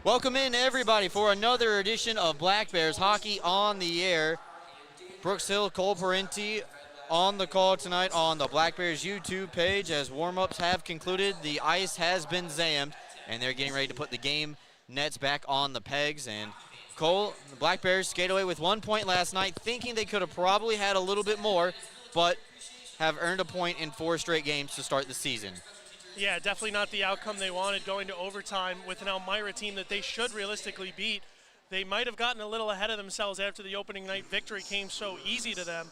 Welcome in, everybody, for another edition of Black Bears Hockey on the Air. Brooks Hill, Cole Parenti on the call tonight on the Black Bears YouTube page. As warm-ups have concluded, the ice has been zammed, and they're getting ready to put the game nets back on the pegs. And Cole, the Black Bears skate away with 1 point last night, thinking they could have probably had a little bit more, but have earned a point in 4 straight games to start the season. Yeah, definitely not the outcome they wanted, going to overtime with an Elmira team that they should realistically beat. They might have gotten a little ahead of themselves after the opening night victory came so easy to them.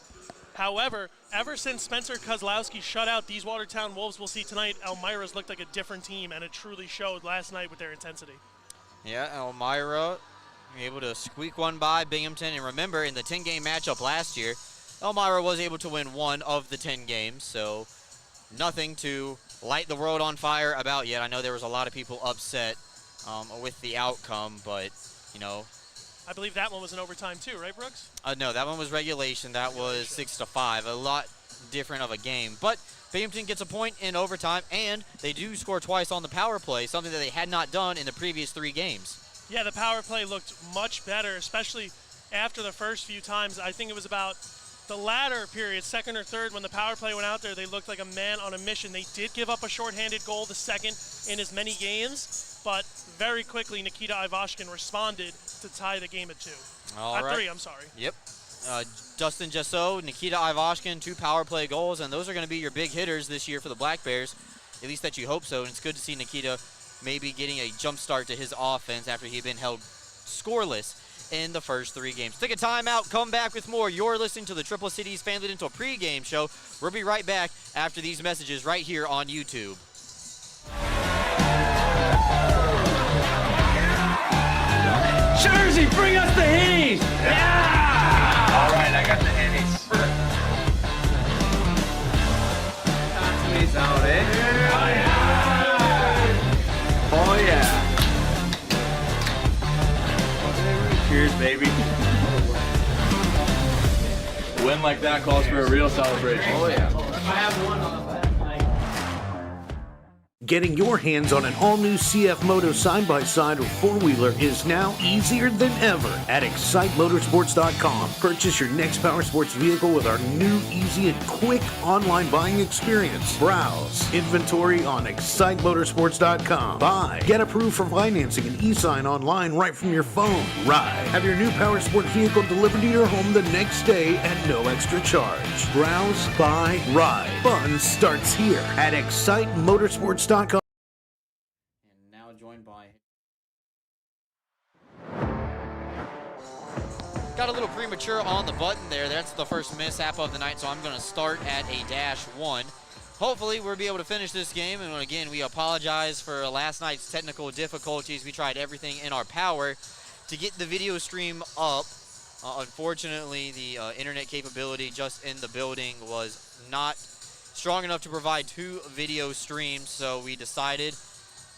However, ever since Spencer Kozlowski shut out these Watertown Wolves we'll see tonight, Elmira's looked like a different team, and it truly showed last night with their intensity. Yeah, Elmira able to squeak one by Binghamton. And remember, in the 10-game matchup last year, Elmira was able to win 1 of the 10 games, so nothing to light the world on fire about yet. I know there was a lot of people upset with the outcome, but, you know. I believe that one was in overtime too, right, Brooks? No, that one was regulation. That was 6-5, a lot different of a game. But Binghamton gets a point in overtime, and they do score twice on the power play, something that they had not done in the previous 3 games. Yeah, the power play looked much better, especially after the first few times. I think it was about the latter period, second or third, when the power play went out there, they looked like a man on a mission. They did give up a shorthanded goal, the second in as many games, but very quickly Nikita Ivashkin responded to tie the game at 2. All right. 3, I'm sorry. Yep. Dustin Jessot, Nikita Ivashkin, 2 power play goals, and those are going to be your big hitters this year for the Black Bears, at least that you hope so. And it's good to see Nikita maybe getting a jump start to his offense after he'd been held scoreless in the first 3 games. Take a timeout, come back with more. You're listening to the Triple Cities Family Dental pregame show. We'll be right back after these messages right here on YouTube. Jersey, bring us the Hennies! Yeah! All right, I got the Hennies. Anthony's out, eh? Oh, yeah. Cheers, baby. A win like that calls for a real celebration. Oh, yeah. I have one on that. Getting your hands on an all-new CF Moto side-by-side or four-wheeler is now easier than ever at ExciteMotorsports.com. Purchase your next power sports vehicle with our new, easy, and quick online buying experience. Browse inventory on ExciteMotorsports.com. Buy, get approved for financing and e-sign online right from your phone. Ride, have your new power sport vehicle delivered to your home the next day at no extra charge. Browse, buy, ride. Fun starts here at ExciteMotorsports.com. And now joined by... Got a little premature on the button there. That's the first mishap of the night, so I'm going to start at a -1. Hopefully we'll be able to finish this game, and again, we apologize for last night's technical difficulties. We tried everything in our power to get the video stream up. Unfortunately, the internet capability just in the building was not strong enough to provide 2 video streams, so we decided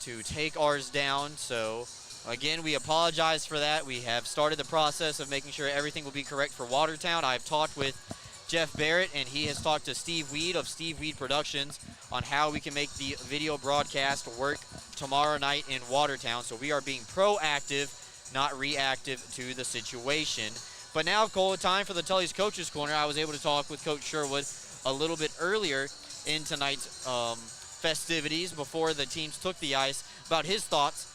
to take ours down. So again, we apologize for that. We have started the process of making sure everything will be correct for Watertown. I've talked with Jeff Barrett, and he has talked to Steve Weed of Steve Weed Productions on how we can make the video broadcast work tomorrow night in Watertown. So we are being proactive, not reactive to the situation. But now, Cole, time for the Tully's Coaches Corner. I was able to talk with Coach Sherwood a little bit earlier in tonight's festivities before the teams took the ice about his thoughts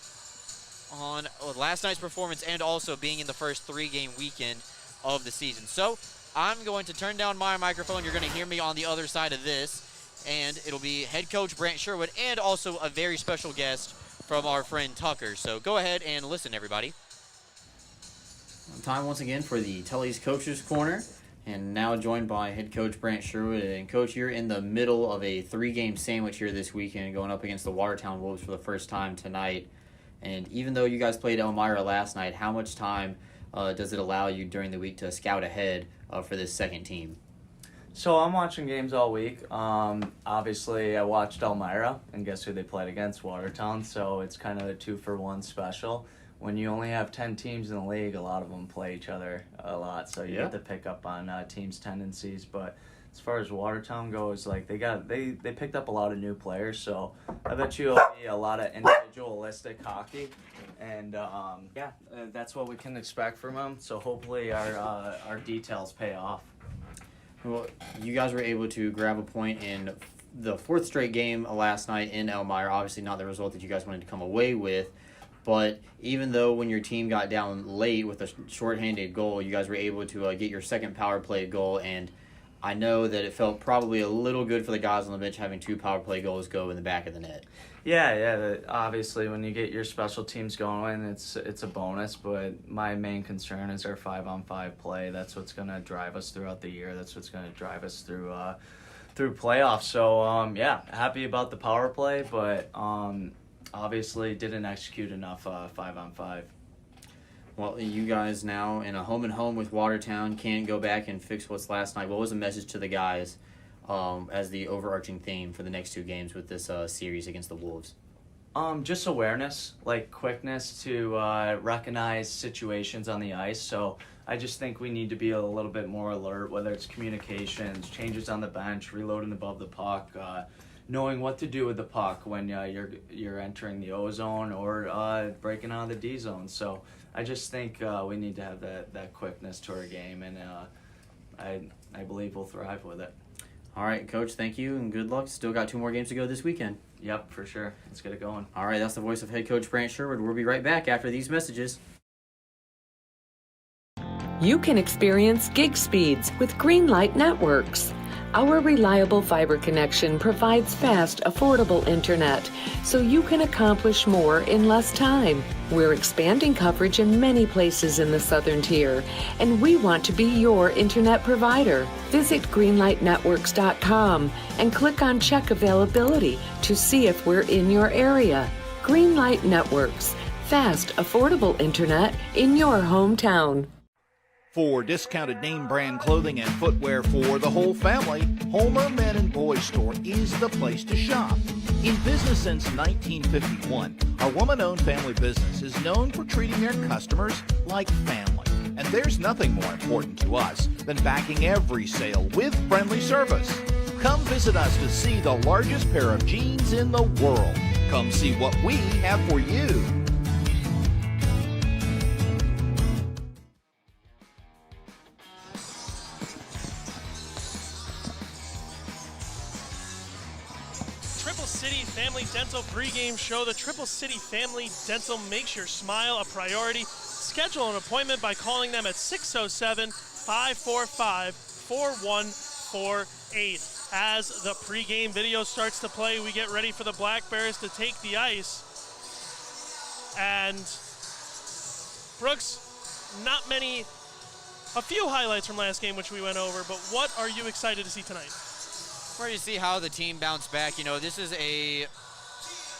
on last night's performance and also being in the first 3-game weekend of the season. So I'm going to turn down my microphone. You're going to hear me on the other side of this, and it'll be head coach Brant Sherwood and also a very special guest from our friend Tucker. So go ahead and listen, everybody. Time once again for the Tully's Coaches Corner. And now joined by head coach Brant Sherwood. And coach, you're in the middle of a 3-game sandwich here this weekend, going up against the Watertown Wolves for the first time tonight. And even though you guys played Elmira last night, how much time does it allow you during the week to scout ahead for this second team? So I'm watching games all week. Obviously, I watched Elmira, and guess who they played against? Watertown. So it's kind of a 2-for-1 special. When you only have 10 teams in the league, a lot of them play each other a lot, so you get to pick up on teams' tendencies. But as far as Watertown goes, like they picked up a lot of new players, so I bet you it'll be a lot of individualistic hockey, and that's what we can expect from them. So hopefully our details pay off. Well, you guys were able to grab a point in the 4th straight game last night in Elmira. Obviously not the result that you guys wanted to come away with, but even though when your team got down late with a shorthanded goal, you guys were able to get your second power play goal, and I know that it felt probably a little good for the guys on the bench having 2 power play goals go in the back of the net. Yeah. Obviously, when you get your special teams going, it's a bonus. But my main concern is our 5-on-5 play. That's what's going to drive us throughout the year. That's what's going to drive us through playoffs. So happy about the power play, but obviously didn't execute enough 5-on-5. Well, you guys now in a home-and-home with Watertown can't go back and fix what's last night. What was the message to the guys as the overarching theme for the next 2 games with this series against the Wolves? Just awareness, like quickness to recognize situations on the ice. So I just think we need to be a little bit more alert, whether it's communications, changes on the bench, reloading above the puck, knowing what to do with the puck when you're entering the O zone or breaking out of the D zone. So I just think we need to have that quickness to our game, and I believe we'll thrive with it. All right, Coach, thank you, and good luck. Still got 2 more games to go this weekend. Yep, for sure. Let's get it going. All right, that's the voice of head coach Brant Sherwood. We'll be right back after these messages. You can experience gig speeds with Greenlight Networks. Our reliable fiber connection provides fast, affordable internet, so you can accomplish more in less time. We're expanding coverage in many places in the Southern Tier, and we want to be your internet provider. Visit greenlightnetworks.com and click on Check Availability to see if we're in your area. Greenlight Networks. Fast, affordable internet in your hometown. For discounted name brand clothing and footwear for the whole family, Homer Men and Boys Store is the place to shop. In business since 1951, our woman-owned family business is known for treating their customers like family. And there's nothing more important to us than backing every sale with friendly service. Come visit us to see the largest pair of jeans in the world. Come see what we have for you. City Family Dental pregame show. The Triple City Family Dental makes your smile a priority. Schedule an appointment by calling them at 607-545-4148. As the pregame video starts to play, we get ready for the Black Bears to take the ice. And Brooks, a few highlights from last game which we went over, but what are you excited to see tonight? Ready to see how the team bounced back. You know, this is a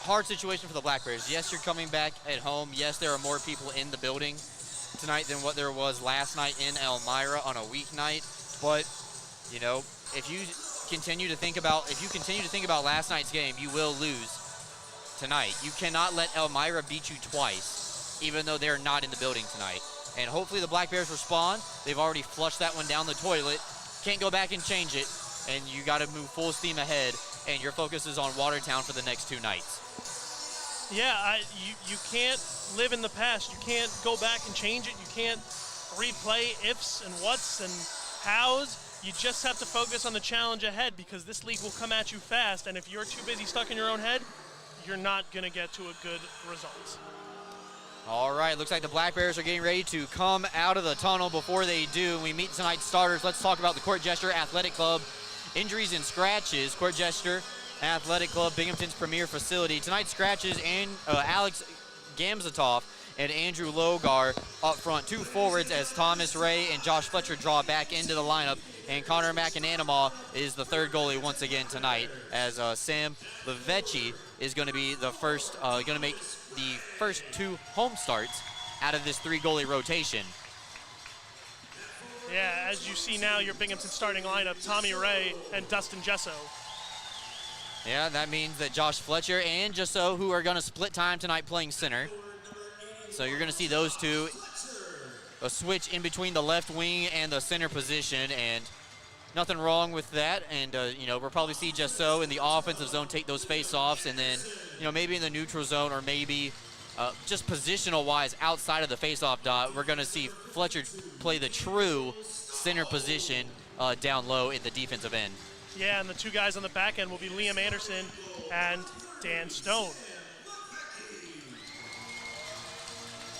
hard situation for the Black Bears. Yes, you're coming back at home. Yes, there are more people in the building tonight than what there was last night in Elmira on a weeknight. But, you know, if you continue to think about last night's game, you will lose tonight. You cannot let Elmira beat you twice, even though they're not in the building tonight. And hopefully the Black Bears respond. They've already flushed that one down the toilet. Can't go back and change it. And you got to move full steam ahead, and your focus is on Watertown for the next 2 nights. Yeah, you can't live in the past. You can't go back and change it. You can't replay ifs and whats and hows. You just have to focus on the challenge ahead, because this league will come at you fast, and if you're too busy stuck in your own head, you're not going to get to a good result. All right, looks like the Black Bears are getting ready to come out of the tunnel. Before they do, we meet tonight's starters. Let's talk about the Court Gesture Athletic Club. Injuries and scratches. Court Gesture Athletic Club, Binghamton's premier facility. Tonight's scratches, and Alex Gamzatoff and Andrew Logar up front. 2 forwards as Thomas Ray and Josh Fletcher draw back into the lineup. And Connor McAnanama is the 3rd goalie once again tonight, as Sam Levecchi is going to be the first, going to make the first 2 home starts out of this 3 goalie rotation. Yeah, as you see now, your Binghamton starting lineup, Tommy Ray and Dustin Gesso. Yeah, that means that Josh Fletcher and Gesso, who are going to split time tonight playing center. So you're going to see those 2, a switch in between the left wing and the center position, and nothing wrong with that. And, we'll probably see just so in the offensive zone take those face-offs, and then, maybe in the neutral zone or maybe just positional-wise outside of the face-off dot, we're going to see Fletcher play the true center position down low in the defensive end. Yeah, and the two guys on the back end will be Liam Anderson and Dan Stone.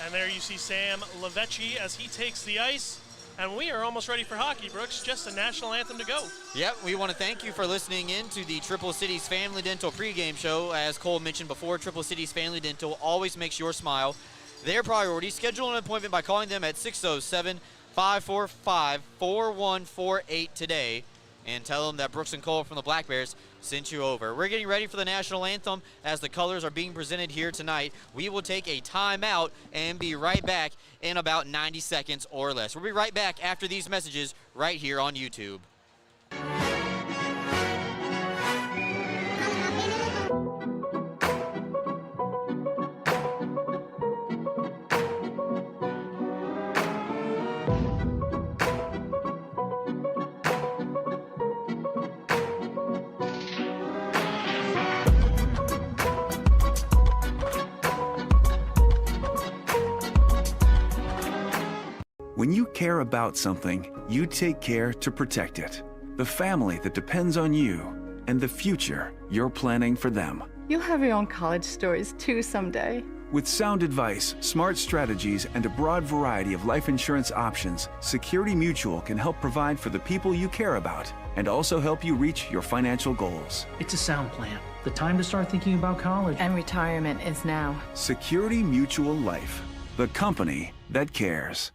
And there you see Sam Lavecchi as he takes the ice. And we are almost ready for hockey, Brooks. Just a national anthem to go. Yep, we want to thank you for listening in to the Triple Cities Family Dental pregame show. As Cole mentioned before, Triple Cities Family Dental always makes your smile their priority. Schedule an appointment by calling them at 607-545-4148 today. And tell them that Brooks and Cole from the Black Bears sent you over. We're getting ready for the national anthem as the colors are being presented here tonight. We will take a timeout and be right back in about 90 seconds or less. We'll be right back after these messages right here on YouTube. When you care about something, you take care to protect it. The family that depends on you, and the future you're planning for them. You'll have your own college stories too someday. With sound advice, smart strategies, and a broad variety of life insurance options, Security Mutual can help provide for the people you care about and also help you reach your financial goals. It's a sound plan. The time to start thinking about college. And retirement is now. Security Mutual Life, the company that cares.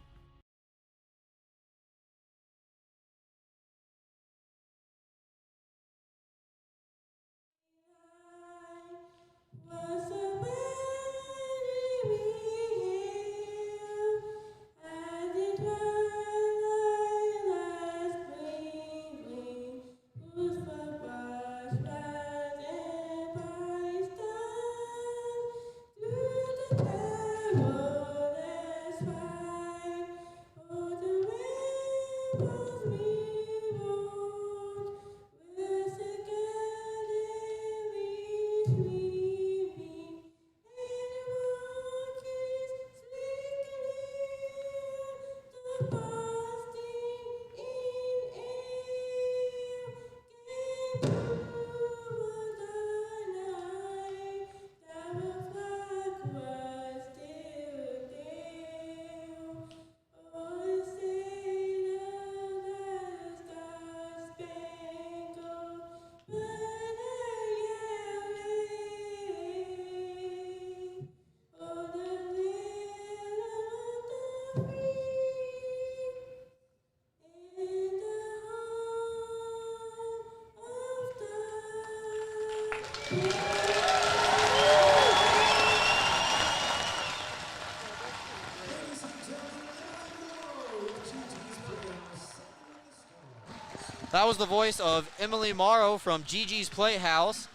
That was the voice of Emily Morrow from Gigi's Playhouse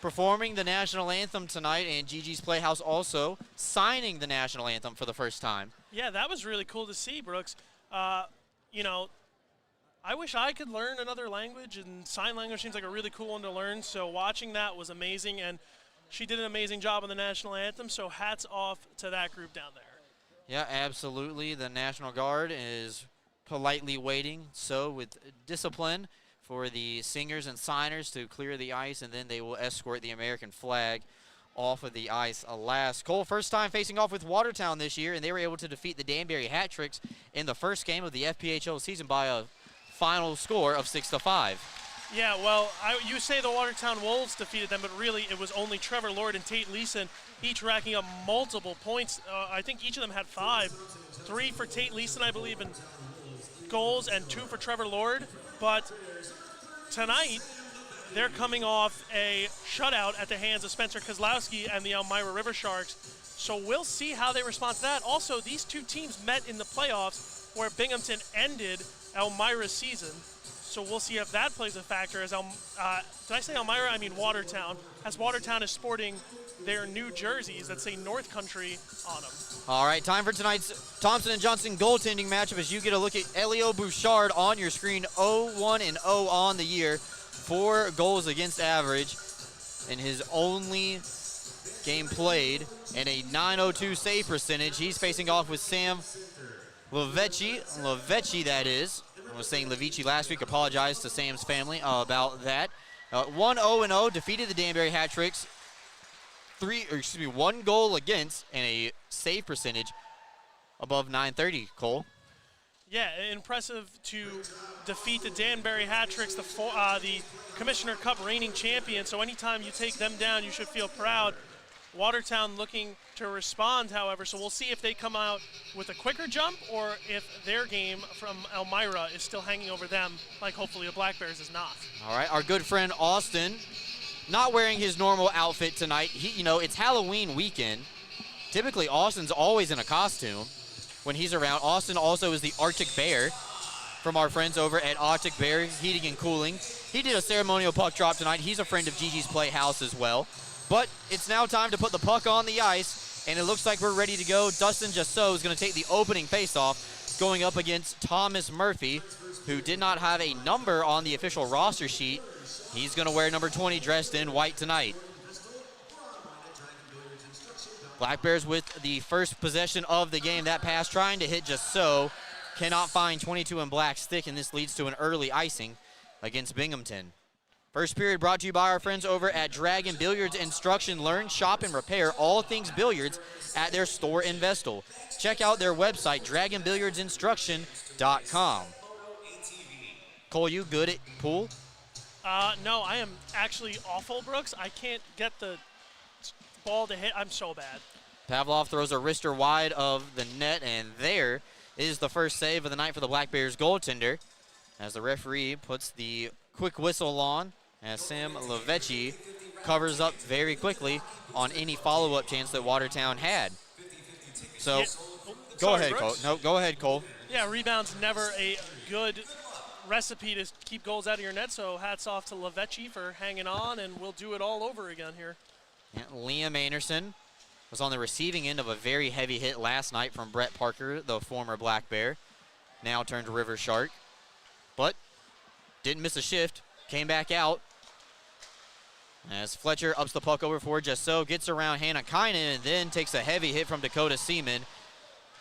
performing the national anthem tonight, and Gigi's Playhouse also signing the national anthem for the first time. Yeah, that was really cool to see, Brooks. I wish I could learn another language, and sign language seems like a really cool one to learn, so watching that was amazing, and she did an amazing job on the national anthem, so hats off to that group down there. Yeah, absolutely. The National Guard is politely waiting, so with discipline, for the singers and signers to clear the ice, and then they will escort the American flag off of the ice. Alas, Cole, first time facing off with Watertown this year, and they were able to defeat the Danbury Hat-Tricks in the first game of the FPHL season by a final score of 6-5. Yeah, well, you say the Watertown Wolves defeated them, but really it was only Trevor Lord and Tate Leeson, each racking up multiple points. I think each of them had 5. 3 for Tate Leeson, I believe, in goals, and 2 for Trevor Lord. But tonight, they're coming off a shutout at the hands of Spencer Kozlowski and the Elmira River Sharks. So we'll see how they respond to that. Also, these two teams met in the playoffs where Binghamton ended Elmira's season. So we'll see if that plays a factor. As did I say Elmira? I mean Watertown. As Watertown is sporting their new jerseys that say North Country on them. All right, time for tonight's Thompson & Johnson goaltending matchup as you get a look at Elio Bouchard on your screen. 0-1-0 on the year. 4 goals against average in his only game played and a .902 save percentage. He's facing off with Sam Levechi, that is. I was saying Levici last week. Apologize to Sam's family about that. 1-0-0, defeated the Danbury Hat Tricks. 1 goal against and a save percentage above .930, Cole. Yeah, impressive to defeat the Danbury Hat Tricks, the Commissioner Cup reigning champion. So anytime you take them down, you should feel proud. Watertown looking to respond, however, so we'll see if they come out with a quicker jump or if their game from Elmira is still hanging over them, like hopefully the Black Bears is not. All right, our good friend Austin, not wearing his normal outfit tonight. It's Halloween weekend. Typically, Austin's always in a costume when he's around. Austin also is the Arctic Bear from our friends over at Arctic Bear Heating and Cooling. He did a ceremonial puck drop tonight. He's a friend of Gigi's Playhouse as well. But it's now time to put the puck on the ice, and it looks like we're ready to go. Dustin Jasso is going to take the opening faceoff, going up against Thomas Murphy, who did not have a number on the official roster sheet. He's going to wear number 20 dressed in white tonight. Black Bears with the first possession of the game. That pass trying to hit Jasso. Cannot find 22 in black stick, and this leads to an early icing against Binghamton. First period brought to you by our friends over at Dragon Billiards Instruction. Learn, shop, and repair all things billiards at their store in Vestal. Check out their website, dragonbilliardsinstruction.com. Cole, you good at pool? No, I am actually awful, Brooks. I can't get the ball to hit. I'm so bad. Pavlov throws a wrister wide of the net, and there is the first save of the night for the Black Bears goaltender as the referee puts the quick whistle on as Sam Levechi covers up very quickly on any follow-up chance that Watertown had. So, go ahead, Cole. No, go ahead, Cole. Yeah, rebound's never a good recipe to keep goals out of your net, so hats off to Levechi for hanging on, and we'll do it all over again here. Yeah, Liam Anderson was on the receiving end of a very heavy hit last night from Brett Parker, the former Black Bear, now turned River Shark. But didn't miss a shift, came back out. As Fletcher ups the puck over for Jasso, gets around Hannakainen, and then takes a heavy hit from Dakota Seaman.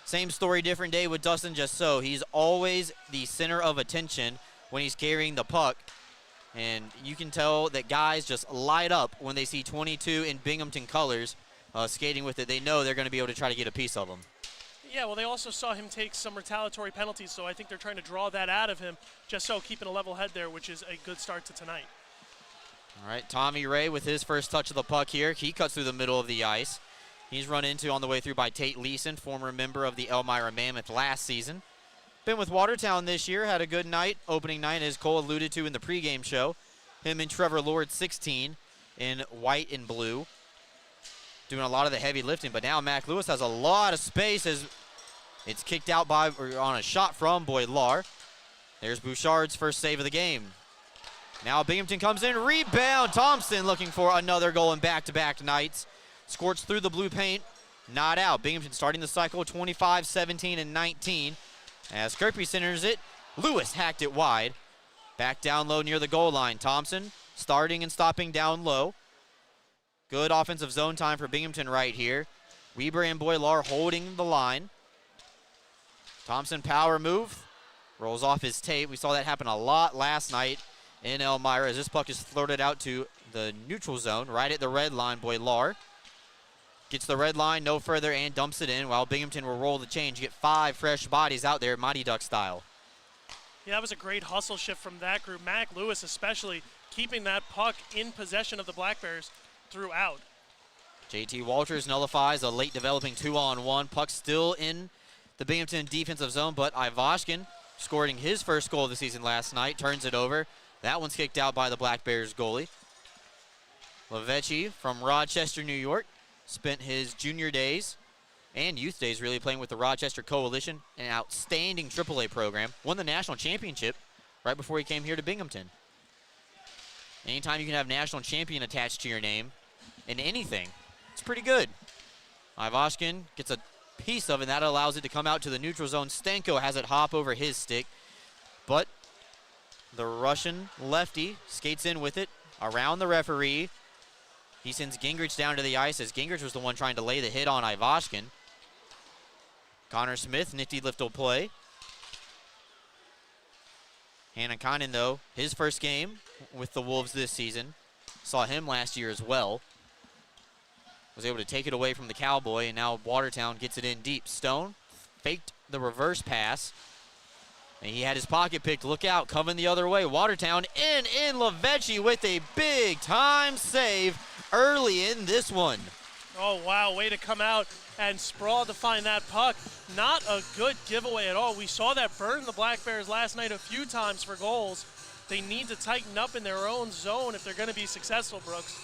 Same story, different day with Dustin Jasso. He's always the center of attention when he's carrying the puck. And you can tell that guys just light up when they see 22 in Binghamton colors skating with it. They know they're going to be able to try to get a piece of them. Yeah, well, they also saw him take some retaliatory penalties, so I think they're trying to draw that out of him. Jasso keeping a level head there, which is a good start to tonight. All right, Tommy Ray with his first touch of the puck here. He cuts through the middle of the ice. He's run into on the way through by Tate Leeson, former member of the Elmira Mammoth last season. Been with Watertown this year, had a good night, opening night, as Cole alluded to in the pregame show. Him and Trevor Lord, 16, in white and blue, doing a lot of the heavy lifting. But now Mac Lewis has a lot of space as it's kicked out by, or on a shot from Boyd Lahr. There's Bouchard's first save of the game. Now Binghamton comes in, rebound. Thompson looking for another goal in back-to-back nights. Scorched through the blue paint, not out. Binghamton starting the cycle 25, 17, and 19. As Kirby centers it, Lewis hacked it wide. Back down low near the goal line. Thompson starting and stopping down low. Good offensive zone time for Binghamton right here. Weber and Boyd Lahr holding the line. Thompson power move. Rolls off his tape. We saw that happen a lot last night in Elmira as this puck is floated out to the neutral zone right at the red line. Boyd Lahr gets the red line no further and dumps it in while Binghamton will roll the change. Get 5 fresh bodies out there, Mighty Duck style. Yeah, that was a great hustle shift from that group. Mac Lewis especially keeping that puck in possession of the Black Bears throughout. JT Walters nullifies a late developing 2-on-1. Puck still in the Binghamton defensive zone, but Ivashkin, scoring his first goal of the season last night, turns it over. That one's kicked out by the Black Bears goalie. Levechi from Rochester, New York, spent his junior days and youth days really playing with the Rochester Coalition, an outstanding AAA program. Won the national championship right before he came here to Binghamton. Anytime you can have national champion attached to your name in anything, it's pretty good. Ivashkin gets a piece of it, and that allows it to come out to the neutral zone. Stenko has it hop over his stick, but the Russian lefty skates in with it around the referee. He sends Gingrich down to the ice as Gingrich was the one trying to lay the hit on Ivashkin. Connor Smith, nifty lift will play. Hannakainen, though, his first game with the Wolves this season. Saw him last year as well. Was able to take it away from the Cowboy, and now Watertown gets it in deep. Stone faked the reverse pass, and he had his pocket picked. Look out, coming the other way. Watertown in Lavecchi with a big-time save early in this one. Oh, wow, way to come out and sprawl to find that puck. Not a good giveaway at all. We saw that burn the Black Bears last night a few times for goals. They need to tighten up in their own zone if they're going to be successful, Brooks.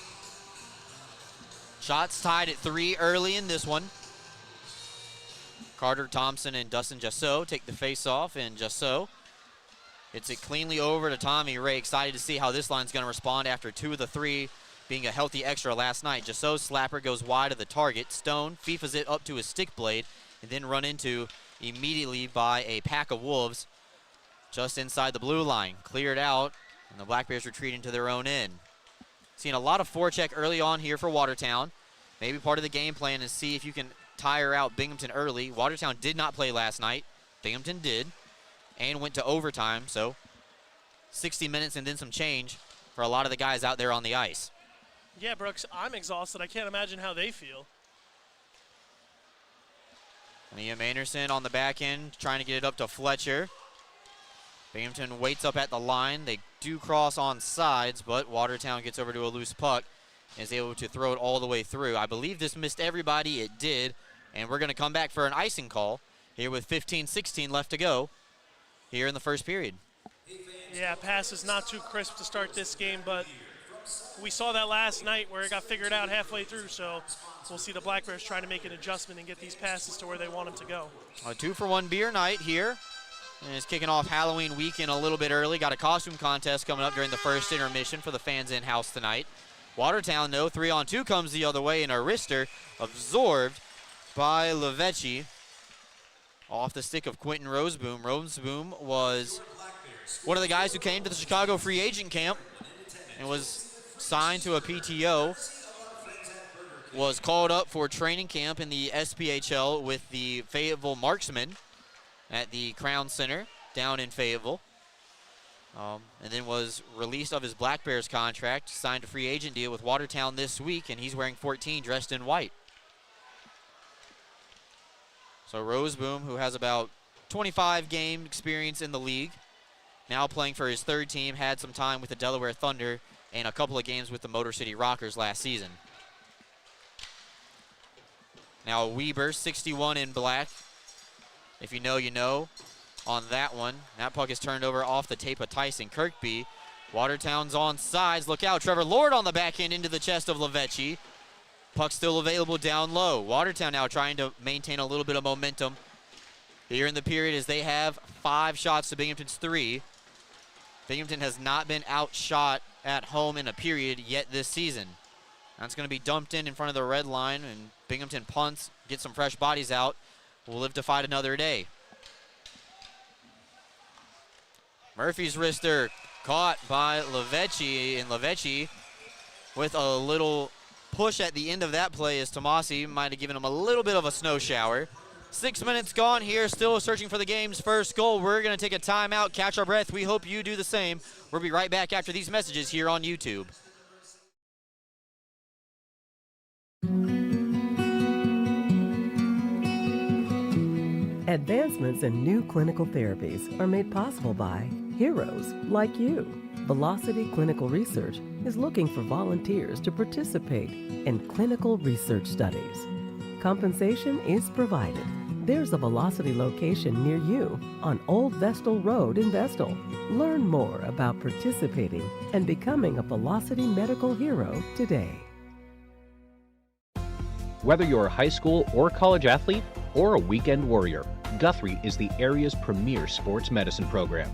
Shots tied at 3 early in this one. Carter Thompson and Dustin Jasso take the face-off, and Jasso hits it cleanly over to Tommy Ray. Excited to see how this line's going to respond after 2 of the 3 being a healthy extra last night. Jasso's slapper goes wide of the target. Stone FIFAs it up to his stick blade and then run into immediately by a pack of Wolves just inside the blue line. Cleared out, and the Black Bears retreat into their own end. Seeing a lot of forecheck early on here for Watertown. Maybe part of the game plan is see if you can tire out Binghamton early. Watertown did not play last night. Binghamton did, and went to overtime, so 60 minutes and then some change for a lot of the guys out there on the ice. Yeah, Brooks, I'm exhausted. I can't imagine how they feel. Liam Anderson on the back end trying to get it up to Fletcher. Binghamton waits up at the line. They do cross on sides, but Watertown gets over to a loose puck and is able to throw it all the way through. I believe this missed everybody. It did, and we're going to come back for an icing call here with 15-16 left to go here in the first period. Yeah, pass is not too crisp to start this game, but we saw that last night where it got figured out halfway through, so we'll see the Black Bears trying to make an adjustment and get these passes to where they want them to go. A 2-for-1 beer night here. And it's kicking off Halloween weekend a little bit early. Got a costume contest coming up during the first intermission for the fans in-house tonight. Watertown, though, 3-on-2 comes the other way, and a wrister absorbed by Lavecchi off the stick of Quentin Roseboom. Roseboom was one of the guys who came to the Chicago free agent camp and was signed to a PTO, was called up for training camp in the SPHL with the Fayetteville Marksmen at the Crown Center down in Fayetteville, and then was released of his Black Bears contract, signed a free agent deal with Watertown this week, and he's wearing 14 dressed in white. So Roseboom, who has about 25 game experience in the league, now playing for his third team, had some time with the Delaware Thunder and a couple of games with the Motor City Rockers last season. Now Weber, 61 in black. If you know, you know on that one. That puck is turned over off the tape of Tyson Kirkby. Watertown's on sides. Look out, Trevor Lord on the back end into the chest of Lavecchi. Puck still available down low. Watertown now trying to maintain a little bit of momentum here in the period as they have 5 shots to Binghamton's 3. Binghamton has not been outshot at home in a period yet this season. That's going to be dumped in front of the red line, and Binghamton punts, get some fresh bodies out. We'll live to fight another day. Murphy's wrister caught by Lavecchi, and Lavecchi with a little push at the end of that play as Tomasi might have given him a little bit of a snow shower. 6 minutes gone here, still searching for the game's first goal. We're going to take a timeout, catch our breath. We hope you do the same. We'll be right back after these messages here on YouTube. Advancements in new clinical therapies are made possible by heroes like you. Velocity Clinical Research is looking for volunteers to participate in clinical research studies. Compensation is provided. There's a Velocity location near you on Old Vestal Road in Vestal. Learn more about participating and becoming a Velocity medical hero today. Whether you're a high school or college athlete or a weekend warrior, Guthrie is the area's premier sports medicine program.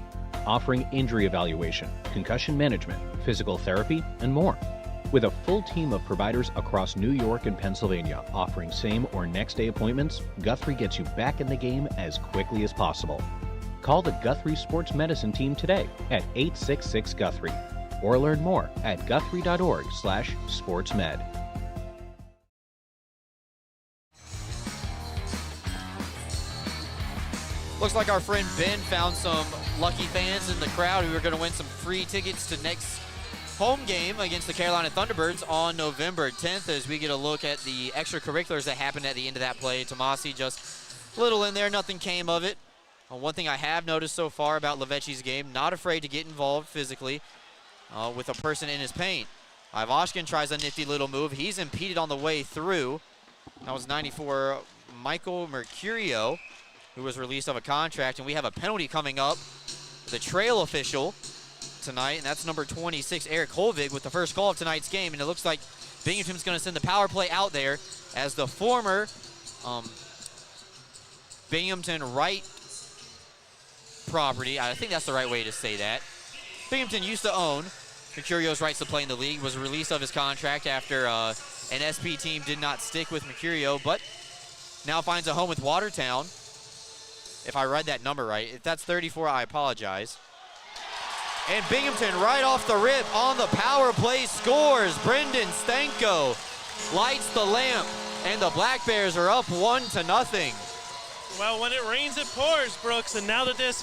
offering injury evaluation, concussion management, physical therapy, and more. With a full team of providers across New York and Pennsylvania offering same or next day appointments, Guthrie gets you back in the game as quickly as possible. Call the Guthrie Sports Medicine team today at 866-GUTHRIE or learn more at guthrie.org/sportsmed. Looks like our friend Ben found some lucky fans in the crowd who are going to win some free tickets to next home game against the Carolina Thunderbirds on November 10th as we get a look at the extracurriculars that happened at the end of that play. Tomasi just little in there, nothing came of it. One thing I have noticed so far about Levecchi's game, not afraid to get involved physically with a person in his paint. Ivashkin tries a nifty little move. He's impeded on the way through. That was 94 Michael Mercurio, who was released of a contract, and we have a penalty coming up. The trail official tonight, and that's number 26, Eric Holvig, with the first call of tonight's game, and it looks like Binghamton's going to send the power play out there as the former Binghamton right property, I think that's the right way to say that, Binghamton used to own Mercurio's rights to play in the league, was released of his contract after an SP team did not stick with Mercurio, but now finds a home with Watertown. If I read that number right, if that's 34, I apologize. And Binghamton right off the rip on the power play scores. Brendan Stanko lights the lamp, and the Black Bears are up 1-0. Well, when it rains, it pours, Brooks, and now that this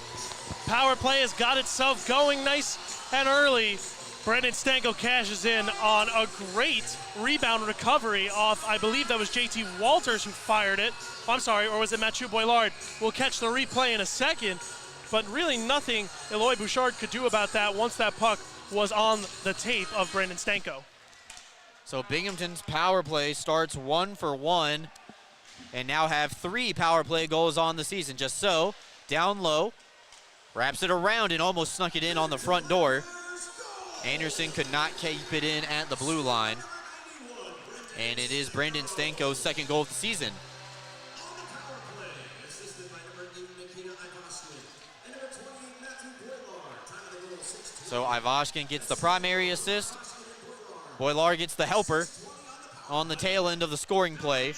power play has got itself going nice and early, Brendan Stanko cashes in on a great rebound recovery off, I believe that was JT Walters who fired it. I'm sorry, or was it Mathieu Boilard? We'll catch the replay in a second. But really nothing Eloy Bouchard could do about that once that puck was on the tape of Brendan Stanko. So Binghamton's power play starts 1 for 1 and now have 3 power play goals on the season. Just so, down low, wraps it around and almost snuck it in on the front door. Anderson could not keep it in at the blue line. And it is Brendan Stanko's second goal of the season. So Ivashkin gets the primary assist. Boilar gets the helper on the tail end of the scoring play.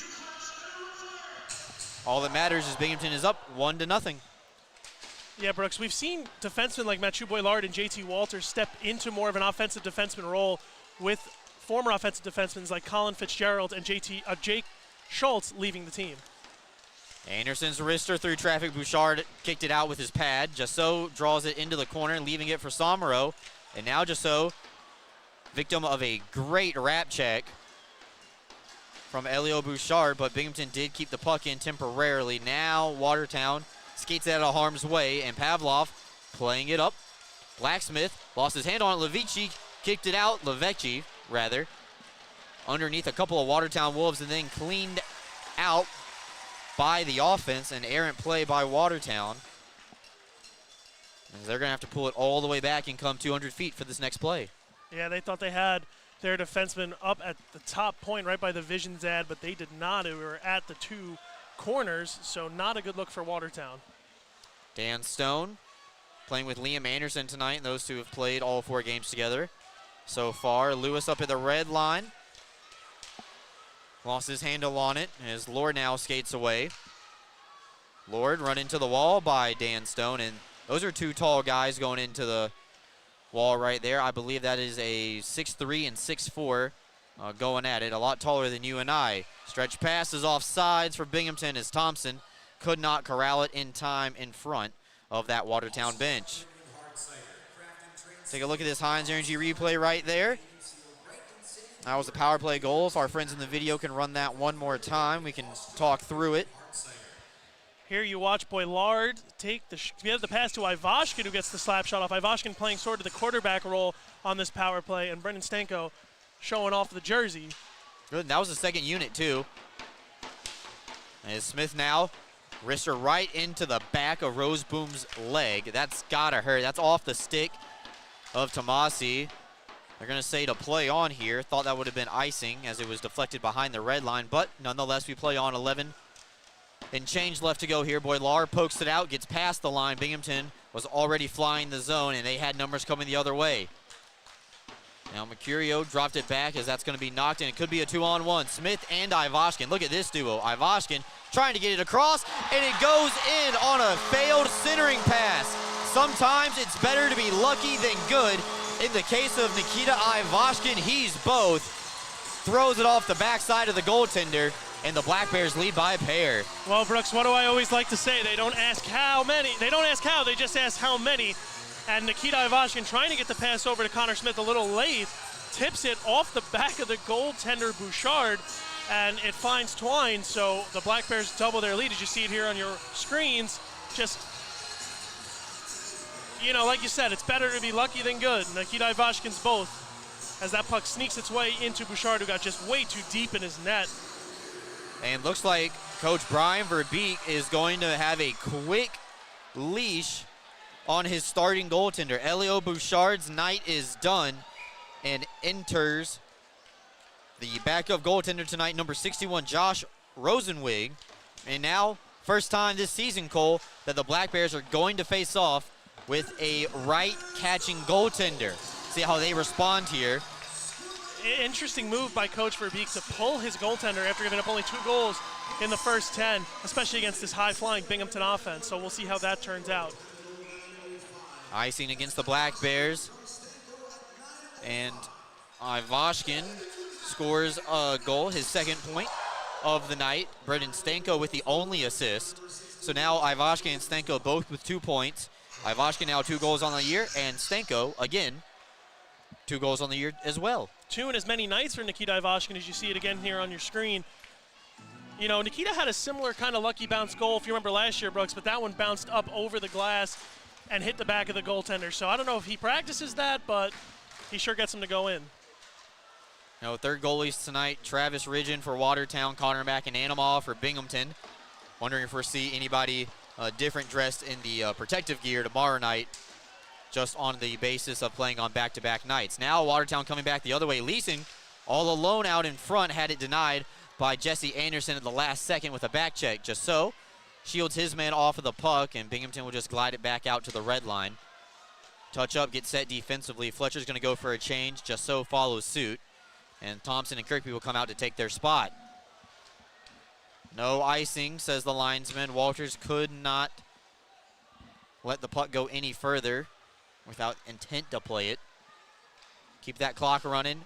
All that matters is Binghamton is up 1-0. Yeah, Brooks, we've seen defensemen like Mathieu Boilard and JT Walters step into more of an offensive defenseman role with former offensive defensemen like Colin Fitzgerald and Jake Schultz leaving the team. Anderson's wrister through traffic. Bouchard kicked it out with his pad. Jasso draws it into the corner, leaving it for Somero. And now Jasso, victim of a great wrap check from Elio Bouchard, but Binghamton did keep the puck in temporarily. Now Watertown skates out of harm's way, and Pavlov playing it up. Blacksmith lost his hand on it. Levecchi kicked it out. Levecchi, rather, underneath a couple of Watertown Wolves, and then cleaned out by the offense. An errant play by Watertown. And they're going to have to pull it all the way back and come 200 feet for this next play. Yeah, they thought they had their defenseman up at the top point right by the Visions ad, but they did not. They were at the 2 corners, so not a good look for Watertown. Dan Stone playing with Liam Anderson tonight. Those two have played all 4 games together so far. Lewis up at the red line. Lost his handle on it as Lord now skates away. Lord run into the wall by Dan Stone, and those are 2 tall guys going into the wall right there. I believe that is a 6'3" and 6'4" going at it. A lot taller than you and I. Stretch pass is off sides for Binghamton as Thompson could not corral it in time in front of that Watertown bench. Take a look at this Heinz Energy replay right there. That was a power play goal. If our friends in the video can run that one more time, we can talk through it. Here you watch Boilard take the pass to Ivashkin, who gets the slap shot off. Ivashkin playing sort of the quarterback role on this power play, and Brendan Stanko showing off the jersey. Good, that was the second unit too. And Smith now, wrister right into the back of Roseboom's leg. That's gotta hurt. That's off the stick of Tomasi. They're gonna say to play on here. Thought that would have been icing as it was deflected behind the red line, but nonetheless we play on. 11 and change left to go here. Boilar pokes it out, gets past the line. Binghamton was already flying the zone, and they had numbers coming the other way. Now Mercurio dropped it back as that's going to be knocked in. It could be a 2-on-1. Smith and Ivashkin. Look at this duo. Ivashkin trying to get it across, and it goes in on a failed centering pass. Sometimes it's better to be lucky than good. In the case of Nikita Ivashkin, he's both. Throws it off the backside of the goaltender, and the Black Bears lead by a pair. Well, Brooks, what do I always like to say? They don't ask how many. They don't ask how, they just ask how many. And Nikita Ivashkin trying to get the pass over to Connor Smith a little late, tips it off the back of the goaltender Bouchard, and it finds Twine. So the Black Bears double their lead, as you see it here on your screens. Just, you know, like you said, it's better to be lucky than good. Nikita Ivashkin's both, as that puck sneaks its way into Bouchard, who got just way too deep in his net. And looks like Coach Brian Verbeek is going to have a quick leash on his starting goaltender. Elio Bouchard's night is done, and enters the backup goaltender tonight, number 61, Josh Rosenwig. And now, first time this season, Cole, that the Black Bears are going to face off with a right-catching goaltender. See how they respond here. Interesting move by Coach Verbeek to pull his goaltender after giving up only 2 goals in the first 10, especially against this high-flying Binghamton offense. So we'll see how that turns out. Icing against the Black Bears. And Ivashkin scores a goal, his second point of the night. Brendan Stanko with the only assist. So now Ivashkin and Stanko both with 2 points. Ivashkin now 2 goals on the year, and Stanko, again, 2 goals on the year as well. 2 in as many nights for Nikita Ivashkin, as you see it again here on your screen. You know, Nikita had a similar kind of lucky bounce goal, if you remember last year, Brooks, but that one bounced up over the glass and hit the back of the goaltender. So I don't know if he practices that, but he sure gets him to go in. Now, third goalies tonight, Travis Ridgen for Watertown, Connor McAnanamaw for Binghamton. Wondering if we'll see anybody different dressed in the protective gear tomorrow night, just on the basis of playing on back-to-back nights. Now Watertown coming back the other way. Leasing all alone out in front, had it denied by Jesse Anderson at the last second with a back check. Just so shields his man off of the puck, and Binghamton will just glide it back out to the red line. Touch up, get set defensively. Fletcher's going to go for a change. Just so follows suit, and Thompson and Kirkby will come out to take their spot. No icing, says the linesman. Walters could not let the puck go any further without intent to play it. Keep that clock running.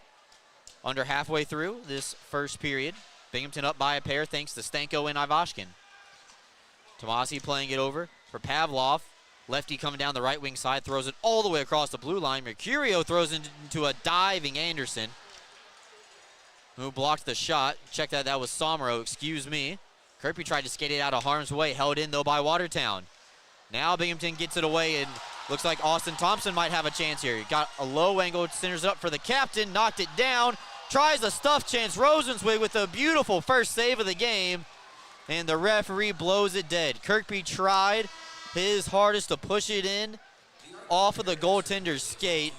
Under halfway through this first period. Binghamton up by a pair thanks to Stanko and Ivashkin. Tomasi playing it over for Pavlov. Lefty coming down the right wing side, throws it all the way across the blue line. Mercurio throws it into a diving Anderson, who blocked the shot. Check that, that was Somro, excuse me. Kirby tried to skate it out of harm's way, held in though by Watertown. Now Binghamton gets it away, and looks like Austin Thompson might have a chance here. He got a low angle, centers it up for the captain, knocked it down, tries a stuff chance. Rosenzweig with a beautiful first save of the game, and the referee blows it dead. Kirkby tried his hardest to push it in off of the goaltender's skate.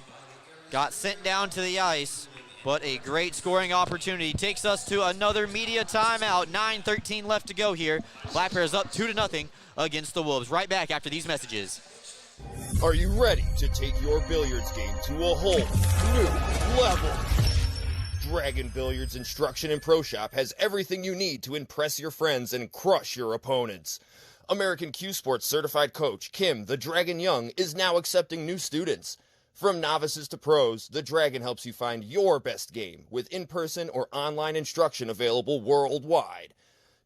Got sent down to the ice, but a great scoring opportunity takes us to another media timeout. 9:13 left to go here. Black Bears up 2-0 against the Wolves. Right back after these messages. Are you ready to take your billiards game to a whole new level? Dragon Billiards Instruction and Pro Shop has everything you need to impress your friends and crush your opponents. American Q Sports certified coach Kim the Dragon Young is now accepting new students. From novices to pros, the Dragon helps you find your best game with in-person or online instruction available worldwide.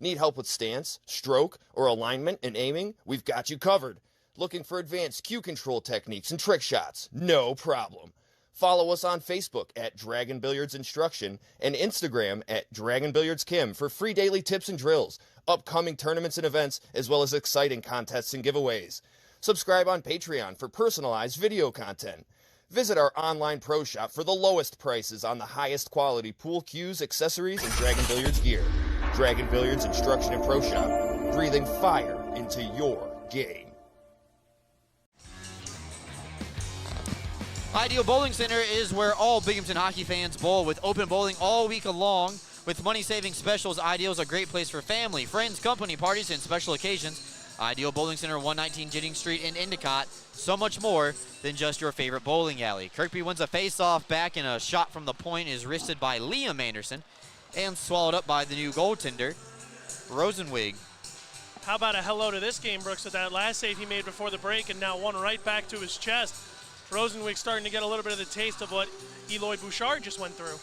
Need help with stance, stroke, or alignment and aiming? We've got you covered. Looking for advanced cue control techniques and trick shots? No problem. Follow us on Facebook at Dragon Billiards Instruction and Instagram at Dragon Billiards Kim for free daily tips and drills, upcoming tournaments and events, as well as exciting contests and giveaways. Subscribe on Patreon for personalized video content. Visit our online pro shop for the lowest prices on the highest quality pool cues, accessories, and Dragon Billiards gear. Dragon Billiards Instruction and Pro Shop, breathing fire into your game. Ideal Bowling Center is where all Binghamton hockey fans bowl, with open bowling all week long. With money-saving specials, Ideal is a great place for family, friends, company, parties, and special occasions. Ideal Bowling Center, 119 Jennings Street in Endicott. So much more than just your favorite bowling alley. Kirkby wins a face-off back, and a shot from the point is wristed by Liam Anderson and swallowed up by the new goaltender, Rosenwig. How about a hello to this game, Brooks, with that last save he made before the break and now one right back to his chest. Rosenwig starting to get a little bit of the taste of what Eloy Bouchard just went through.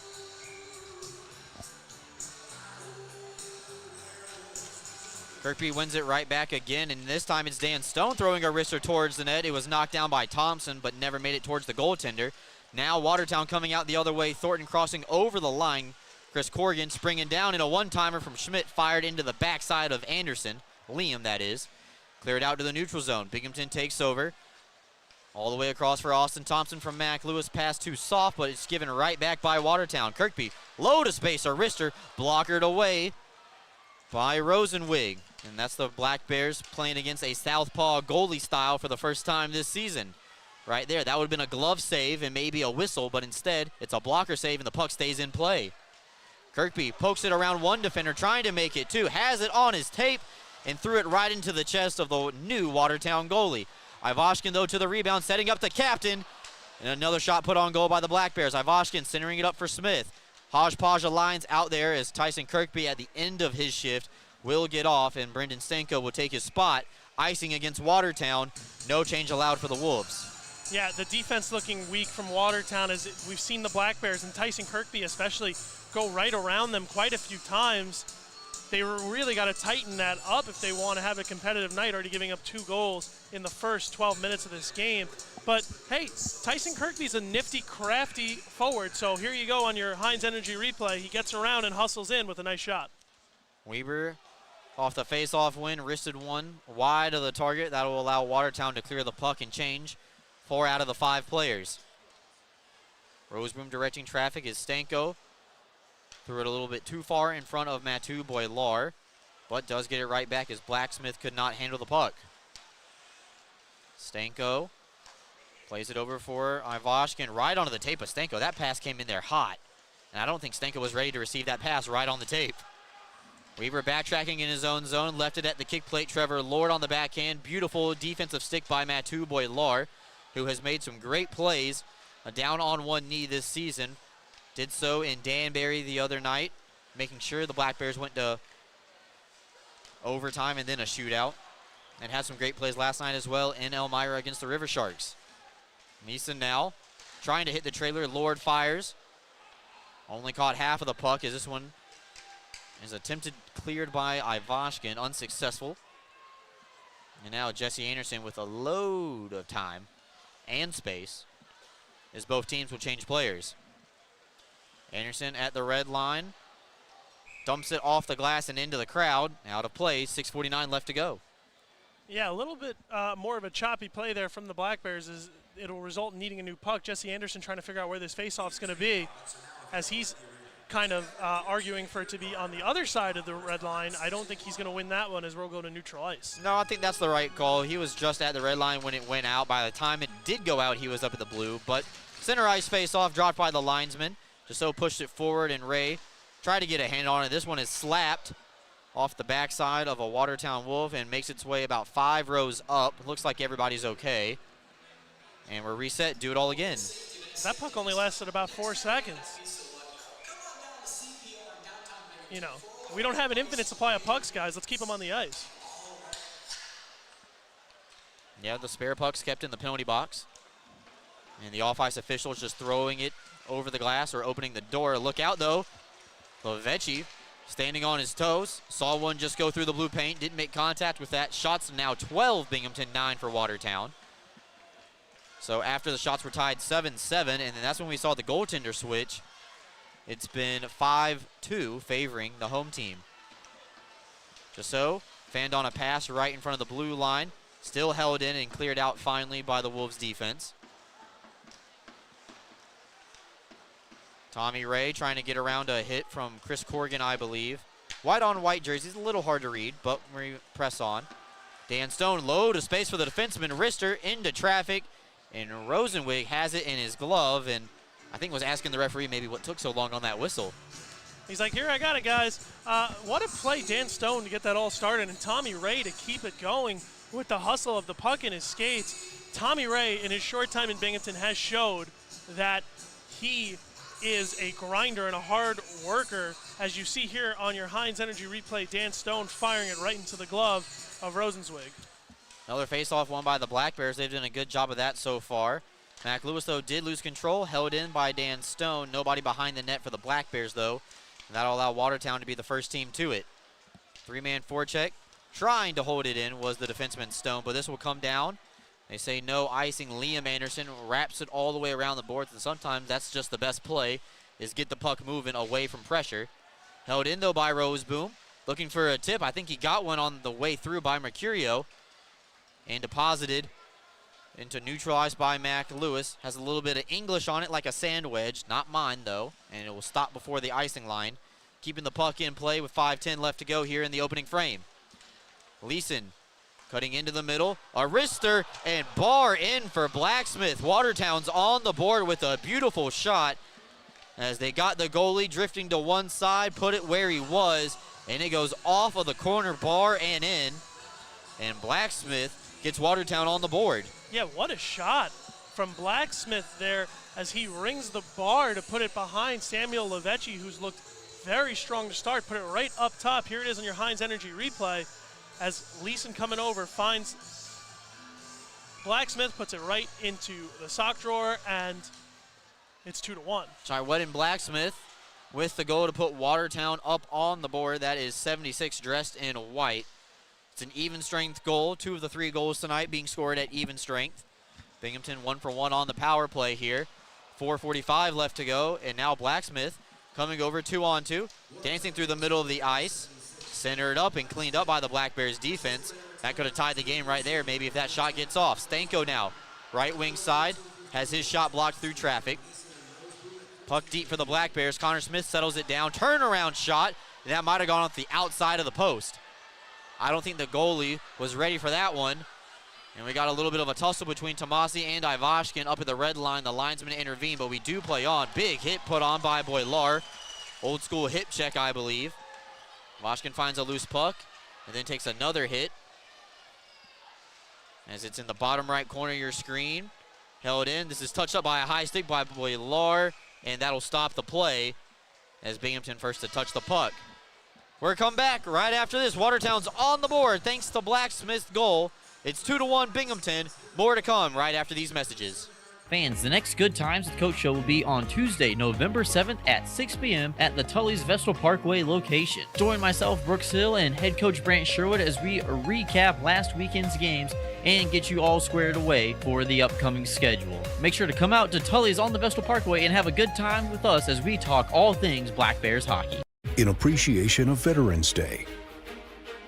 Kirkby wins it right back again, and this time it's Dan Stone throwing a wrister towards the net. It was knocked down by Thompson, but never made it towards the goaltender. Now Watertown coming out the other way. Thornton crossing over the line. Chris Corrigan springing down, and a one-timer from Schmidt fired into the backside of Anderson. Liam, that is. Cleared out to the neutral zone. Binghamton takes over. All the way across for Austin Thompson from Mac Lewis. Pass too soft, but it's given right back by Watertown. Kirkby, low to space, a wrister, blockered away by Rosenwig. And that's the Black Bears playing against a southpaw goalie style for the first time this season. Right there, that would have been a glove save and maybe a whistle, but instead it's a blocker save and the puck stays in play. Kirkby pokes it around one defender, trying to make it two, has it on his tape and threw it right into the chest of the new Watertown goalie. Ivashkin, though, to the rebound, setting up the captain, and another shot put on goal by the Black Bears. Ivashkin centering it up for Smith. Hodgepodge lines out there as Tyson Kirkby at the end of his shift will get off, and Brendan Stanko will take his spot. Icing against Watertown. No change allowed for the Wolves. Yeah, the defense looking weak from Watertown as we've seen the Black Bears and Tyson Kirkby especially go right around them quite a few times. They really got to tighten that up if they want to have a competitive night, already giving up 2 goals in the first 12 minutes of this game. But, hey, Tyson Kirkby's a nifty, crafty forward, so here you go on your Heinz Energy replay. He gets around and hustles in with a nice shot. Weber off the face-off win, wristed one wide of the target. That will allow Watertown to clear the puck and change 4 out of the 5 players. Rosebroom directing traffic is Stanko. Threw it a little bit too far in front of Matu Boylar, but does get it right back as Blacksmith could not handle the puck. Stanko plays it over for Ivashkin, right onto the tape of Stanko. That pass came in there hot, and I don't think Stanko was ready to receive that pass right on the tape. Weaver backtracking in his own zone, left it at the kick plate. Trevor Lord on the backhand. Beautiful defensive stick by Matu Boylar, who has made some great plays down on one knee this season. Did so in Danbury the other night, making sure the Black Bears went to overtime and then a shootout. And had some great plays last night as well in Elmira against the River Sharks. Neeson now trying to hit the trailer. Lord fires. Only caught half of the puck as this one is attempted cleared by Ivashkin, unsuccessful. And now Jesse Anderson with a load of time and space as both teams will change players. Anderson at the red line, dumps it off the glass and into the crowd. Out of play, 6:49 left to go. Yeah, a little bit more of a choppy play there from the Black Bears. It'll result in needing a new puck. Jesse Anderson trying to figure out where this faceoff's going to be as he's kind of arguing for it to be on the other side of the red line. I don't think he's going to win that one as we'll go to neutral ice. No, I think that's the right call. He was just at the red line when it went out. By the time it did go out, he was up at the blue. But center ice faceoff dropped by the linesman. Just pushed it forward, and Ray tried to get a hand on it. This one is slapped off the backside of a Watertown Wolf and makes its way about 5 rows up. Looks like everybody's okay. And we're reset, do it all again. That puck only lasted about 4 seconds. You know, we don't have an infinite supply of pucks, guys. Let's keep them on the ice. Yeah, the spare puck's kept in the penalty box. And the off-ice officials just throwing it over the glass or opening the door. Look out, though. Lovecki standing on his toes. Saw one just go through the blue paint. Didn't make contact with that. Shots now 12, Binghamton 9 for Watertown. So after the shots were tied 7-7, and then that's when we saw the goaltender switch. It's been 5-2 favoring the home team. Just so, fanned on a pass right in front of the blue line. Still held in and cleared out finally by the Wolves defense. Tommy Ray trying to get around a hit from Chris Corrigan, I believe. White on white jerseys, a little hard to read, but we press on. Dan Stone low to space for the defenseman. Wrister into traffic, and Rosenwig has it in his glove, and I think was asking the referee maybe what took so long on that whistle. He's like, here, I got it, guys. What a play, Dan Stone, to get that all started, and Tommy Ray to keep it going with the hustle of the puck in his skates. Tommy Ray, in his short time in Binghamton, has showed that he is a grinder and a hard worker. As you see here on your Heinz Energy replay, Dan Stone firing it right into the glove of Rosenzweig. Another face-off won by the Black Bears. They've done a good job of that so far. Mac Lewis, though, did lose control, held in by Dan Stone. Nobody behind the net for the Black Bears, though. And that'll allow Watertown to be the first team to it. Three-man forecheck. Trying to hold it in was the defenseman Stone, but this will come down. They say no icing. Liam Anderson wraps it all the way around the boards, and sometimes that's just the best play, is get the puck moving away from pressure. Held in, though, by Roseboom. Looking for a tip. I think he got one on the way through by Mercurio. And deposited into neutral ice by Mac Lewis. Has a little bit of English on it, like a sand wedge. Not mine, though. And it will stop before the icing line. Keeping the puck in play with 5:10 left to go here in the opening frame. Leeson cutting into the middle. A wrister and bar in for Blacksmith. Watertown's on the board with a beautiful shot as they got the goalie drifting to one side, put it where he was, and it goes off of the corner bar and in. And Blacksmith gets Watertown on the board. Yeah, what a shot from Blacksmith there as he rings the bar to put it behind Samuel Lavecchi, who's looked very strong to start. Put it right up top. Here it is on your Heinz Energy replay as Leeson coming over finds Blacksmith, puts it right into the sock drawer, and it's 2-1. Chaiwedden Blacksmith with the goal to put Watertown up on the board. That is 76 dressed in white. It's an even strength goal. 2 of the 3 goals tonight being scored at even strength. Binghamton 1 for 1 on the power play here. 4:45 left to go, and now Blacksmith coming over 2-on-2, dancing through the middle of the ice, centered up and cleaned up by the Black Bears defense. That could have tied the game right there, maybe if that shot gets off. Stanko now, right wing side, has his shot blocked through traffic. Puck deep for the Black Bears. Connor Smith settles it down. Turnaround shot, and that might have gone off the outside of the post. I don't think the goalie was ready for that one. And we got a little bit of a tussle between Tomasi and Ivashkin up at the red line. The linesman intervened, but we do play on. Big hit put on by Boilar. Old school hip check, I believe. Ivashkin finds a loose puck and then takes another hit as it's in the bottom right corner of your screen. Held in. This is touched up by a high stick by Boilar, and that'll stop the play as Binghamton first to touch the puck. We're coming back right after this. Watertown's on the board thanks to Blacksmith's goal. It's 2-1 Binghamton. More to come right after these messages. Fans, the next Good Times with Coach show will be on Tuesday, November 7th at 6 p.m. at the Tully's Vestal Parkway location. Join myself, Brooks Hill, and head coach Brant Sherwood as we recap last weekend's games and get you all squared away for the upcoming schedule. Make sure to come out to Tully's on the Vestal Parkway and have a good time with us as we talk all things Black Bears hockey. In appreciation of Veterans Day,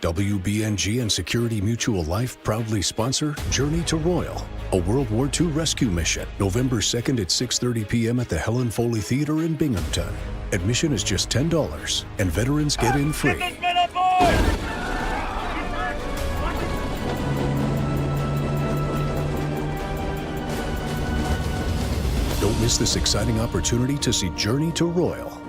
WBNG and Security Mutual Life proudly sponsor Journey to Royal, a World War II rescue mission, November 2nd at 6:30 p.m. at the Helen Foley Theater in Binghamton. Admission is just $10, and veterans get in free. Don't miss this exciting opportunity to see Journey to Royal.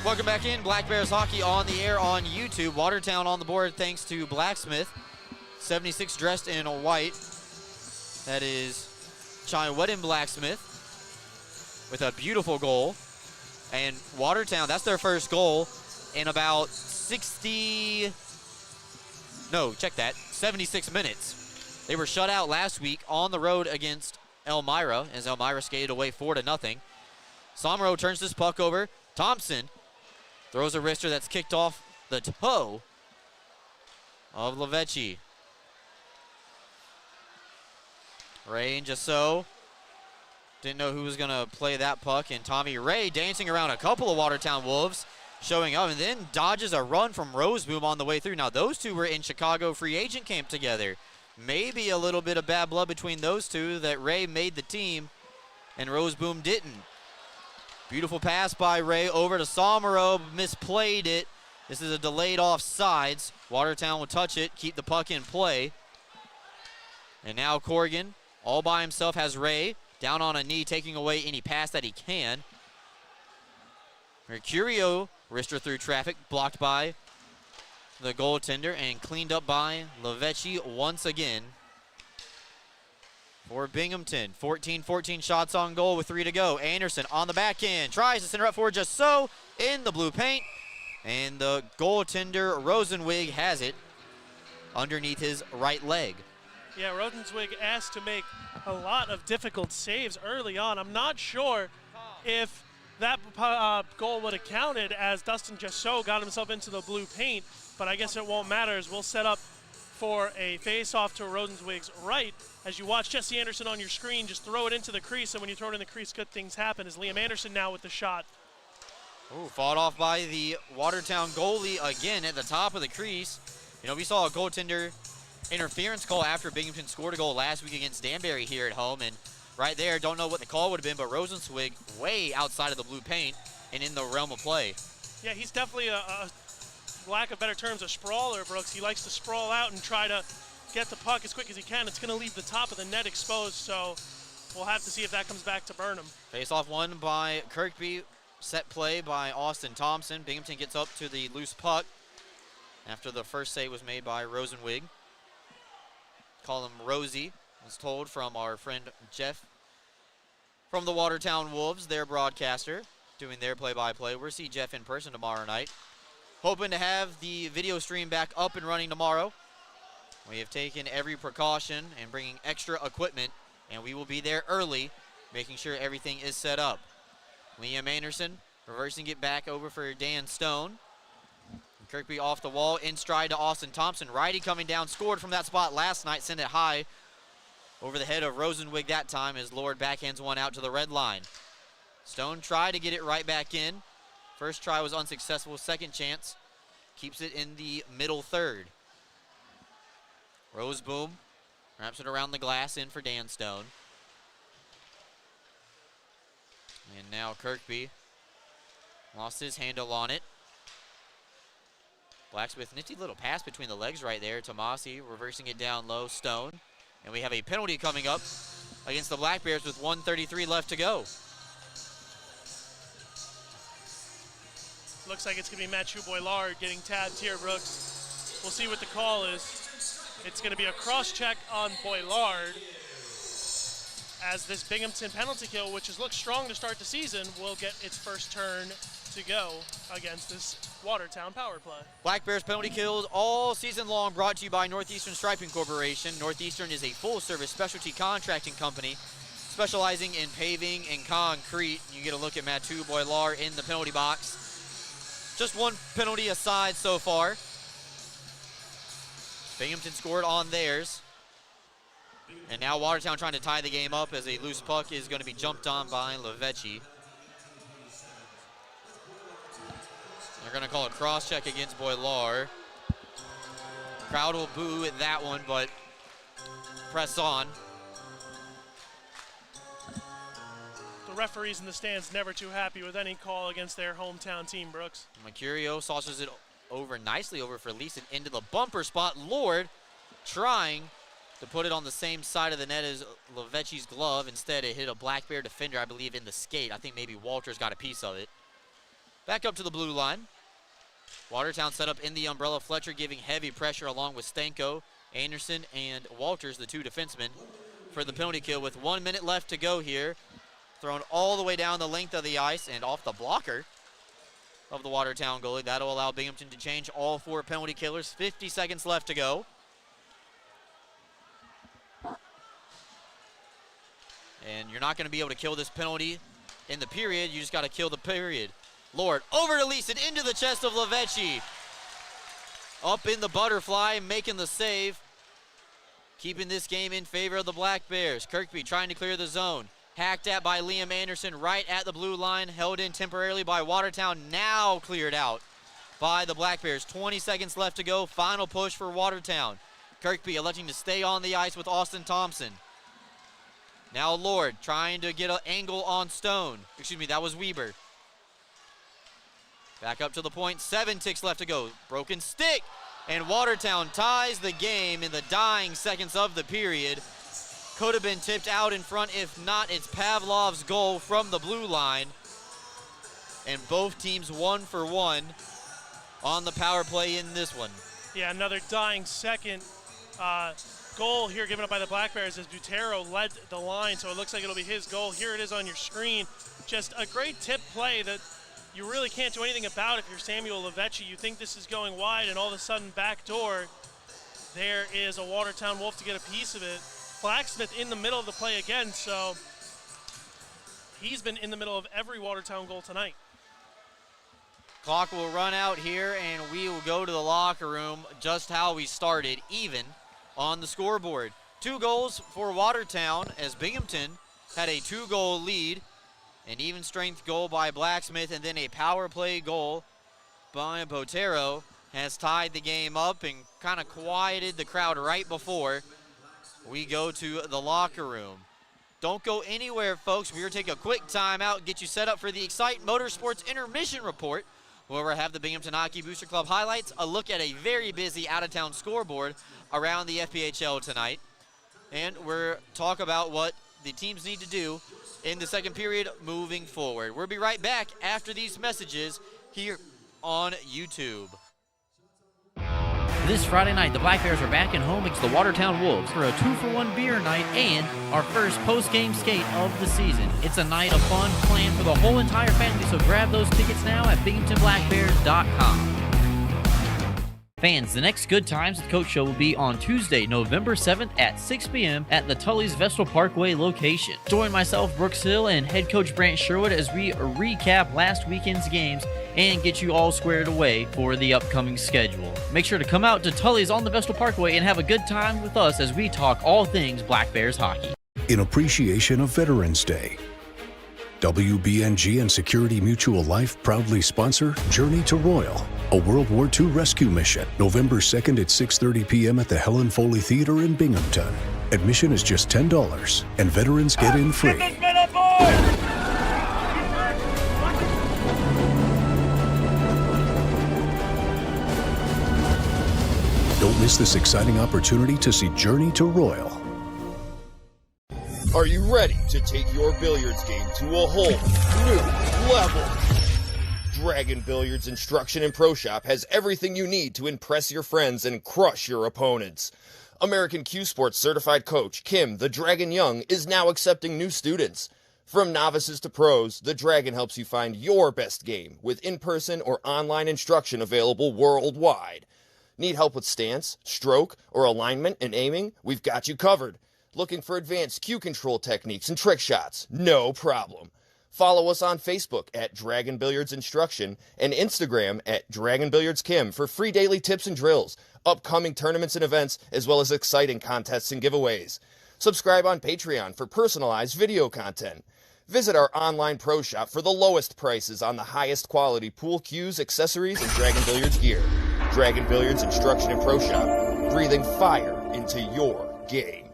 Welcome back in. Black Bears hockey on the air on YouTube. Watertown on the board thanks to Blacksmith. 76 dressed in white. That is Chaiwedden Blacksmith with a beautiful goal. And Watertown, that's their first goal in about 76 minutes. They were shut out last week on the road against Elmira as Elmira skated away 4-0. Somro turns this puck over. Thompson throws a wrister that's kicked off the toe of Lavecchi. Ray and Jasso didn't know who was going to play that puck, and Tommy Ray dancing around a couple of Watertown Wolves showing up, and then dodges a run from Roseboom on the way through. Now, those two were in Chicago free agent camp together. Maybe a little bit of bad blood between those two that Ray made the team and Roseboom didn't. Beautiful pass by Ray over to Somro, misplayed it. This is a delayed offsides. Watertown will touch it, keep the puck in play. And now Corrigan, all by himself, has Ray. down on a knee, taking away any pass that he can. Mercurio wrister through traffic, blocked by the goaltender and cleaned up by Lavecchi once again. For Binghamton, 14 shots on goal with 3 to go. Anderson on the backhand, tries to center up for just so in the blue paint. And the goaltender, Rosenwig, has it underneath his right leg. Yeah, Rosenzweig asked to make a lot of difficult saves early on. I'm not sure if that goal would have counted as Dustin Jasso got himself into the blue paint, but I guess it won't matter as we'll set up for a face-off to Rosenzweig's right. As you watch Jesse Anderson on your screen, just throw it into the crease, and when you throw it in the crease, good things happen. As Liam Anderson now with the shot. Ooh, fought off by the Watertown goalie again at the top of the crease. You know, we saw a goaltender interference call after Binghamton scored a goal last week against Danbury here at home, and right there, don't know what the call would have been, but Rosenzweig way outside of the blue paint and in the realm of play. Yeah, he's definitely a lack of better terms, a sprawler, Brooks. He likes to sprawl out and try to get the puck as quick as he can. It's going to leave the top of the net exposed, so we'll have to see if that comes back to burn him. Face-off won by Kirkby, set play by Austin Thompson. Binghamton gets up to the loose puck after the first save was made by Rosenwig. Call him Rosie, was told from our friend Jeff from the Watertown Wolves, their broadcaster, doing their play-by-play. We'll see Jeff in person tomorrow night. Hoping to have the video stream back up and running tomorrow. We have taken every precaution and bringing extra equipment, and we will be there early, making sure everything is set up. Liam Anderson reversing it back over for Dan Stone. Kirkby off the wall, in stride to Austin Thompson. Righty coming down, scored from that spot last night, sent it high over the head of Rosenwig that time as Lord backhands one out to the red line. Stone tried to get it right back in. First try was unsuccessful, second chance. Keeps it in the middle third. Roseboom wraps it around the glass, in for Dan Stone. And now Kirkby lost his handle on it. Blacksmith, nifty little pass between the legs right there. Tomasi reversing it down low, Stone. And we have a penalty coming up against the Black Bears with 1:33 left to go. Looks like it's going to be Mathieu Boilard getting tabbed here, Brooks. We'll see what the call is. It's going to be a cross-check on Boilard as this Binghamton penalty kill, which has looked strong to start the season, will get its first turn to go against this Watertown power play. Black Bears penalty kills all season long, brought to you by Northeastern Striping Corporation. Northeastern is a full-service specialty contracting company specializing in paving and concrete. You get a look at Mathieu Boilard in the penalty box. Just one penalty aside so far. Binghamton scored on theirs. And now Watertown trying to tie the game up as a loose puck is going to be jumped on by Lavecchi. They're going to call a cross-check against Boilard. Crowd will boo at that one, but press on. The referees in the stands never too happy with any call against their hometown team, Brooks. Mercurio saucers it over nicely over for Leeson into the bumper spot. Lord trying to put it on the same side of the net as Lavecchi's glove. Instead, it hit a Black Bear defender, I believe, in the skate. I think maybe Walters got a piece of it. Back up to the blue line. Watertown set up in the umbrella. Fletcher giving heavy pressure along with Stanko, Anderson, and Walters, the two defensemen, for the penalty kill with 1 minute left to go here. Thrown all the way down the length of the ice and off the blocker of the Watertown goalie. That'll allow Binghamton to change all 4 penalty killers. 50 seconds left to go. And you're not going to be able to kill this penalty in the period. You just got to kill the period. Lord over to Leeson into the chest of Lavecchi. Up in the butterfly, making the save. Keeping this game in favor of the Black Bears. Kirkby trying to clear the zone. Hacked at by Liam Anderson right at the blue line. Held in temporarily by Watertown. Now cleared out by the Black Bears. 20 seconds left to go. Final push for Watertown. Kirkby electing to stay on the ice with Austin Thompson. Now Lord trying to get an angle on Stone. Excuse me, that was Weber. Back up to the point. 7 ticks left to go. Broken stick. And Watertown ties the game in the dying seconds of the period. could have been tipped out in front. If not, it's Pavlov's goal from the blue line. And both teams 1 for 1 on the power play in this one. Yeah, another dying second goal here given up by the Black Bears as Butero led the line, so it looks like it'll be his goal. Here it is on your screen. Just a great tip play that you really can't do anything about if you're Samuel Levechi. You think this is going wide, and all of a sudden, backdoor, there is a Watertown Wolf to get a piece of it. Blacksmith in the middle of the play again, so he's been in the middle of every Watertown goal tonight. Clock will run out here, and we will go to the locker room just how we started, even on the scoreboard. 2 goals for Watertown as Binghamton had a 2-goal lead. An even strength goal by Blacksmith, and then a power play goal by Botero has tied the game up and kind of quieted the crowd right before we go to the locker room. Don't go anywhere, folks. We're going to take a quick time out and get you set up for the Excite Motorsports Intermission Report, where we'll have the Binghamton Hockey Booster Club highlights, a look at a very busy out-of-town scoreboard around the FPHL tonight, and we'll talk about what the teams need to do in the second period moving forward. We'll be right back after these messages here on YouTube. This Friday night, the Black Bears are back at home against the Watertown Wolves for a 2-for-1 beer night and our first post-game skate of the season. It's a night of fun planned for the whole entire family, so grab those tickets now at BinghamtonBlackBears.com. Fans, the next Good Times with Coach show will be on Tuesday, November 7th at 6 p.m. at the Tully's Vestal Parkway location. Join myself, Brooks Hill, and head coach Brant Sherwood as we recap last weekend's games and get you all squared away for the upcoming schedule. Make sure to come out to Tully's on the Vestal Parkway and have a good time with us as we talk all things Black Bears hockey. In appreciation of Veterans Day, WBNG and Security Mutual Life proudly sponsor Journey to Royal, a World War II rescue mission, November 2nd at 6:30 p.m. at the Helen Foley Theater in Binghamton. Admission is just $10, and veterans get in free. Don't miss this exciting opportunity to see Journey to Royal. Are you ready to take your billiards game to a whole new level? Dragon Billiards Instruction and Pro Shop has everything you need to impress your friends and crush your opponents. American Q Sports certified coach Kim the Dragon Young is now accepting new students. From novices to pros, the Dragon helps you find your best game with in-person or online instruction available worldwide. Need help with stance, stroke, or alignment and aiming? We've got you covered. Looking for advanced cue control techniques and trick shots? No problem. Follow us on Facebook at Dragon Billiards Instruction and Instagram at Dragon Billiards Kim for free daily tips and drills, upcoming tournaments and events, as well as exciting contests and giveaways. Subscribe on Patreon for personalized video content. Visit our online pro shop for the lowest prices on the highest quality pool cues, accessories, and Dragon Billiards gear. Dragon Billiards Instruction and Pro Shop, breathing fire into your game.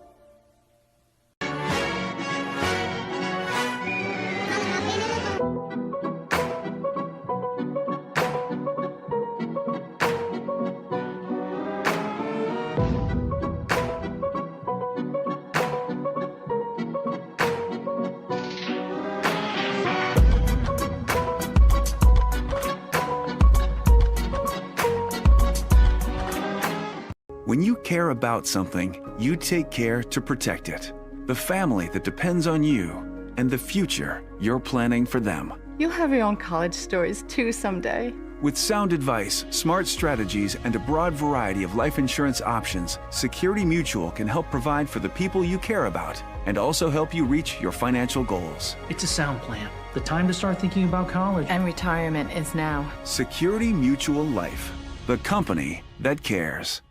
When you care about something, you take care to protect it. The family that depends on you and the future you're planning for them. You'll have your own college stories too someday. With sound advice, smart strategies, and a broad variety of life insurance options, Security Mutual can help provide for the people you care about and also help you reach your financial goals. It's a sound plan. The time to start thinking about college. And retirement is now. Security Mutual Life, the company that cares.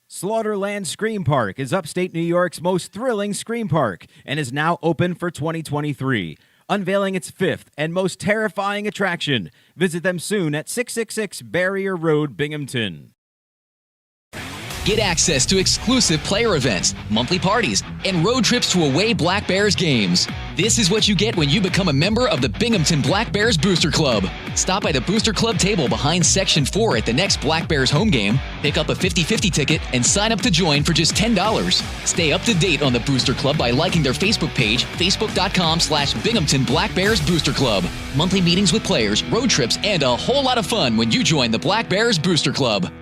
Slaughterland Scream Park is upstate New York's most thrilling scream park and is now open for 2023. Unveiling its 5th and most terrifying attraction. Visit them soon at 666 Barrier Road, Binghamton. Get access to exclusive player events, monthly parties, and road trips to away Black Bears games. This is what you get when you become a member of the Binghamton Black Bears Booster Club. Stop by the Booster Club table behind Section 4 at the next Black Bears home game, pick up a 50-50 ticket, and sign up to join for just $10. Stay up to date on the Booster Club by liking their Facebook page, facebook.com/Binghamton Black Bears Booster Club. Monthly meetings with players, road trips, and a whole lot of fun when you join the Black Bears Booster Club.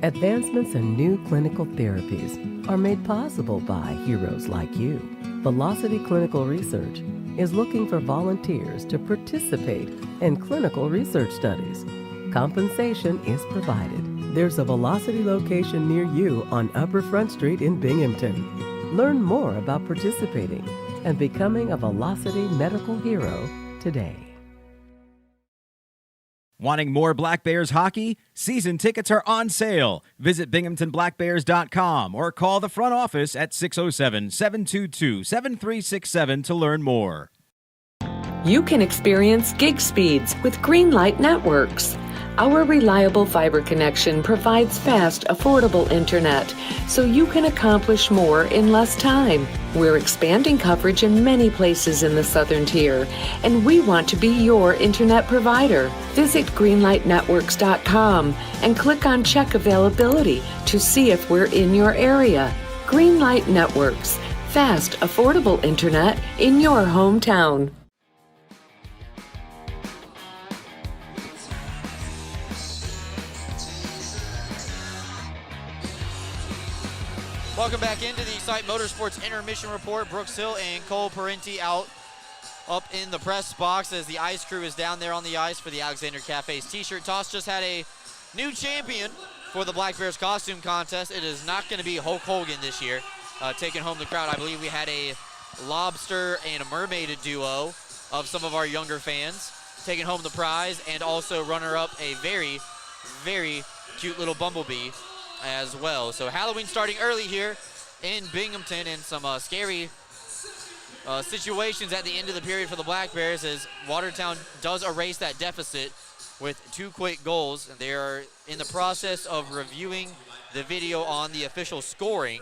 Advancements in new clinical therapies are made possible by heroes like you. Velocity Clinical Research is looking for volunteers to participate in clinical research studies. Compensation is provided. There's a Velocity location near you on Upper Front Street in Binghamton. Learn more about participating and becoming a Velocity medical hero today. Wanting more Black Bears hockey? Season tickets are on sale. Visit binghamtonblackbears.com or call the front office at 607-722-7367 to learn more. You can experience gig speeds with Greenlight Networks. Our reliable fiber connection provides fast, affordable internet, so you can accomplish more in less time. We're expanding coverage in many places in the Southern Tier, and we want to be your internet provider. Visit greenlightnetworks.com and click on Check Availability to see if we're in your area. Greenlight Networks, fast, affordable internet in your hometown. Welcome back into the Excite Motorsports Intermission Report. Brooks Hill and Cole Parenti out up in the press box as the ice crew is down there on the ice for the Alexander Cafe's t-shirt toss. Just had a new champion for the Black Bears costume contest. It is not going to be Hulk Hogan this year, taking home the crowd. I believe we had a lobster and a mermaid duo of some of our younger fans taking home the prize, and also runner-up a very, very cute little bumblebee as well. So Halloween starting early here in Binghamton, and some scary situations at the end of the period for the Black Bears as Watertown does erase that deficit with 2 quick goals. And they are in the process of reviewing the video on the official scoring.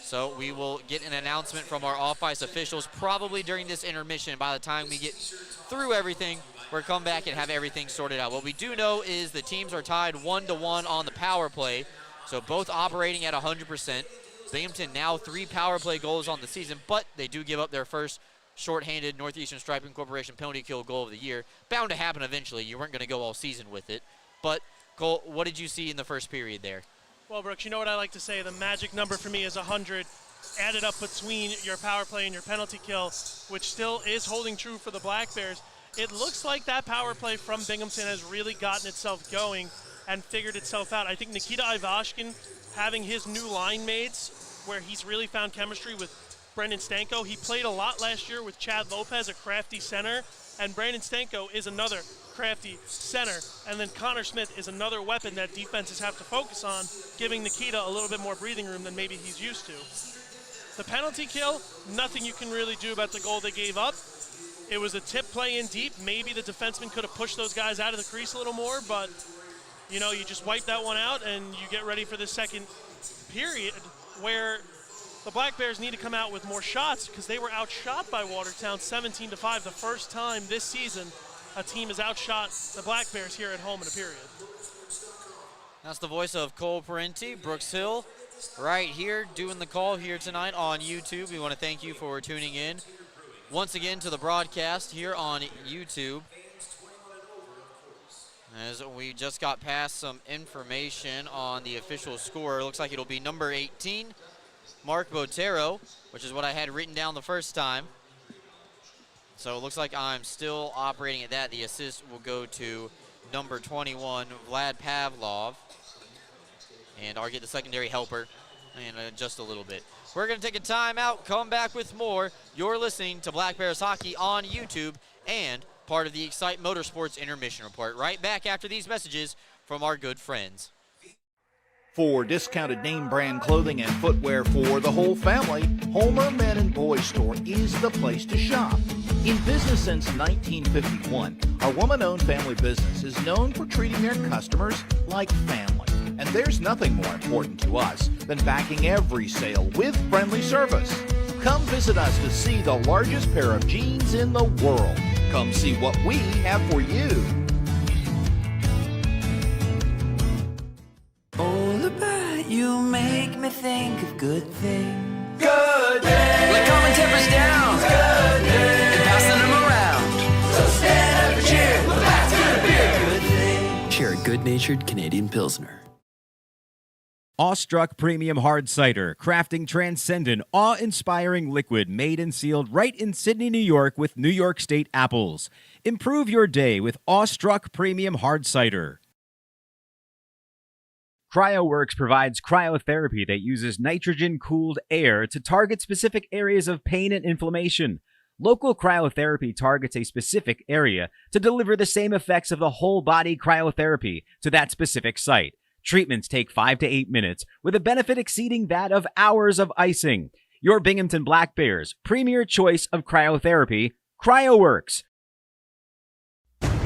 So we will get an announcement from our off-ice officials probably during this intermission. By the time we get through everything, we'll come back and have everything sorted out. What we do know is the teams are tied 1-1 on the power play. So both operating at 100%. Binghamton now 3 power play goals on the season, but they do give up their first shorthanded Northeastern Striping Corporation penalty kill goal of the year. Bound to happen eventually. You weren't going to go all season with it. But, Cole, what did you see in the first period there? Well, Brooks, you know what I like to say? The magic number for me is 100. Added up between your power play and your penalty kill, which still is holding true for the Black Bears. It looks like that power play from Binghamton has really gotten itself going and figured itself out. I think Nikita Ivashkin having his new line mates where he's really found chemistry with Brendan Stanko. He played a lot last year with Chad Lopez, a crafty center, and Brandon Stanko is another crafty center. And then Connor Smith is another weapon that defenses have to focus on, giving Nikita a little bit more breathing room than maybe he's used to. The penalty kill, nothing you can really do about the goal they gave up. It was a tip play in deep. Maybe the defenseman could have pushed those guys out of the crease a little more, but you know, you just wipe that one out and you get ready for the second period where the Black Bears need to come out with more shots because they were outshot by Watertown 17-5. The first time this season a team has outshot the Black Bears here at home in a period. That's the voice of Cole Parenti, Brooks Hill, right here doing the call here tonight on YouTube. We want to thank you for tuning in once again to the broadcast here on YouTube. As we just got past some information on the official score, it looks like it'll be number 18, Mark Botero, which is what I had written down the first time. So it looks like I'm still operating at that. The assist will go to number 21, Vlad Pavlov. And I'll get the secondary helper in just a little bit. We're going to take a timeout, come back with more. You're listening to Black Bears Hockey on YouTube and part of the Excite Motorsports Intermission Report. Right back after these messages from our good friends. For discounted name brand clothing and footwear for the whole family, Homer Men and Boys Store is the place to shop. In business since 1951, our woman-owned family business is known for treating their customers like family. And there's nothing more important to us than backing every sale with friendly service. Come visit us to see the largest pair of jeans in the world. Come see what we have for you. All about you make me think of good things. Good things. Like calming tempers down. Good things. And passing them around. So stand up and cheer. Well, that's gonna be a good thing. Share a good-natured Canadian Pilsner. Awestruck Premium Hard Cider, crafting transcendent, awe-inspiring liquid made and sealed right in Sydney, New York with New York State apples. Improve your day with Awestruck Premium Hard Cider. CryoWorks provides cryotherapy that uses nitrogen-cooled air to target specific areas of pain and inflammation. Local cryotherapy targets a specific area to deliver the same effects of the whole-body cryotherapy to that specific site. Treatments take 5 to 8 minutes, with a benefit exceeding that of hours of icing. Your Binghamton Black Bears' premier choice of cryotherapy, CryoWorks.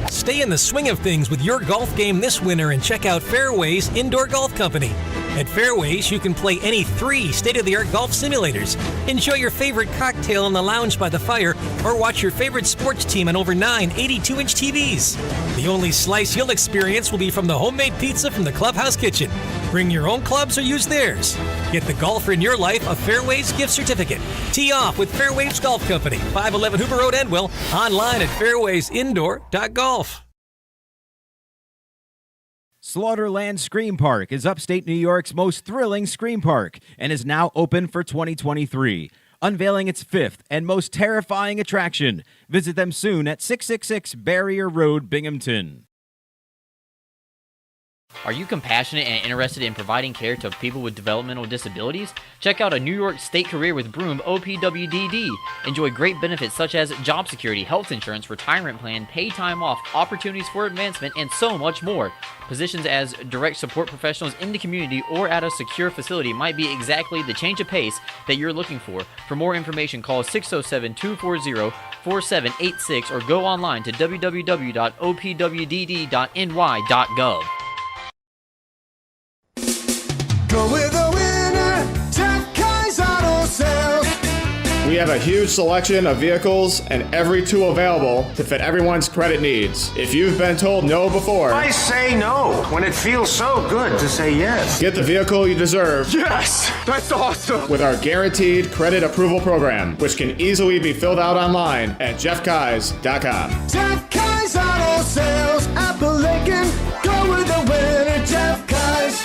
Stay in the swing of things with your golf game this winter and check out Fairways Indoor Golf Company. At Fairways, you can play any 3 state-of-the-art golf simulators, enjoy your favorite cocktail in the lounge by the fire, or watch your favorite sports team on over 9 82-inch TVs. The only slice you'll experience will be from the homemade pizza from the clubhouse kitchen. Bring your own clubs or use theirs. Get the golfer in your life a Fairways gift certificate. Tee off with Fairways Golf Company, 511 Hoover Road, Enwell, online at fairwaysindoor.golf. Slaughterland Scream Park is upstate New York's most thrilling scream park and is now open for 2023. Unveiling its 5th and most terrifying attraction. Visit them soon at 666 Barrier Road, Binghamton. Are you compassionate and interested in providing care to people with developmental disabilities? Check out a New York State career with Broome OPWDD. Enjoy great benefits such as job security, health insurance, retirement plan, paid time off, opportunities for advancement, and so much more. Positions as direct support professionals in the community or at a secure facility might be exactly the change of pace that you're looking for. For more information, call 607-240-4786 or go online to www.opwdd.ny.gov. Go with the winner, Jeff Kai's Auto Sales. We have a huge selection of vehicles and every tool available to fit everyone's credit needs. If you've been told no before, I say no when it feels so good to say yes. Get the vehicle you deserve. Yes, that's awesome. With our guaranteed credit approval program, which can easily be filled out online at jeffkais.com. Jeff Kai's Auto Sales, Apple Lincoln. Go with the winner, Jeff Kai's.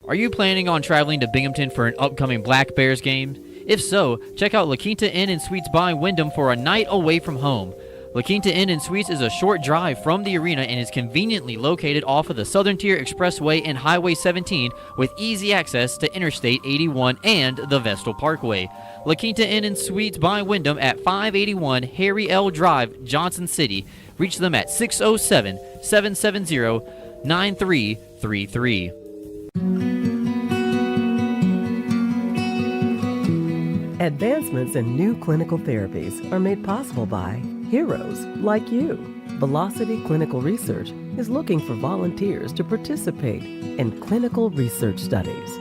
Are you planning on traveling to Binghamton for an upcoming Black Bears game? If so, check out La Quinta Inn and Suites by Wyndham for a night away from home. La Quinta Inn and Suites is a short drive from the arena and is conveniently located off of the Southern Tier Expressway and Highway 17 with easy access to Interstate 81 and the Vestal Parkway. La Quinta Inn and Suites by Wyndham at 581 Harry L. Drive, Johnson City. Reach them at 607-770-9333. Advancements in new clinical therapies are made possible by heroes like you. Velocity Clinical Research is looking for volunteers to participate in clinical research studies.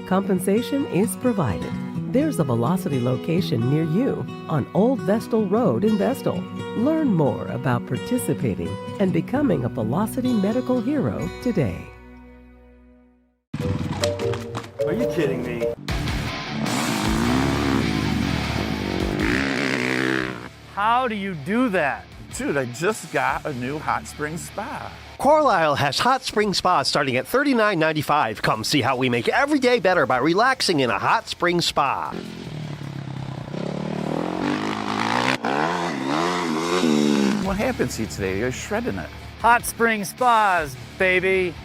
Compensation is provided. There's a Velocity location near you on Old Vestal Road in Vestal. Learn more about participating and becoming a Velocity medical hero today. Are you kidding me? How do you do that? Dude, I just got a new hot spring spa. Carlisle has hot spring spas starting at $39.95. Come see how we make every day better by relaxing in a hot spring spa. What happened to you today? You're shredding it. Hot spring spas, baby.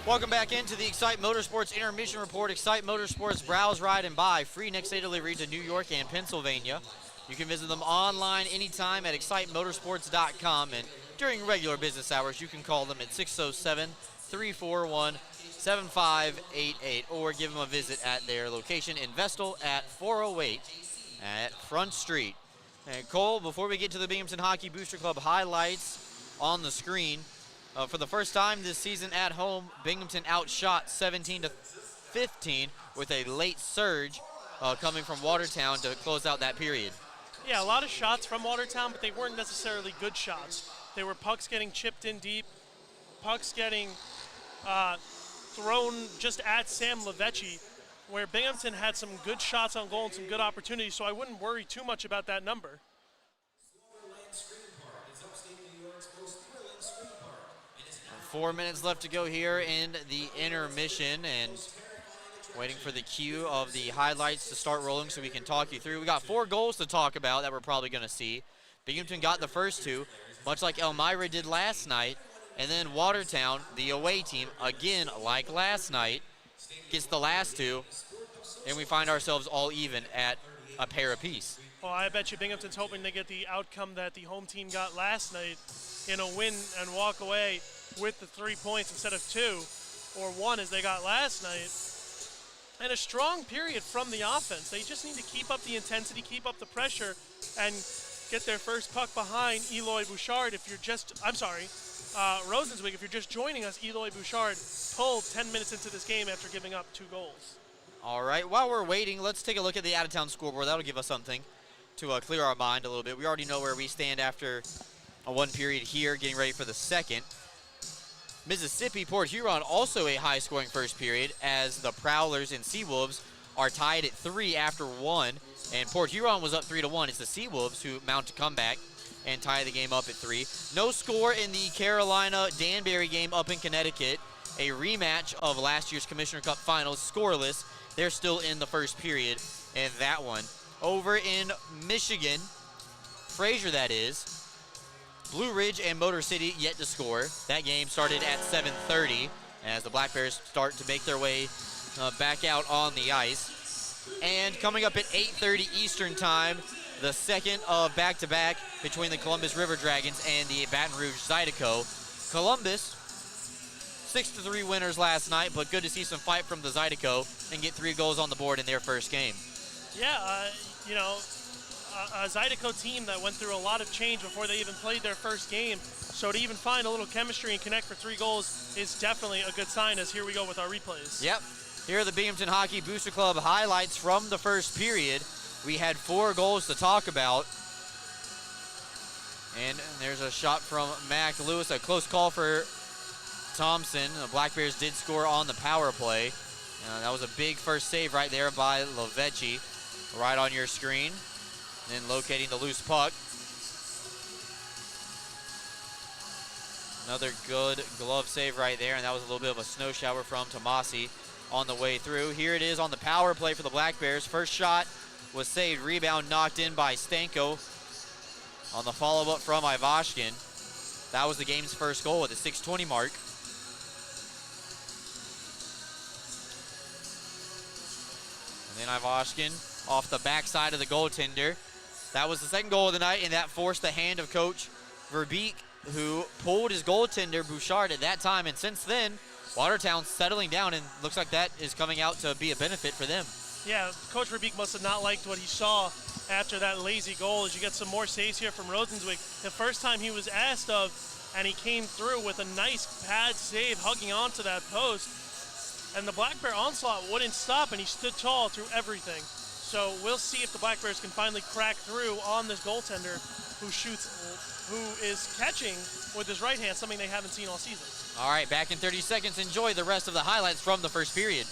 Welcome back into the Excite Motorsports Intermission Report. Excite Motorsports, browse, ride, and buy. Free next day delivery to New York and Pennsylvania. You can visit them online anytime at excitemotorsports.com, and during regular business hours, you can call them at 607-341-7588 or give them a visit at their location in Vestal at 408 at Front Street. And Cole, before we get to the Binghamton Hockey Booster Club highlights on the screen, for the first time this season at home, Binghamton outshot 17-15 with a late surge coming from Watertown to close out that period. Yeah, a lot of shots from Watertown, but they weren't necessarily good shots. They were pucks getting chipped in deep, pucks getting thrown just at Sam Lavecchi, where Binghamton had some good shots on goal and some good opportunities, so I wouldn't worry too much about that number. 4 minutes left to go here in the intermission, and waiting for the cue of the highlights to start rolling so we can talk you through. We got 4 goals to talk about that we're probably going to see. Binghamton got the first 2, much like Elmira did last night, and then Watertown, the away team, again like last night, gets the last 2, and we find ourselves all even at a pair apiece. Well, I bet you Binghamton's hoping they get the outcome that the home team got last night in a win and walk away with the 3 points instead of 2 or 1 as they got last night. And a strong period from the offense. They just need to keep up the intensity, keep up the pressure, and get their first puck behind Eloy Bouchard. If you're just, Rosenzweig, if you're just joining us, Eloy Bouchard pulled 10 minutes into this game after giving up 2 goals. All right, while we're waiting, let's take a look at the out-of-town scoreboard. That'll give us something to clear our mind a little bit. We already know where we stand after a 1 period here, getting ready for the second. Mississippi, Port Huron, also a high-scoring first period, as the Prowlers and Seawolves are tied at 3 after 1, and Port Huron was up 3-1. It's the Seawolves who mount a comeback and tie the game up at 3. No score in the Carolina-Danbury game up in Connecticut, a rematch of last year's Commissioner Cup Finals, scoreless. They're still in the first period in that one. Over in Michigan, Fraser that is, Blue Ridge and Motor City yet to score. That game started at 7:30 as the Black Bears start to make their way back out on the ice. And coming up at 8:30 Eastern time, the second of back-to-back between the Columbus River Dragons and the Baton Rouge Zydeco. Columbus, 6-3 winners last night, but good to see some fight from the Zydeco and get 3 goals on the board in their first game. Yeah, a Zydeco team that went through a lot of change before they even played their first game. So to even find a little chemistry and connect for 3 goals is definitely a good sign, as here we go with our replays. Yep. Here are the Binghamton Hockey Booster Club highlights from the first period. We had 4 goals to talk about. And there's a shot from Mac Lewis, a close call for Thompson. The Black Bears did score on the power play. That was a big first save right there by Lavecchi, right on your screen. And then locating the loose puck. Another good glove save right there, and that was a little bit of a snow shower from Tomasi on the way through. Here it is on the power play for the Black Bears. First shot was saved, rebound knocked in by Stanko on the follow-up from Ivashkin. That was the game's first goal at the 6:20 mark. And then Ivashkin off the backside of the goaltender. That was the second goal of the night, and that forced the hand of Coach Verbeek, who pulled his goaltender, Bouchard, at that time. And since then, Watertown's settling down, and looks like that is coming out to be a benefit for them. Yeah, Coach Verbeek must have not liked what he saw after that lazy goal, as you get some more saves here from Rosenzweig. The first time he was asked of, and he came through with a nice pad save, hugging onto that post. And the Black Bear onslaught wouldn't stop, and he stood tall through everything. So we'll see if the Black Bears can finally crack through on this goaltender who is catching with his right hand, something they haven't seen all season. All right, back in 30 seconds. Enjoy the rest of the highlights from the first period.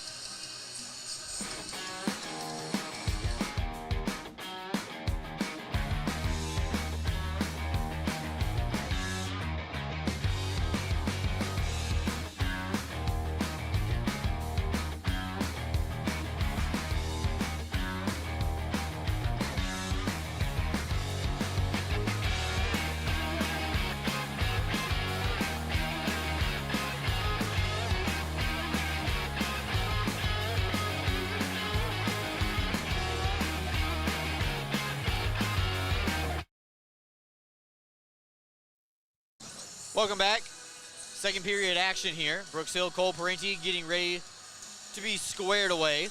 Welcome back. Second period action here. Brooks Hill, Cole Parenti getting ready to be squared away.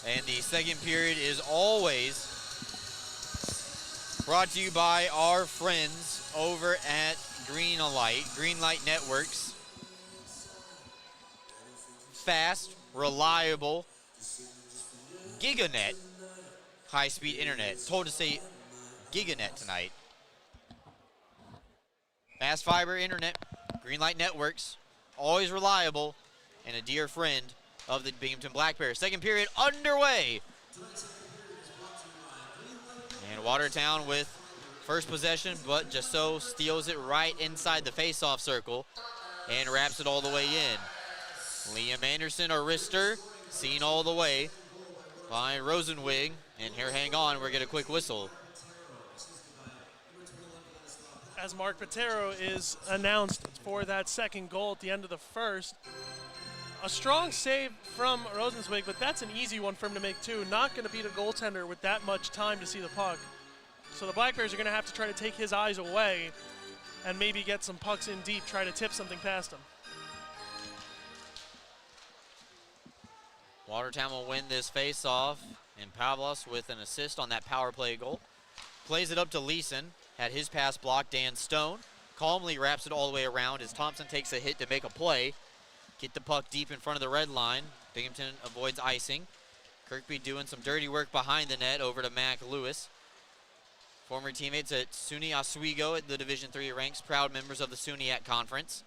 And the second period is always brought to you by our friends over at Greenlight Networks. Fast, reliable, giganet, high-speed internet. Told to say giganet tonight. Fast fiber internet, Greenlight Networks, always reliable, and a dear friend of the Binghamton Black Bears. Second period underway. And Watertown with first possession, but Jasso steals it right inside the face-off circle and wraps it all the way in. Liam Anderson, a wrister, seen all the way by Rosenwig. And here, hang on, we're getting a quick whistle. As Mark Patero is announced for that second goal at the end of the first. A strong save from Rosenzweig, but that's an easy one for him to make too. Not going to beat a goaltender with that much time to see the puck. So the Black Bears are going to have to try to take his eyes away and maybe get some pucks in deep, try to tip something past him. Watertown will win this face-off, and Pavlos with an assist on that power play goal. Plays it up to Leeson, had his pass blocked. Dan Stone calmly wraps it all the way around as Thompson takes a hit to make a play. Get the puck deep in front of the red line. Binghamton avoids icing. Kirkby doing some dirty work behind the net over to Mac Lewis. Former teammates at SUNY Oswego at the Division III ranks, proud members of the SUNYAC Conference.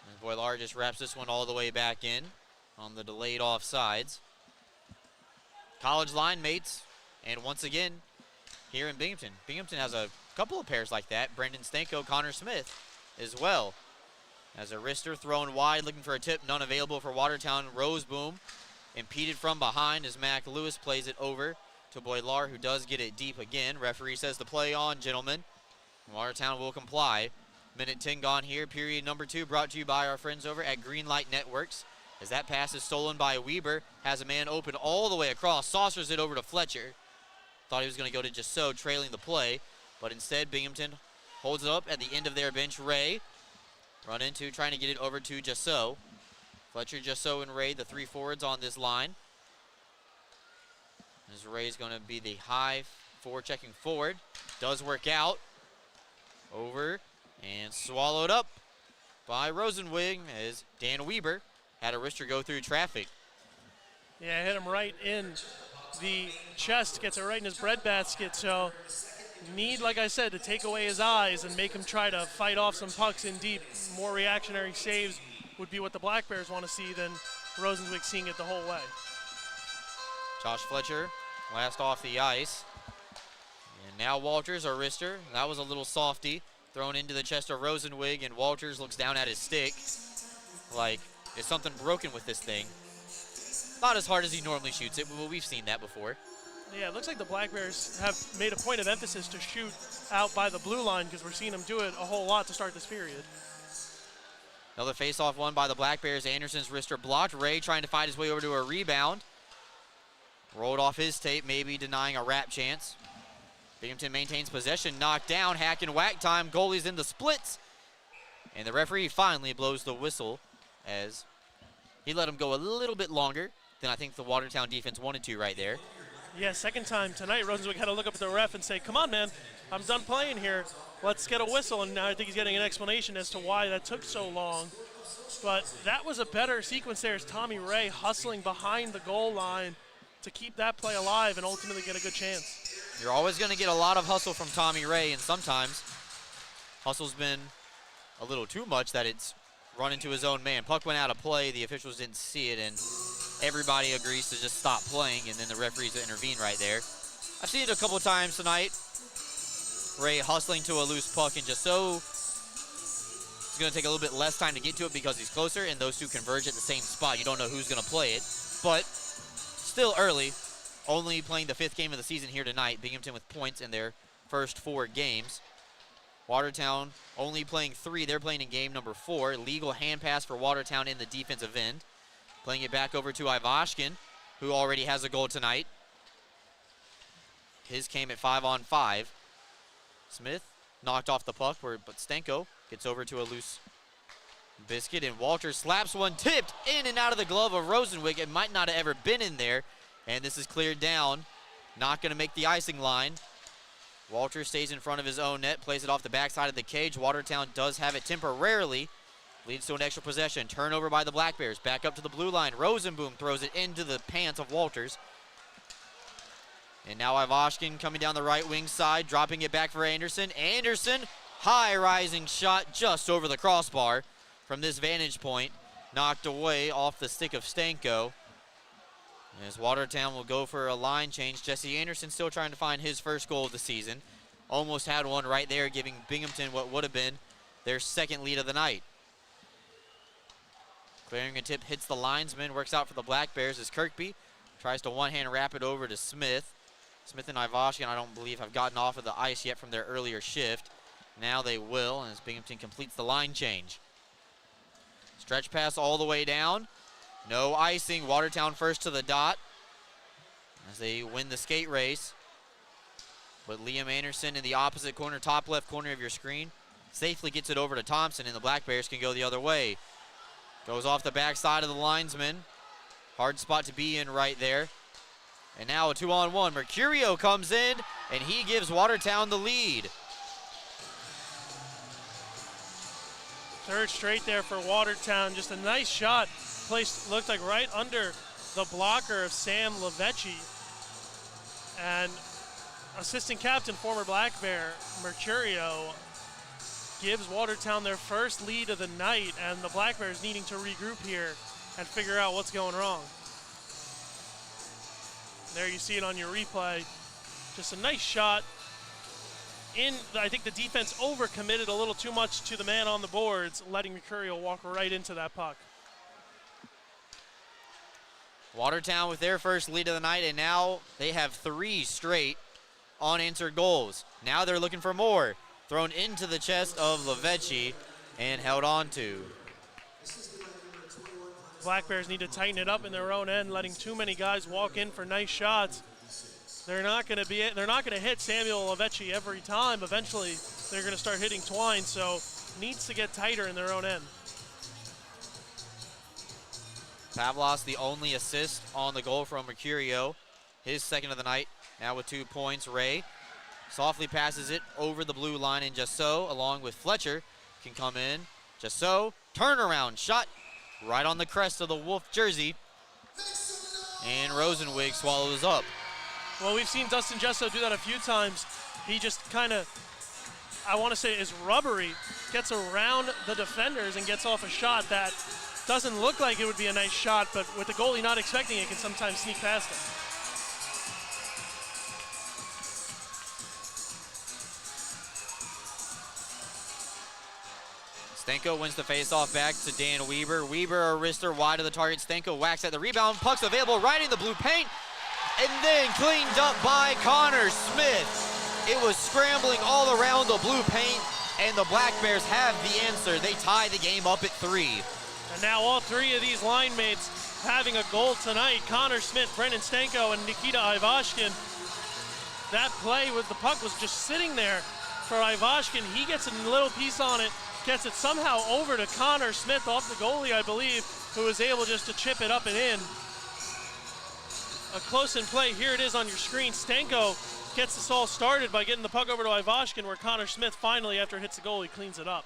And Boilar just wraps this one all the way back in on the delayed offsides. College line mates, and once again, here in Binghamton. Binghamton has a couple of pairs like that. Brendan Stanko, Connor Smith as well. As a wrister thrown wide, looking for a tip, none available for Watertown. Roseboom impeded from behind as Mac Lewis plays it over to Boilar, who does get it deep again. Referee says to play on, gentlemen. Watertown will comply. Minute 10 gone here. Period number 2 brought to you by our friends over at Greenlight Networks. As that pass is stolen by Weber, has a man open all the way across, saucers it over to Fletcher. Thought he was going to go to Jasso, trailing the play, but instead Binghamton holds it up at the end of their bench. Ray run into, trying to get it over to Jasso. Fletcher, Jasso, and Ray, the three forwards on this line. As Ray's going to be the high checking forward. Does work out. Over and swallowed up by Rosenwig as Dan Weber had a wrister go through traffic. Yeah, hit him right in the chest, gets it right in his breadbasket. So need, like I said, to take away his eyes and make him try to fight off some pucks in deep. More reactionary saves would be what the Black Bears want to see than Rosenzweig seeing it the whole way. Josh Fletcher last off the ice. And now Walters, or wrister. That was a little softy thrown into the chest of Rosenwig, and Walters looks down at his stick like, is something broken with this thing? Not as hard as he normally shoots it, but we've seen that before. Yeah, it looks like the Black Bears have made a point of emphasis to shoot out by the blue line because we're seeing them do it a whole lot to start this period. Another face-off won by the Black Bears. Anderson's wrister blocked. Ray trying to fight his way over to a rebound. Rolled off his tape, maybe denying a wrap chance. Binghamton maintains possession, knocked down, hack and whack time. Goalie's in the splits. And the referee finally blows the whistle as he let him go a little bit longer than I think the Watertown defense wanted to right there. Yeah, second time tonight, Rosenzweig had to look up at the ref and say, come on, man, I'm done playing here. Let's get a whistle. And now I think he's getting an explanation as to why that took so long. But that was a better sequence there as Tommy Ray hustling behind the goal line to keep that play alive and ultimately get a good chance. You're always going to get a lot of hustle from Tommy Ray, and sometimes hustle's been a little too much that it's run into his own man. Puck went out of play, the officials didn't see it, and everybody agrees to just stop playing, and then the referees intervene right there. I've seen it a couple times tonight. Ray hustling to a loose puck, and just so it's going to take a little bit less time to get to it because he's closer, and those two converge at the same spot. You don't know who's going to play it, but still early. Only playing the 5th game of the season here tonight. Binghamton with points in their first 4 games. Watertown only playing 3. They're playing in game number 4. Legal hand pass for Watertown in the defensive end. Playing it back over to Ivashkin, who already has a goal tonight. His came at 5-on-5. Smith knocked off the puck, but Stanko gets over to a loose biscuit, and Walter slaps one, tipped in and out of the glove of Rosenwig. It might not have ever been in there, and this is cleared down. Not going to make the icing line. Walter stays in front of his own net, plays it off the backside of the cage. Watertown does have it temporarily. Leads to an extra possession. Turnover by the Black Bears. Back up to the blue line. Rosenboom throws it into the pants of Walters. And now Ivashkin coming down the right wing side, dropping it back for Anderson. Anderson, high rising shot just over the crossbar from this vantage point. Knocked away off the stick of Stanko. As Watertown will go for a line change. Jesse Anderson still trying to find his first goal of the season. Almost had one right there, giving Binghamton what would have been their second lead of the night. Clearing a tip hits the linesman, works out for the Black Bears as Kirkby tries to one-hand wrap it over to Smith. Smith and Ivashkin, I don't believe, have gotten off of the ice yet from their earlier shift. Now they will, as Binghamton completes the line change. Stretch pass all the way down. No icing. Watertown first to the dot as they win the skate race. But Liam Anderson in the opposite corner, top left corner of your screen, safely gets it over to Thompson, and the Black Bears can go the other way. Goes off the backside of the linesman. Hard spot to be in right there. And now a 2-on-1. Mercurio comes in, and he gives Watertown the lead. Third straight there for Watertown. Just a nice shot. Placed, looked like right under the blocker of Sam Lavecchi. And assistant captain, former Black Bear, Mercurio, gives Watertown their first lead of the night, and the Black Bears needing to regroup here and figure out what's going wrong. There you see it on your replay. Just a nice shot. I think the defense overcommitted a little too much to the man on the boards, letting Mercurio walk right into that puck. Watertown with their first lead of the night, and now they have 3 straight unanswered goals. Now they're looking for more. Thrown into the chest of Lavecchi and held on to. Black Bears need to tighten it up in their own end, letting too many guys walk in for nice shots. They're not going to hit Samuel Lavecchi every time. Eventually, they're going to start hitting Twine, so needs to get tighter in their own end. Pavlos, the only assist on the goal from Mercurio, his second of the night. Now with 2 points, Ray softly passes it over the blue line, and Jasso, along with Fletcher, can come in. Jasso, turnaround shot right on the crest of the Wolf jersey, and Rosenwig swallows up. Well, we've seen Dustin Jasso do that a few times. He just kind of, I want to say, is rubbery, gets around the defenders and gets off a shot that doesn't look like it would be a nice shot, but with the goalie not expecting it, can sometimes sneak past him. Stanko wins the faceoff back to Dan Weber. Weber, a wrister wide of the target. Stanko whacks at the rebound. Puck's available right in the blue paint. And then cleaned up by Connor Smith. It was scrambling all around the blue paint, and the Black Bears have the answer. They tie the game up at 3. And now all 3 of these line mates having a goal tonight. Connor Smith, Brendan Stanko, and Nikita Ivashkin. That play with the puck was just sitting there for Ivashkin. He gets a little piece on it, gets it somehow over to Connor Smith off the goalie, I believe, who was able just to chip it up and in. A close in play. Here it is on your screen. Stanko gets this all started by getting the puck over to Ivashkin, where Connor Smith finally, after it hits the goalie, cleans it up.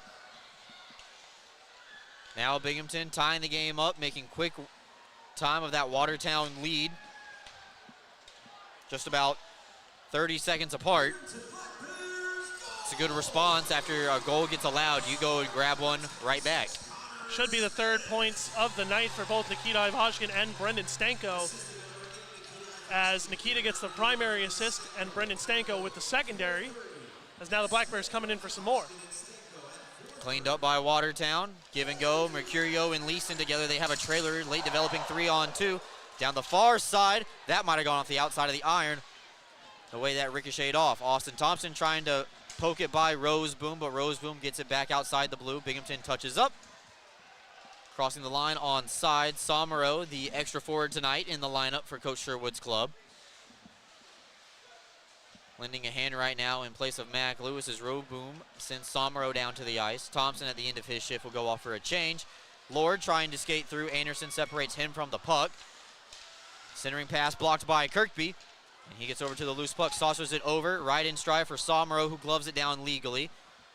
Now Binghamton tying the game up, making quick time of that Watertown lead. Just about 30 seconds apart. It's a good response. After a goal gets allowed, you go and grab one right back. Should be the 3rd points of the night for both Nikita Ivashkin and Brendan Stanko, as Nikita gets the primary assist and Brendan Stanko with the secondary, as now the Black Bears coming in for some more. Cleaned up by Watertown. Give and go. Mercurio and Leeson together. They have a trailer, late developing 3-on-2. Down the far side. That might have gone off the outside of the iron, the way that ricocheted off. Austin Thompson trying to poke it by Roseboom, but Roseboom gets it back outside the blue. Binghamton touches up. Crossing the line on side, Somero, the extra forward tonight in the lineup for Coach Sherwood's club. Lending a hand right now in place of Mac. Lewis's road boom sends Somro down to the ice. Thompson at the end of his shift will go off for a change. Lord trying to skate through. Anderson separates him from the puck. Centering pass blocked by Kirkby. And he gets over to the loose puck, saucers it over. Right in stride for Somro, who gloves it down legally.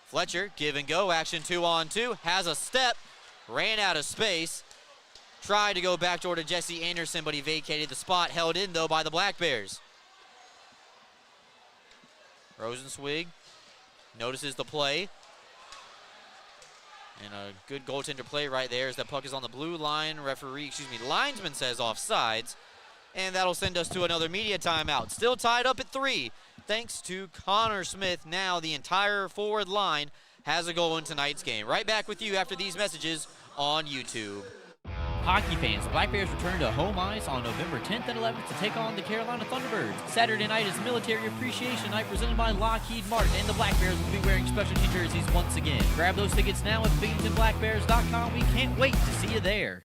Fletcher, give and go, action 2-on-2. Has a step, ran out of space. Tried to go backdoor to Jesse Anderson, but he vacated the spot. Held in, though, by the Black Bears. Rosenzweig notices the play. And a good goaltender play right there as the puck is on the blue line. Linesman says offsides. And that'll send us to another media timeout. Still tied up at 3. Thanks to Connor Smith. Now the entire forward line has a goal in tonight's game. Right back with you after these messages on YouTube. Hockey fans, the Black Bears return to home ice on November 10th and 11th to take on the Carolina Thunderbirds. Saturday night is Military Appreciation Night presented by Lockheed Martin, and the Black Bears will be wearing specialty jerseys once again. Grab those tickets now at BinghamtonBlackBears.com. We can't wait to see you there.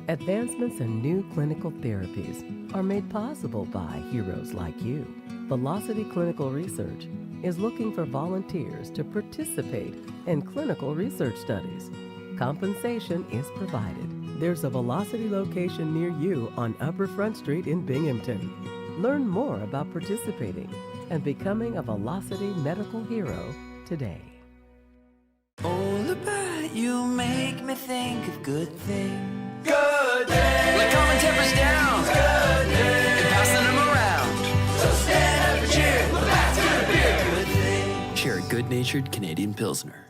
Advancements in new clinical therapies are made possible by heroes like you. Velocity Clinical Research is looking for volunteers to participate in clinical research studies. Compensation is provided. There's a Velocity location near you on Upper Front Street in Binghamton. Learn more about participating and becoming a Velocity medical hero today. All about you make me think of good things. Good day. Like calming tempers down. Good day. And passing them around. So stand up and cheer. We're back to the beer. Good thing. Share a good-natured Canadian Pilsner.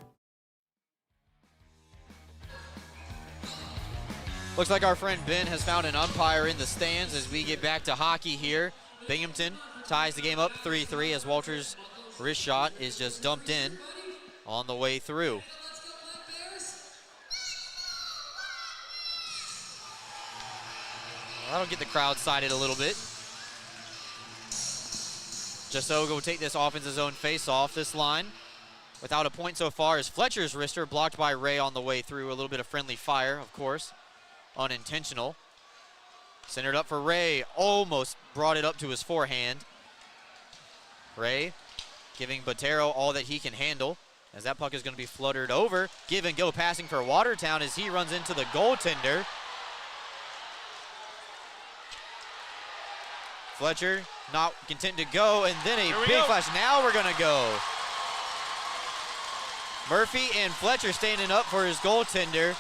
Looks like our friend Ben has found an umpire in the stands as we get back to hockey here. Binghamton ties the game up 3-3 as Walter's wrist shot is just dumped in on the way through. That'll get the crowd sided a little bit. Justoga will take this offensive zone face-off. This line, without a point so far, is Fletcher's wrister, blocked by Ray on the way through. A little bit of friendly fire, of course, unintentional. Centered up for Ray, almost brought it up to his forehand. Ray giving Botero all that he can handle, as that puck is going to be fluttered over. Give and go passing for Watertown as he runs into the goaltender. Fletcher not content to go, and then a big flash. Now we're going to go. Murphy and Fletcher standing up for his goaltender.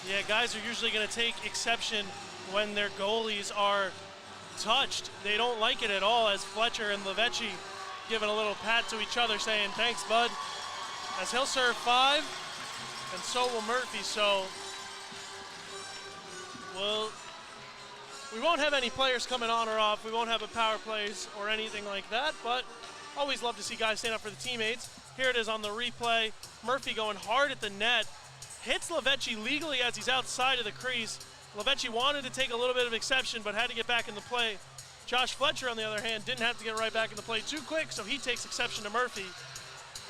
Yeah, guys are usually going to take exception when their goalies are touched. They don't like it at all, as Fletcher and Levechi giving a little pat to each other saying, thanks, bud. As he'll serve 5, and so will Murphy. So we won't have any players coming on or off. We won't have a power plays or anything like that, but always love to see guys stand up for the teammates. Here it is on the replay. Murphy going hard at the net. Hits Levechi legally as he's outside of the crease. Levechi wanted to take a little bit of exception, but had to get back in the play. Josh Fletcher, on the other hand, didn't have to get right back in the play too quick, so he takes exception to Murphy,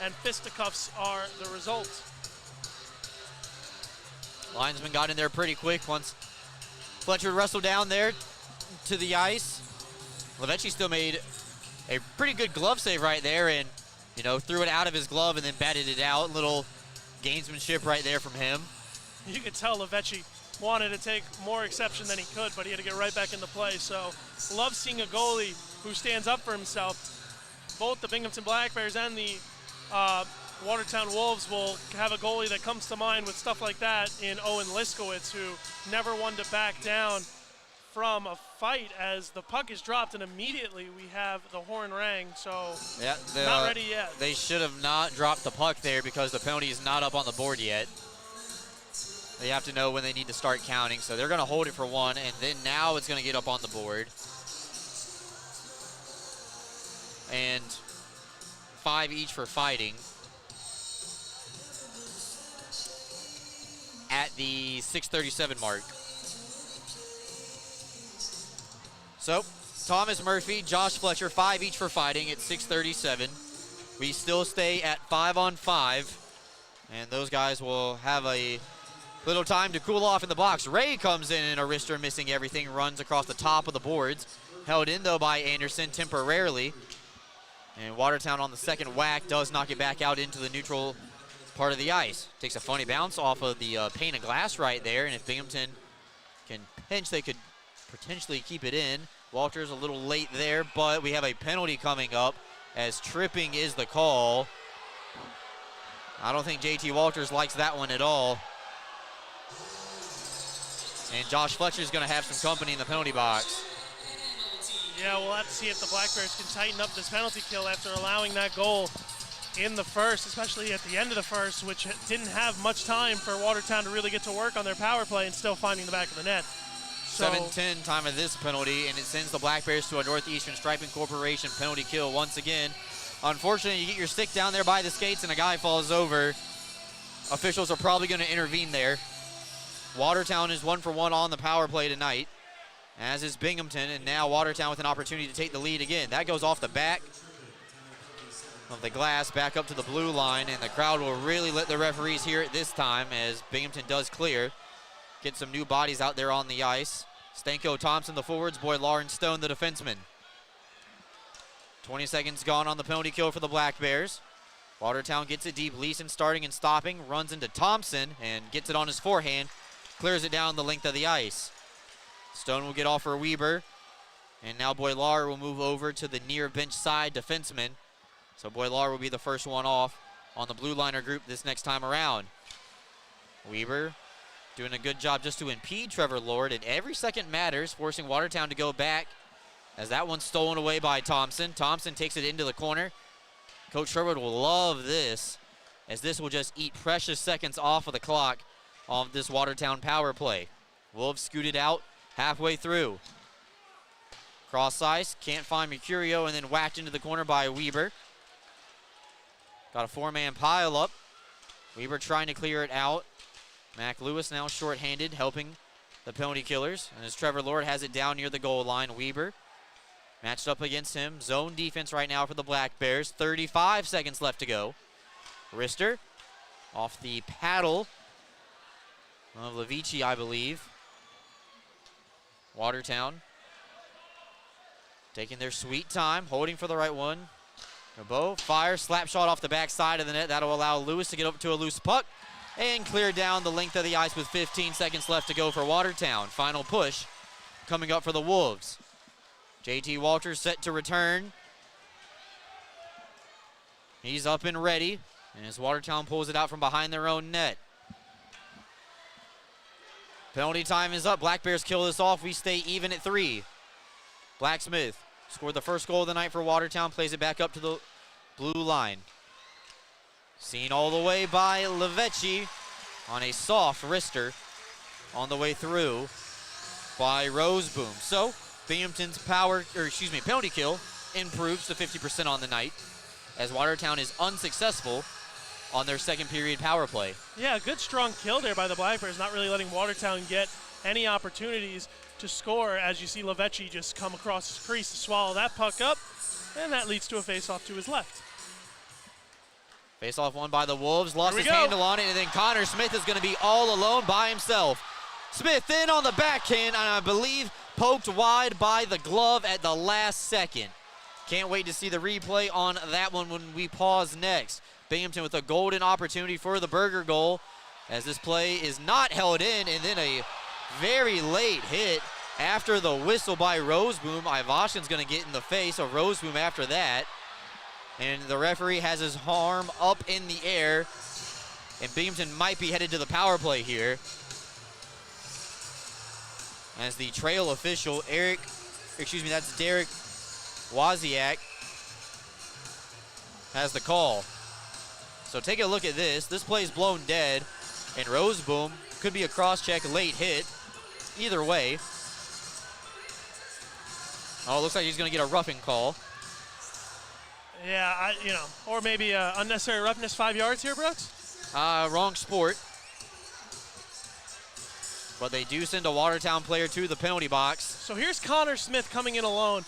and fisticuffs are the result. Linesman got in there pretty quick once Fletcher wrestled down there to the ice. Levechi still made a pretty good glove save right there, and threw it out of his glove and then batted it out. Little gamesmanship right there from him. You could tell Levechi wanted to take more exception than he could, but he had to get right back in the play. So love seeing a goalie who stands up for himself. Both the Binghamton Black Bears and the Watertown Wolves will have a goalie that comes to mind with stuff like that in Owen Liskowitz, who never wanted to back down from a fight as the puck is dropped and immediately we have the horn rang. So yeah, not ready yet. They should have not dropped the puck there because the penalty is not up on the board yet. They have to know when they need to start counting, so they're going to hold it for 1, and then now it's going to get up on the board. And 5 each for fighting. At the 6:37 mark. So, Thomas Murphy, Josh Fletcher, 5 each for fighting at 6:37. We still stay at 5-on-5, and those guys will have a Little time to cool off in the box. Ray comes in and a wrister missing everything, runs across the top of the boards. Held in, though, by Anderson temporarily. And Watertown on the second whack does knock it back out into the neutral part of the ice. Takes a funny bounce off of the pane of glass right there, and if Binghamton can pinch, they could potentially keep it in. Walters a little late there, but we have a penalty coming up as tripping is the call. I don't think JT Walters likes that one at all. And Josh Fletcher's going to have some company in the penalty box. Yeah, we'll have to see if the Black Bears can tighten up this penalty kill after allowing that goal in the first, especially at the end of the first, which didn't have much time for Watertown to really get to work on their power play and still finding the back of the net. So 7:10 time of this penalty, and it sends the Black Bears to a Northeastern Striping Corporation penalty kill once again. Unfortunately, you get your stick down there by the skates and a guy falls over. Officials are probably going to intervene there. Watertown is 1 for 1 on the power play tonight, as is Binghamton, and now Watertown with an opportunity to take the lead again. That goes off the back of the glass back up to the blue line, and the crowd will really let the referees hear it this time as Binghamton does clear. Get some new bodies out there on the ice. Stanko Thompson, the forwards, Boyd Lawrence Stone, the defenseman. 20 seconds gone on the penalty kill for the Black Bears. Watertown gets it deep. Leeson starting and stopping, runs into Thompson and gets it on his forehand. Clears it down the length of the ice. Stone will get off for Weber. And now Boylar will move over to the near bench side defenseman. So Boylar will be the first one off on the blue liner group this next time around. Weber doing a good job just to impede Trevor Lord, and every second matters, forcing Watertown to go back as that one's stolen away by Thompson. Thompson takes it into the corner. Coach Sherwood will love this, as this will just eat precious seconds off of the clock of this Watertown power play. Wolves scooted out halfway through. Cross ice, can't find Mercurio, and then whacked into the corner by Weber. Got a four-man pile up. Weber trying to clear it out. Mac Lewis now shorthanded, helping the penalty killers. And as Trevor Lord has it down near the goal line, Weber matched up against him. Zone defense right now for the Black Bears. 35 seconds left to go. Rister off the paddle of Levici, I believe. Watertown taking their sweet time, holding for the right one. Bow fire, slap shot off the back side of the net. That'll allow Lewis to get up to a loose puck and clear down the length of the ice with 15 seconds left to go for Watertown. Final push coming up for the Wolves. JT Walters set to return. He's up and ready, and as Watertown pulls it out from behind their own net. Penalty time is up. Black Bears kill this off. We stay even at 3. Blacksmith scored the first goal of the night for Watertown, plays it back up to the blue line. Seen all the way by Levechi on a soft wrister on the way through by Roseboom. So Binghamton's penalty kill improves to 50% on the night, as Watertown is unsuccessful on their second period power play. Yeah, good strong kill there by the Black Bears, not really letting Watertown get any opportunities to score, as you see Levechi just come across his crease to swallow that puck up, and that leads to a face-off to his left. Face-off won by the Wolves, lost his handle on it, and then Connor Smith is going to be all alone by himself. Smith in on the backhand, and I believe poked wide by the glove at the last second. Can't wait to see the replay on that one when we pause next. Binghamton with a golden opportunity for the Burger goal, as this play is not held in, and then a very late hit after the whistle by Roseboom. Ivashkin's going to get in the face of Roseboom after that, and the referee has his arm up in the air, and Binghamton might be headed to the power play here, as the trail official, Derek Wozniak, has the call. So take a look at this. This play is blown dead, and Roseboom could be a cross-check late hit. Either way. Oh, it looks like he's going to get a roughing call. Yeah, or maybe unnecessary roughness, 5 yards here, Brooks? Wrong sport. But they do send a Watertown player to the penalty box. So here's Connor Smith coming in alone,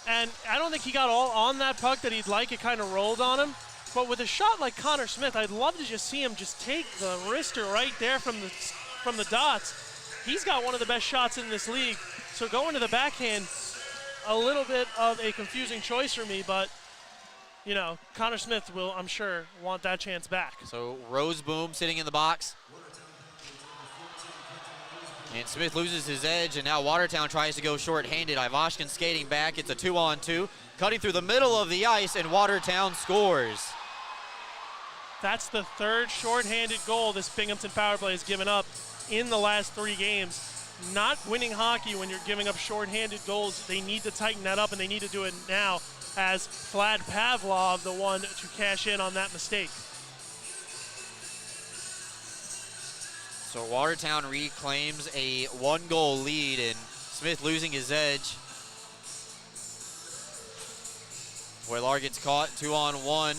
and I don't think he got all on that puck that he'd like. It kind of rolled on him. But with a shot like Connor Smith, I'd love to just see him just take the wrister right there from the from the dots, he's got one of the best shots in this league. So going to the backhand, a little bit of a confusing choice for me, but you know, Connor Smith will, I'm sure, want that chance back. So Roseboom sitting in the box. And Smith loses his edge, and now Watertown tries to go short-handed. Ivashkin skating back. It's a 2-on-2. Cutting through the middle of the ice, and Watertown scores. That's the third short-handed goal this Binghamton power play has given up in the last 3 games. Not winning hockey when you're giving up short-handed goals. They need to tighten that up, and they need to do it now, as Vlad Pavlov, the one to cash in on that mistake. So Watertown reclaims a 1-goal lead, and Smith losing his edge. Voilar gets caught, 2-on-1.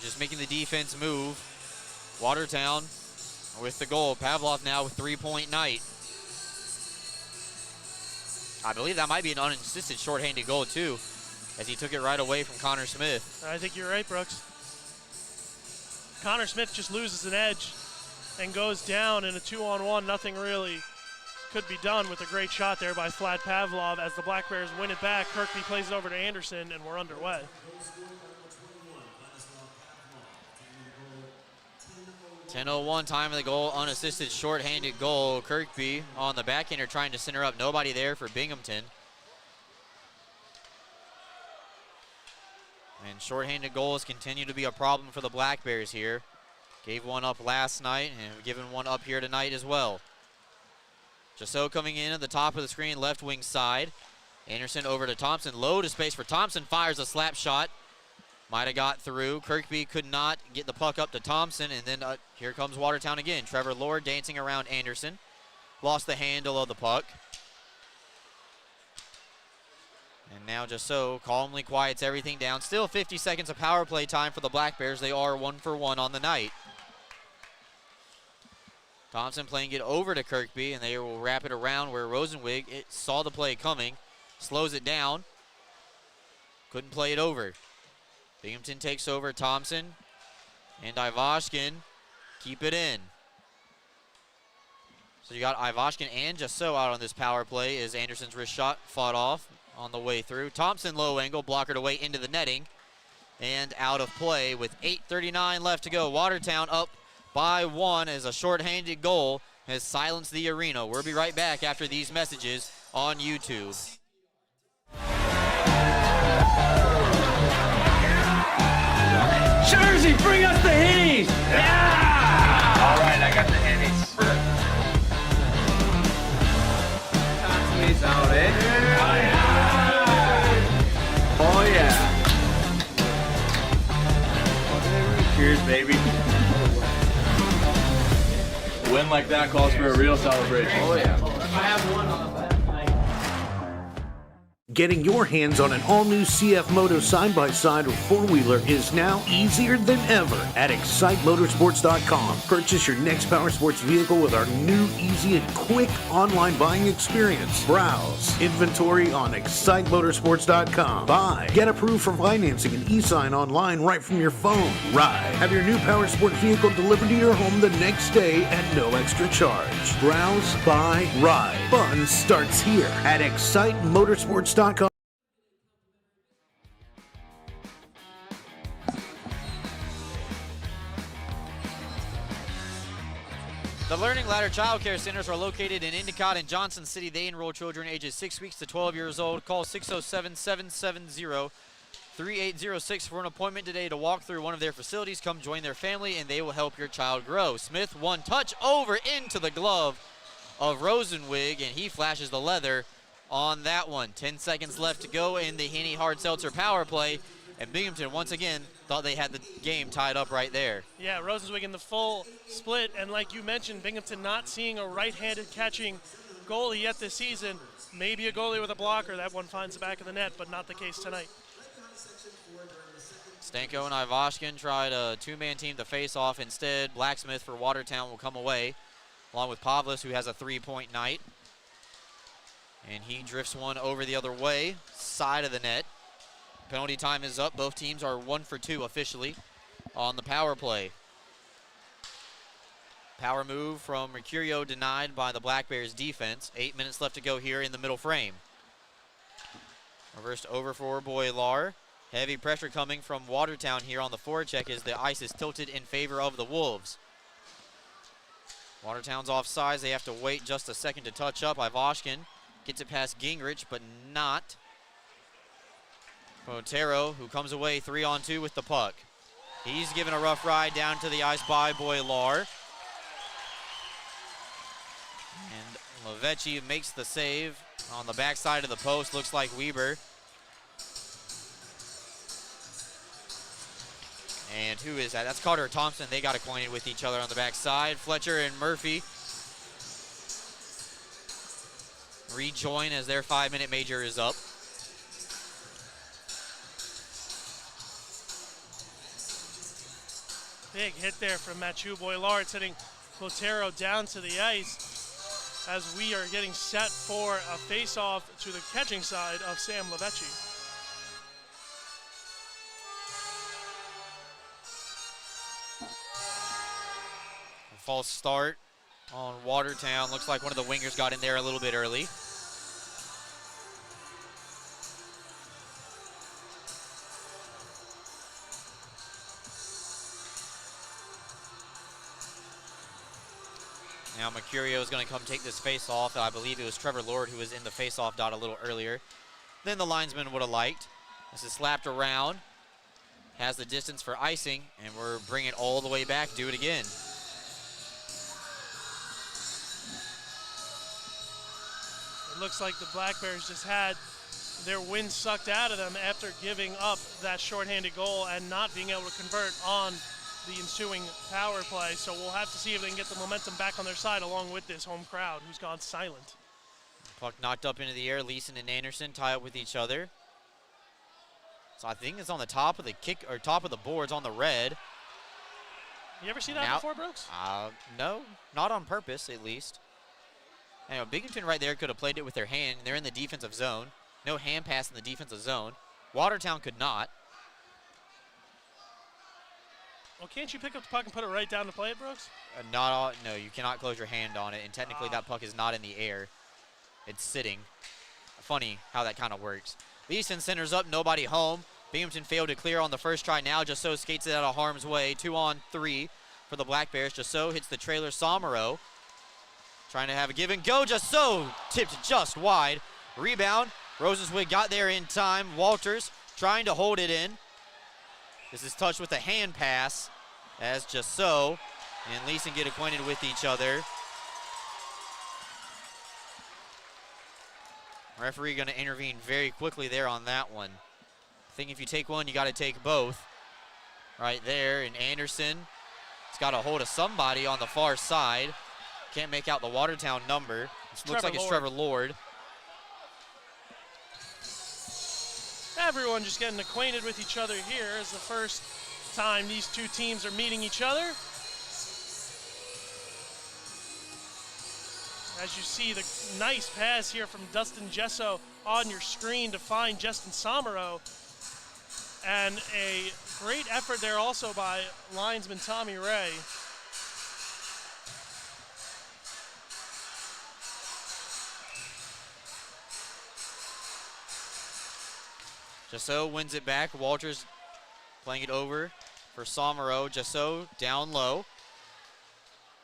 Just making the defense move. Watertown with the goal. Pavlov now with 3-point night. I believe that might be an unassisted shorthanded goal too, as he took it right away from Connor Smith. I think you're right, Brooks. Connor Smith just loses an edge and goes down in a 2-on-1. Nothing really could be done with a great shot there by Vlad Pavlov as the Black Bears win it back. Kirkby plays it over to Anderson, and we're underway. .10:01 time of the goal, unassisted shorthanded goal. Kirkby on the backhander trying to center up. Nobody there for Binghamton. And shorthanded goals continue to be a problem for the Black Bears here. Gave one up last night and have given one up here tonight as well. Jasso coming in at the top of the screen, left wing side. Anderson over to Thompson, low to space for Thompson, fires a slap shot. Might have got through. Kirkby could not get the puck up to Thompson, and then here comes Watertown again. Trevor Lord dancing around Anderson. Lost the handle of the puck. And now Jasso calmly quiets everything down. Still 50 seconds of power play time for the Black Bears. They are 1-for-1 on the night. Thompson playing it over to Kirkby, and they will wrap it around where Rosenwig saw the play coming. Slows it down. Couldn't play it over. Binghamton takes over. Thompson and Ivashkin keep it in. So you got Ivashkin and Jasso out on this power play as Anderson's wrist shot fought off on the way through. Thompson low angle, blockered away into the netting and out of play with 8:39 left to go. Watertown up by 1 as a shorthanded goal has silenced the arena. We'll be right back after these messages on YouTube. Jersey, bring us the hitties! Yeah! All right, I got the hitties. He's out, eh? Oh, yeah. Cheers, baby. A win like that calls for a real celebration. Oh, yeah. I have one on that. Getting your hands on an all-new CF Moto side-by-side or four-wheeler is now easier than ever at ExciteMotorsports.com. Purchase your next power sports vehicle with our new, easy, and quick online buying experience. Browse inventory on ExciteMotorsports.com. Buy, get approved for financing and e-sign online right from your phone. Ride, have your new power sport vehicle delivered to your home the next day at no extra charge. Browse, buy, ride. Fun starts here at ExciteMotorsports.com. The Learning Ladder Child Care Centers are located in Endicott and Johnson City. They enroll children ages 6 weeks to 12 years old. Call 607-770-3806 for an appointment today to walk through one of their facilities. Come join their family and they will help your child grow. Smith, one touch over into the glove of Rosenwig, and he flashes the leather on that one. 10 seconds left to go in the Henny Hard Seltzer power play, and Binghamton once again thought they had the game tied up right there. Yeah, Rosenzweig in the full split, and like you mentioned, Binghamton not seeing a right-handed catching goalie yet this season. Maybe a goalie with a blocker. That one finds the back of the net, but not the case tonight. Stanko and Ivashkin tried a two-man team to face off. Instead, Blacksmith for Watertown will come away, along with Pavlis, who has a three-point night. And he drifts one over the other way, side of the net. Penalty time is up. Both teams are 1 for 2 officially on the power play. Power move from Mercurio denied by the Black Bears defense. 8 minutes left to go here in the middle frame. Reversed over for Boylar. Heavy pressure coming from Watertown here on the forecheck as the ice is tilted in favor of the Wolves. Watertown's offsides. They have to wait just a second to touch up. Ivashkin gets it past Gingrich, but not. Otero, who comes away 3-on-2 with the puck. He's given a rough ride down to the ice by Boylar. And Levechi makes the save on the backside of the post. Looks like Weber. And who is that? That's Carter Thompson. They got acquainted with each other on the backside. Fletcher and Murphy rejoin as their 5-minute major is up. Big hit there from Mathieu Boilard, sending Otero down to the ice as we are getting set for a face-off to the catching side of Sam Levechi. False start on Watertown. Looks like one of the wingers got in there a little bit early. Now Mercurio is going to come take this face-off. I believe it was Trevor Lord who was in the face-off dot a little earlier than the linesman would have liked. This is slapped around. Has the distance for icing, and we're bringing it all the way back. Do it again. It looks like the Black Bears just had their wind sucked out of them after giving up that shorthanded goal and not being able to convert on the ensuing power play. So we'll have to see if they can get the momentum back on their side along with this home crowd who's gone silent. Puck knocked up into the air. Leeson and Anderson tie up with each other. So I think it's on the top of the kick or top of the boards on the red. You ever see that before, Brooks? No, not on purpose at least. You know, Binghamton right there could have played it with their hand. They're in the defensive zone. No hand pass in the defensive zone. Watertown could not. Well, can't you pick up the puck and put it right down to play it, Brooks? No, you cannot close your hand on it, and technically that puck is not in the air. It's sitting. Funny how that kind of works. Leeson centers up, nobody home. Binghamton failed to clear on the first try now. Jasso skates it out of harm's way. 2-on-3 for the Black Bears. Jasso hits the trailer Somero. Trying to have a give and go. Jasso tipped just wide. Rebound. Rosenzweig got there in time. Walters trying to hold it in. This is touched with a hand pass as Jasso and Leeson get acquainted with each other. Referee going to intervene very quickly there on that one. I think if you take one, you got to take both. Right there, and Anderson has got a hold of somebody on the far side. Can't make out the Watertown number. It looks like it's Trevor Lord. Everyone just getting acquainted with each other here as the first time these two teams are meeting each other. As you see the nice pass here from Dustin Jasso on your screen to find Justin Somero. And a great effort there also by linesman Tommy Ray. Jasso wins it back. Walters playing it over for Somero. Jasso down low.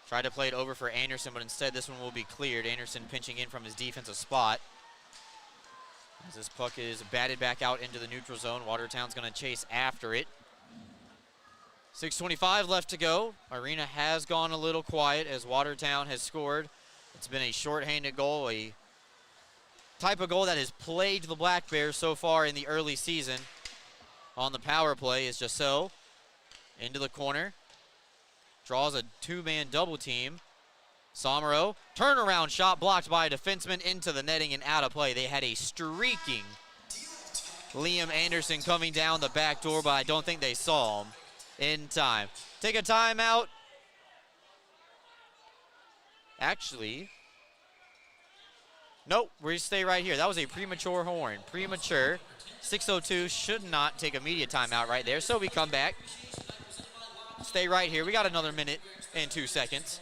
Tried to play it over for Anderson, but instead this one will be cleared. Anderson pinching in from his defensive spot. As this puck is batted back out into the neutral zone, Watertown's going to chase after it. 6:25 left to go. Arena has gone a little quiet as Watertown has scored. It's been a shorthanded goal, a type of goal that has plagued the Black Bears so far in the early season. On the power play is Jasso into the corner. Draws a two-man double team. Somero, turnaround shot blocked by a defenseman into the netting and out of play. They had a streaking Liam Anderson coming down the back door, but I don't think they saw him in time. Take a timeout. Actually, nope, we stay right here. That was a premature horn. Premature. 6:02 should not take immediate timeout right there, so we come back. Stay right here. We got another minute and 2 seconds.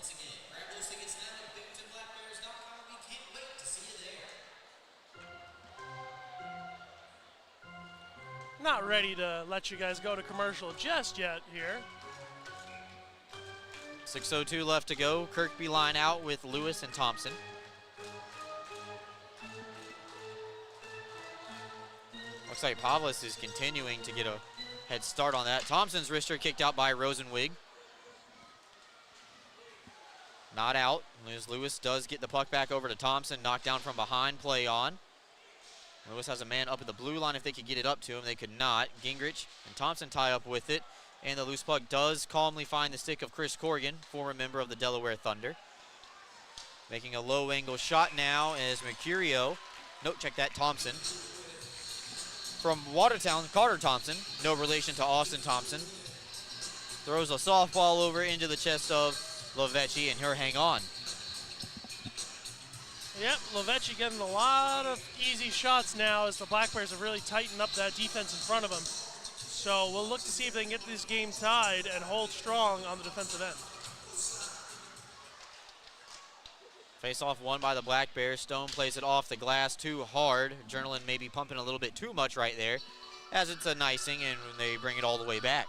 not ready to let you guys go to commercial just yet here. 6:02 left to go. Kirkby line out with Lewis and Thompson. Looks like Pavlis is continuing to get a head start on that. Thompson's wrister kicked out by Rosenwig. Not out. Lewis does get the puck back over to Thompson. Knocked down from behind. Play on. Lewis has a man up at the blue line if they could get it up to him. They could not. Gingrich and Thompson tie up with it. And the loose puck does calmly find the stick of Chris Corrigan, former member of the Delaware Thunder. Making a low angle shot now as Mercurio. Note check that, Thompson. From Watertown, Carter Thompson, no relation to Austin Thompson. Throws a softball over into the chest of Lovecchi, and he'll hang on. Yep, Lovecchi getting a lot of easy shots now as the Black Bears have really tightened up that defense in front of him. So we'll look to see if they can get this game tied and hold strong on the defensive end. Face-off won by the Black Bears. Stone plays it off the glass too hard. Journalin may be pumping a little bit too much right there, as it's an icing and they bring it all the way back.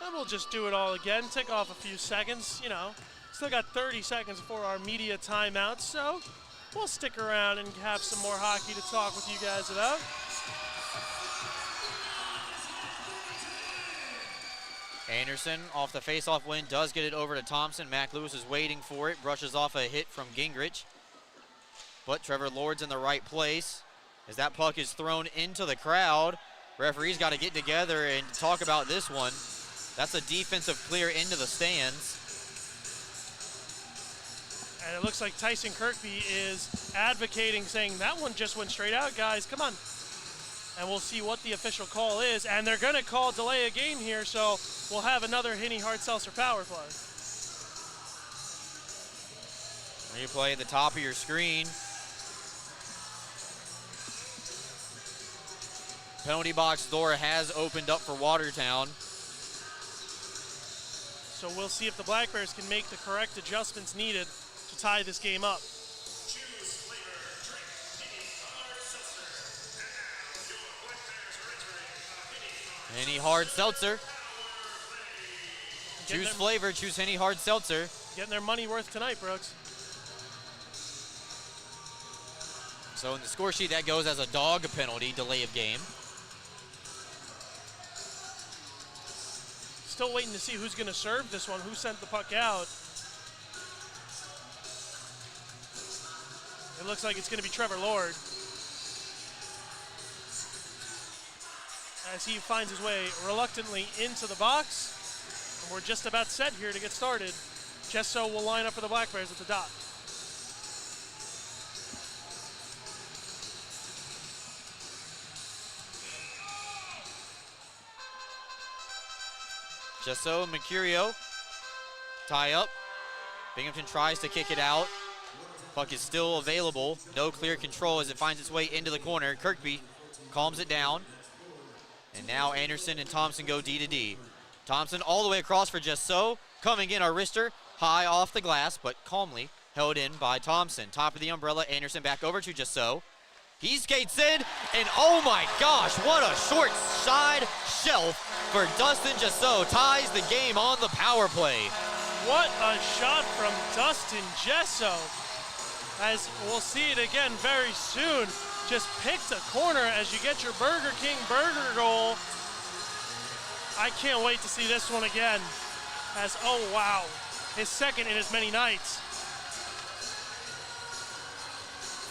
And we'll just do it all again, take off a few seconds, you know. Still got 30 seconds before our media timeout, so we'll stick around and have some more hockey to talk with you guys about. Anderson off the face-off win does get it over to Thompson. Mac Lewis is waiting for it, brushes off a hit from Gingrich. But Trevor Lord's in the right place as that puck is thrown into the crowd. Referees got to get together and talk about this one. That's a defensive clear into the stands. And it looks like Tyson Kirkby is advocating, saying that one just went straight out, guys, come on. And we'll see what the official call is. And they're going to call delay a game here, so we'll have another Henny Hard Seltzer power play. Replay at the top of your screen. Penalty box door has opened up for Watertown. So we'll see if the Black Bears can make the correct adjustments needed to tie this game up. Henny Hard Seltzer. Choose flavor, choose Henny Hard Seltzer. Getting their money worth tonight, Brooks. So in the score sheet, that goes as a dog penalty, delay of game. Still waiting to see who's going to serve this one, who sent the puck out. It looks like it's going to be Trevor Lord. As he finds his way reluctantly into the box. And we're just about set here to get started. Jesso will line up for the Black Bears at the dot. Jesso, Mercurio, tie up. Binghamton tries to kick it out. Puck is still available. No clear control as it finds its way into the corner. Kirkby calms it down. And now Anderson and Thompson go D to D. Thompson all the way across for Jesso. Coming in, our wrister high off the glass, but calmly held in by Thompson. Top of the umbrella, Anderson back over to Jesso. He skates in, and oh my gosh, what a short side shelf for Dustin Jesso. Ties the game on the power play. What a shot from Dustin Jesso. As we'll see it again very soon. Just picked a corner as you get your Burger King burger goal. I can't wait to see this one again. As, oh wow, his second in as many nights.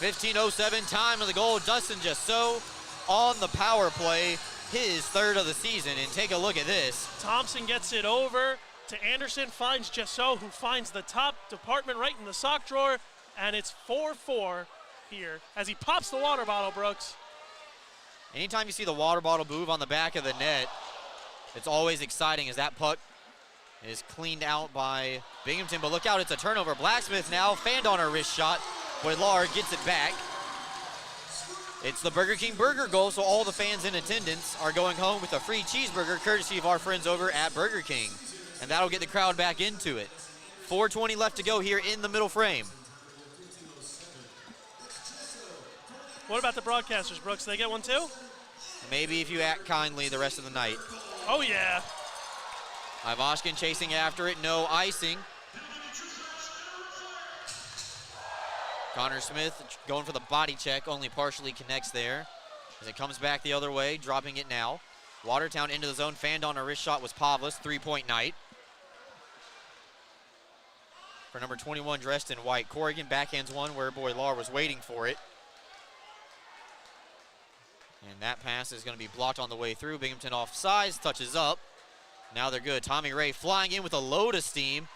15:07 time of the goal. Dustin Jesso on the power play, his third of the season. And take a look at this. Thompson gets it over to Anderson, finds Jesso, who finds the top department right in the sock drawer. And it's 4-4 here as he pops the water bottle, Brooks. Anytime you see the water bottle move on the back of the net, it's always exciting as that puck is cleaned out by Binghamton. But look out, it's a turnover. Blacksmith now fanned on her wrist shot. Boilard gets it back. It's the Burger King burger goal, so all the fans in attendance are going home with a free cheeseburger courtesy of our friends over at Burger King. And that'll get the crowd back into it. 4:20 left to go here in the middle frame. What about the broadcasters, Brooks? Do they get one too? Maybe if you act kindly the rest of the night. Oh, yeah. Ivashkin chasing after it, no icing. Connor Smith going for the body check, only partially connects there. As it comes back the other way, dropping it now. Watertown into the zone, fanned on a wrist shot was Pavlis, 3-point night. For number 21, dressed in white. Corrigan backhands one where Boylar was waiting for it. And that pass is going to be blocked on the way through. Binghamton off sides, touches up. Now they're good. Tommy Ray flying in with a load of steam.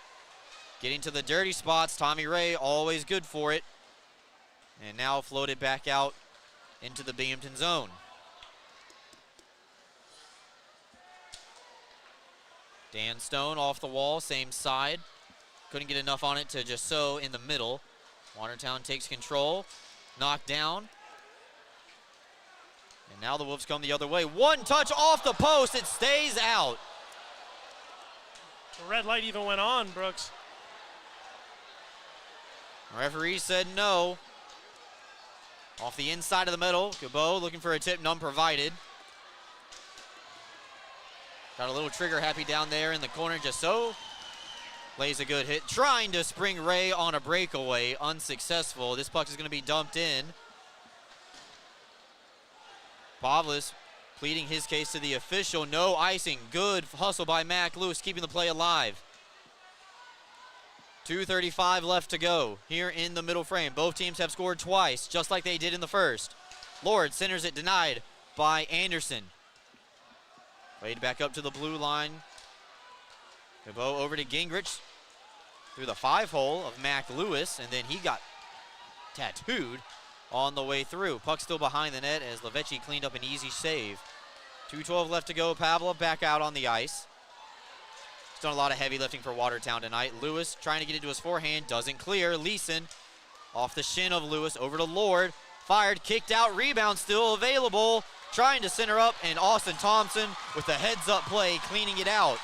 Getting to the dirty spots. Tommy Ray always good for it. And now floated back out into the Binghamton zone. Dan Stone off the wall, same side. Couldn't get enough on it to just sew in the middle. Watertown takes control. Knocked down. And now the Wolves come the other way. One touch off the post. It stays out. The red light even went on, Brooks. The referee said no. Off the inside of the middle. Cabot looking for a tip, none provided. Got a little trigger happy down there in the corner. Just so lays a good hit. Trying to spring Ray on a breakaway. Unsuccessful. This puck is going to be dumped in. Pavlis pleading his case to the official. No icing. Good hustle by Mac Lewis, keeping the play alive. 2:35 left to go here in the middle frame. Both teams have scored twice, just like they did in the first. Lord centers it, denied by Anderson. Played back up to the blue line. Cabot over to Gingrich through the 5-hole of Mac Lewis, and then he got tattooed on the way through. Puck still behind the net as Levechi cleaned up an easy save. 2:12 left to go. Pavlov back out on the ice. He's done a lot of heavy lifting for Watertown tonight. Lewis trying to get into his forehand, doesn't clear. Leeson off the shin of Lewis, over to Lord. Fired, kicked out, rebound still available. Trying to center up, and Austin Thompson with the heads-up play, cleaning it out.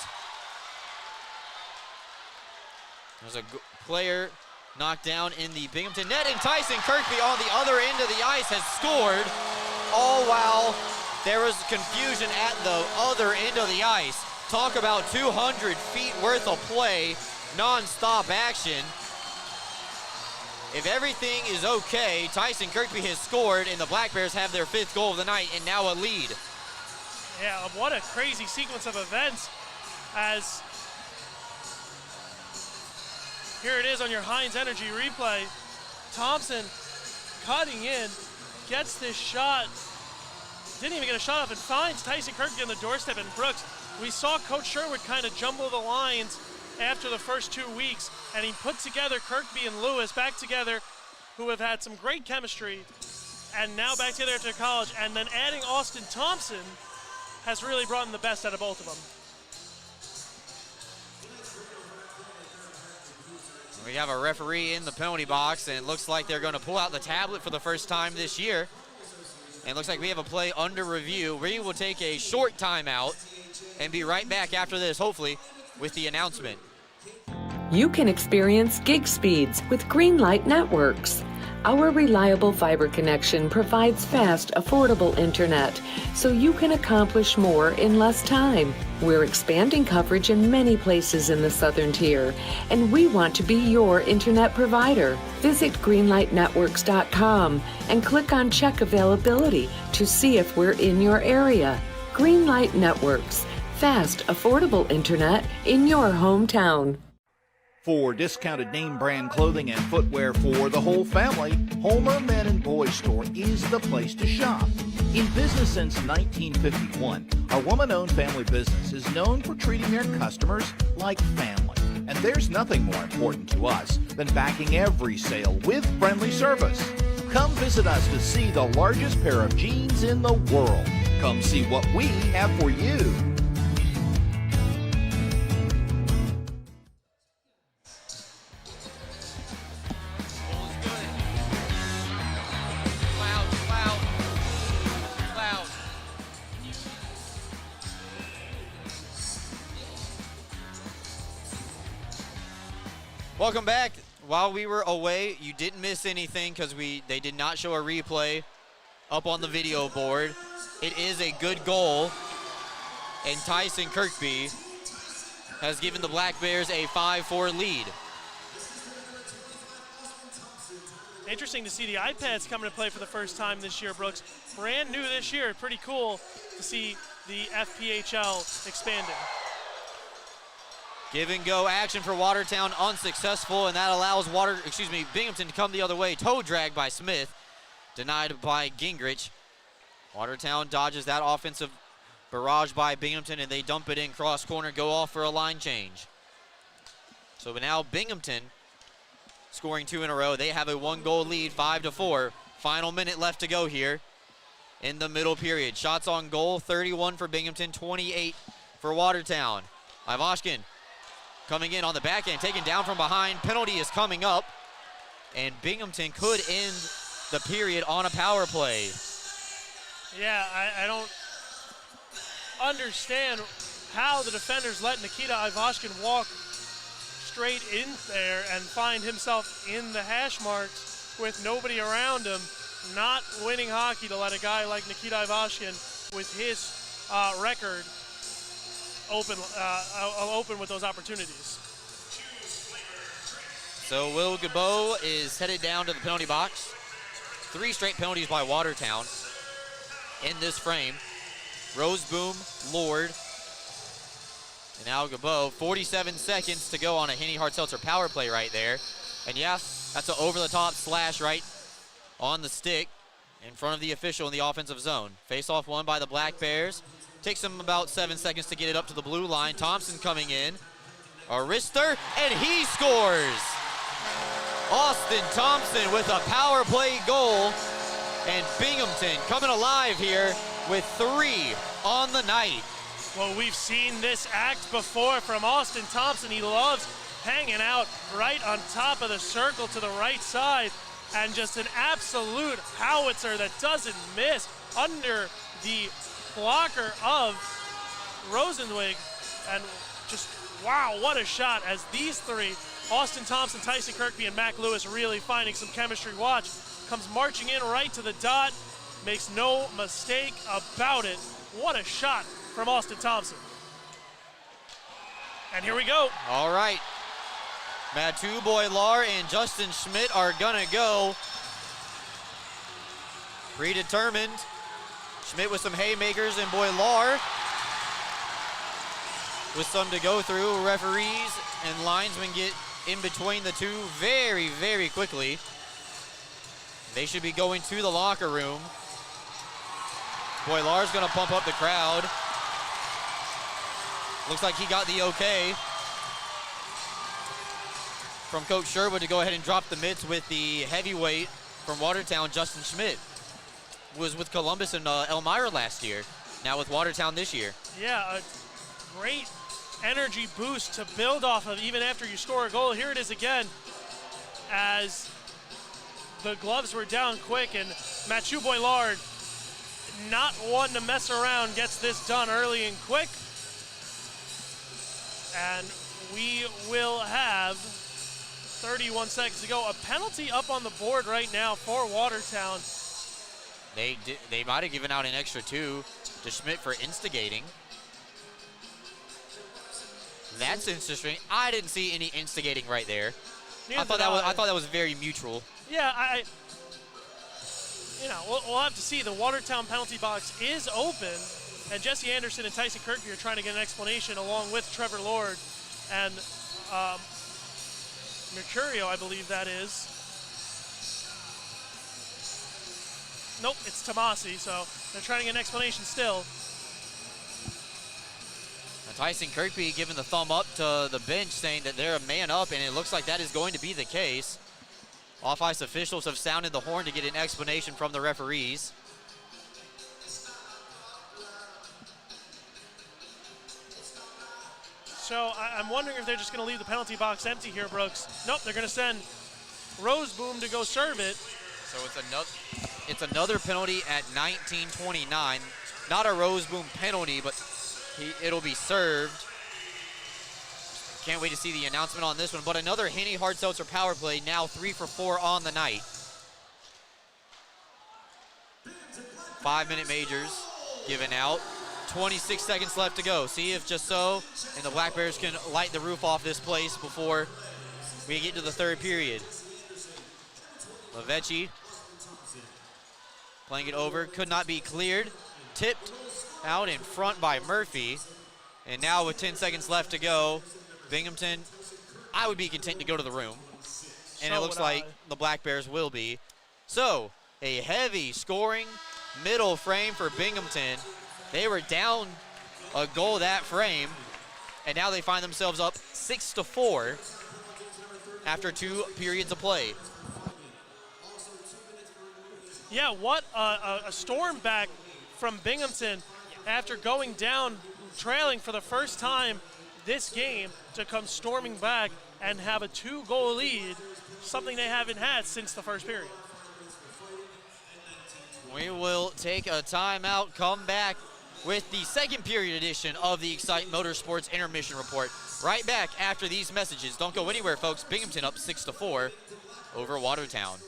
There's a player knocked down in the Binghamton net, and Tyson Kirkby on the other end of the ice has scored, all while there was confusion at the other end of the ice. Talk about 200 feet worth of play, non-stop action. If everything is okay, Tyson Kirkby has scored, and the Black Bears have their 5th goal of the night and now a lead. Yeah, what a crazy sequence of events as here it is on your Heinz Energy replay. Thompson cutting in, gets this shot, didn't even get a shot off, and finds Tyson Kirkby on the doorstep. And Brooks, we saw Coach Sherwood kind of jumble the lines after the first 2 weeks, and he put together Kirkby and Lewis back together, who have had some great chemistry, and now back together after college, and then adding Austin Thompson has really brought in the best out of both of them. We have a referee in the penalty box, and it looks like they're going to pull out the tablet for the first time this year. And it looks like we have a play under review. We will take a short timeout and be right back after this, hopefully, with the announcement. You can experience gig speeds with Greenlight Networks. Our reliable fiber connection provides fast, affordable internet, so you can accomplish more in less time. We're expanding coverage in many places in the Southern Tier, and we want to be your internet provider. Visit greenlightnetworks.com and click on Check Availability to see if we're in your area. Greenlight Networks. Fast, affordable internet in your hometown. For discounted name brand clothing and footwear for the whole family, Homer Men and Boys Store is the place to shop. In business since 1951, our woman-owned family business is known for treating their customers like family. And there's nothing more important to us than backing every sale with friendly service. Come visit us to see the largest pair of jeans in the world. Come see what we have for you. Welcome back. While we were away, you didn't miss anything because they did not show a replay up on the video board. It is a good goal, and Tyson Kirkby has given the Black Bears a 5-4 lead. Interesting to see the iPads come into play for the first time this year, Brooks. Brand new this year. Pretty cool to see the FPHL expanding. Give and go action for Watertown, unsuccessful, and that allows Binghamton to come the other way. Toe drag by Smith, denied by Gingrich. Watertown dodges that offensive barrage by Binghamton, and they dump it in cross corner, go off for a line change. So now Binghamton scoring 2 in a row. They have a 1-goal lead, 5-4. Final minute left to go here in the middle period. Shots on goal, 31 for Binghamton, 28 for Watertown. Ivashkin coming in on the back end, taken down from behind. Penalty is coming up, and Binghamton could end the period on a power play. Yeah, I don't understand how the defenders let Nikita Ivashkin walk straight in there and find himself in the hash marks with nobody around him. Not winning hockey to let a guy like Nikita Ivashkin with his record open with those opportunities. So Will Gabo is headed down to the penalty box. 3 straight penalties by Watertown in this frame. Roseboom, Lord, and now Gabo. 47 seconds to go on a Henny Hart-Seltzer power play right there. And yeah, that's an over-the-top slash right on the stick in front of the official in the offensive zone. Face-off won by the Black Bears. Takes them about 7 seconds to get it up to the blue line. Thompson coming in. A wrister, and he scores! Austin Thompson with a power play goal, and Binghamton coming alive here with 3 on the night. Well, we've seen this act before from Austin Thompson. He loves hanging out right on top of the circle to the right side, and just an absolute howitzer that doesn't miss under the blocker of Rosenwig. And just, wow, what a shot as these 3, Austin Thompson, Tyson Kirkby, and Mac Lewis, really finding some chemistry. Watch, comes marching in right to the dot, makes no mistake about it. What a shot from Austin Thompson. And here we go. All right. Mathieu Boilar and Justin Schmidt are gonna go. Predetermined. Schmidt with some haymakers, and Boilar with some to go through. Referees and linesmen get in between the two very, very quickly. They should be going to the locker room. Boilar's gonna pump up the crowd. Looks like he got the okay from Coach Sherwood to go ahead and drop the mitts with the heavyweight from Watertown, Justin Schmidt. Was with Columbus and Elmira last year, now with Watertown this year. Yeah, a great energy boost to build off of even after you score a goal. Here it is again as the gloves were down quick, and Mathieu Boilard, not one to mess around, gets this done early and quick. And we will have 31 seconds to go. A penalty up on the board right now for Watertown. They might have given out an extra 2 to Schmidt for instigating. That's interesting. I didn't see any instigating right there. I thought that was very mutual. Yeah, we'll have to see. The Watertown penalty box is open, and Jesse Anderson and Tyson Kirkby are trying to get an explanation along with Trevor Lord and Mercurio, I believe that is. Nope, it's Tomasi, so they're trying to get an explanation still. And Tyson Kirkby giving the thumb up to the bench, saying that they're a man up, and it looks like that is going to be the case. Off-ice officials have sounded the horn to get an explanation from the referees. So I'm wondering if they're just going to leave the penalty box empty here, Brooks. Nope, they're going to send Roseboom to go serve it. So it's another penalty at 19:29. Not a Roseboom penalty, but it'll be served. Can't wait to see the announcement on this one. But another Henny Hart-Seltzer power play, now 3 for 4 on the night. 5-minute majors given out. 26 seconds left to go. See if Jasso and the Black Bears can light the roof off this place before we get to the third period. Lavechi playing it over, could not be cleared. Tipped out in front by Murphy. And now with 10 seconds left to go, Binghamton, I would be content to go to the room. And it looks like the Black Bears will be. So, a heavy scoring middle frame for Binghamton. They were down a goal that frame, and now they find themselves up 6-4 after 2 periods of play. Yeah, what a storm back from Binghamton after going down, trailing for the first time this game, to come storming back and have a 2-goal lead, something they haven't had since the first period. We will take a timeout, come back with the second period edition of the Excite Motorsports Intermission Report. Right back after these messages. Don't go anywhere, folks. Binghamton up 6-4 over Watertown.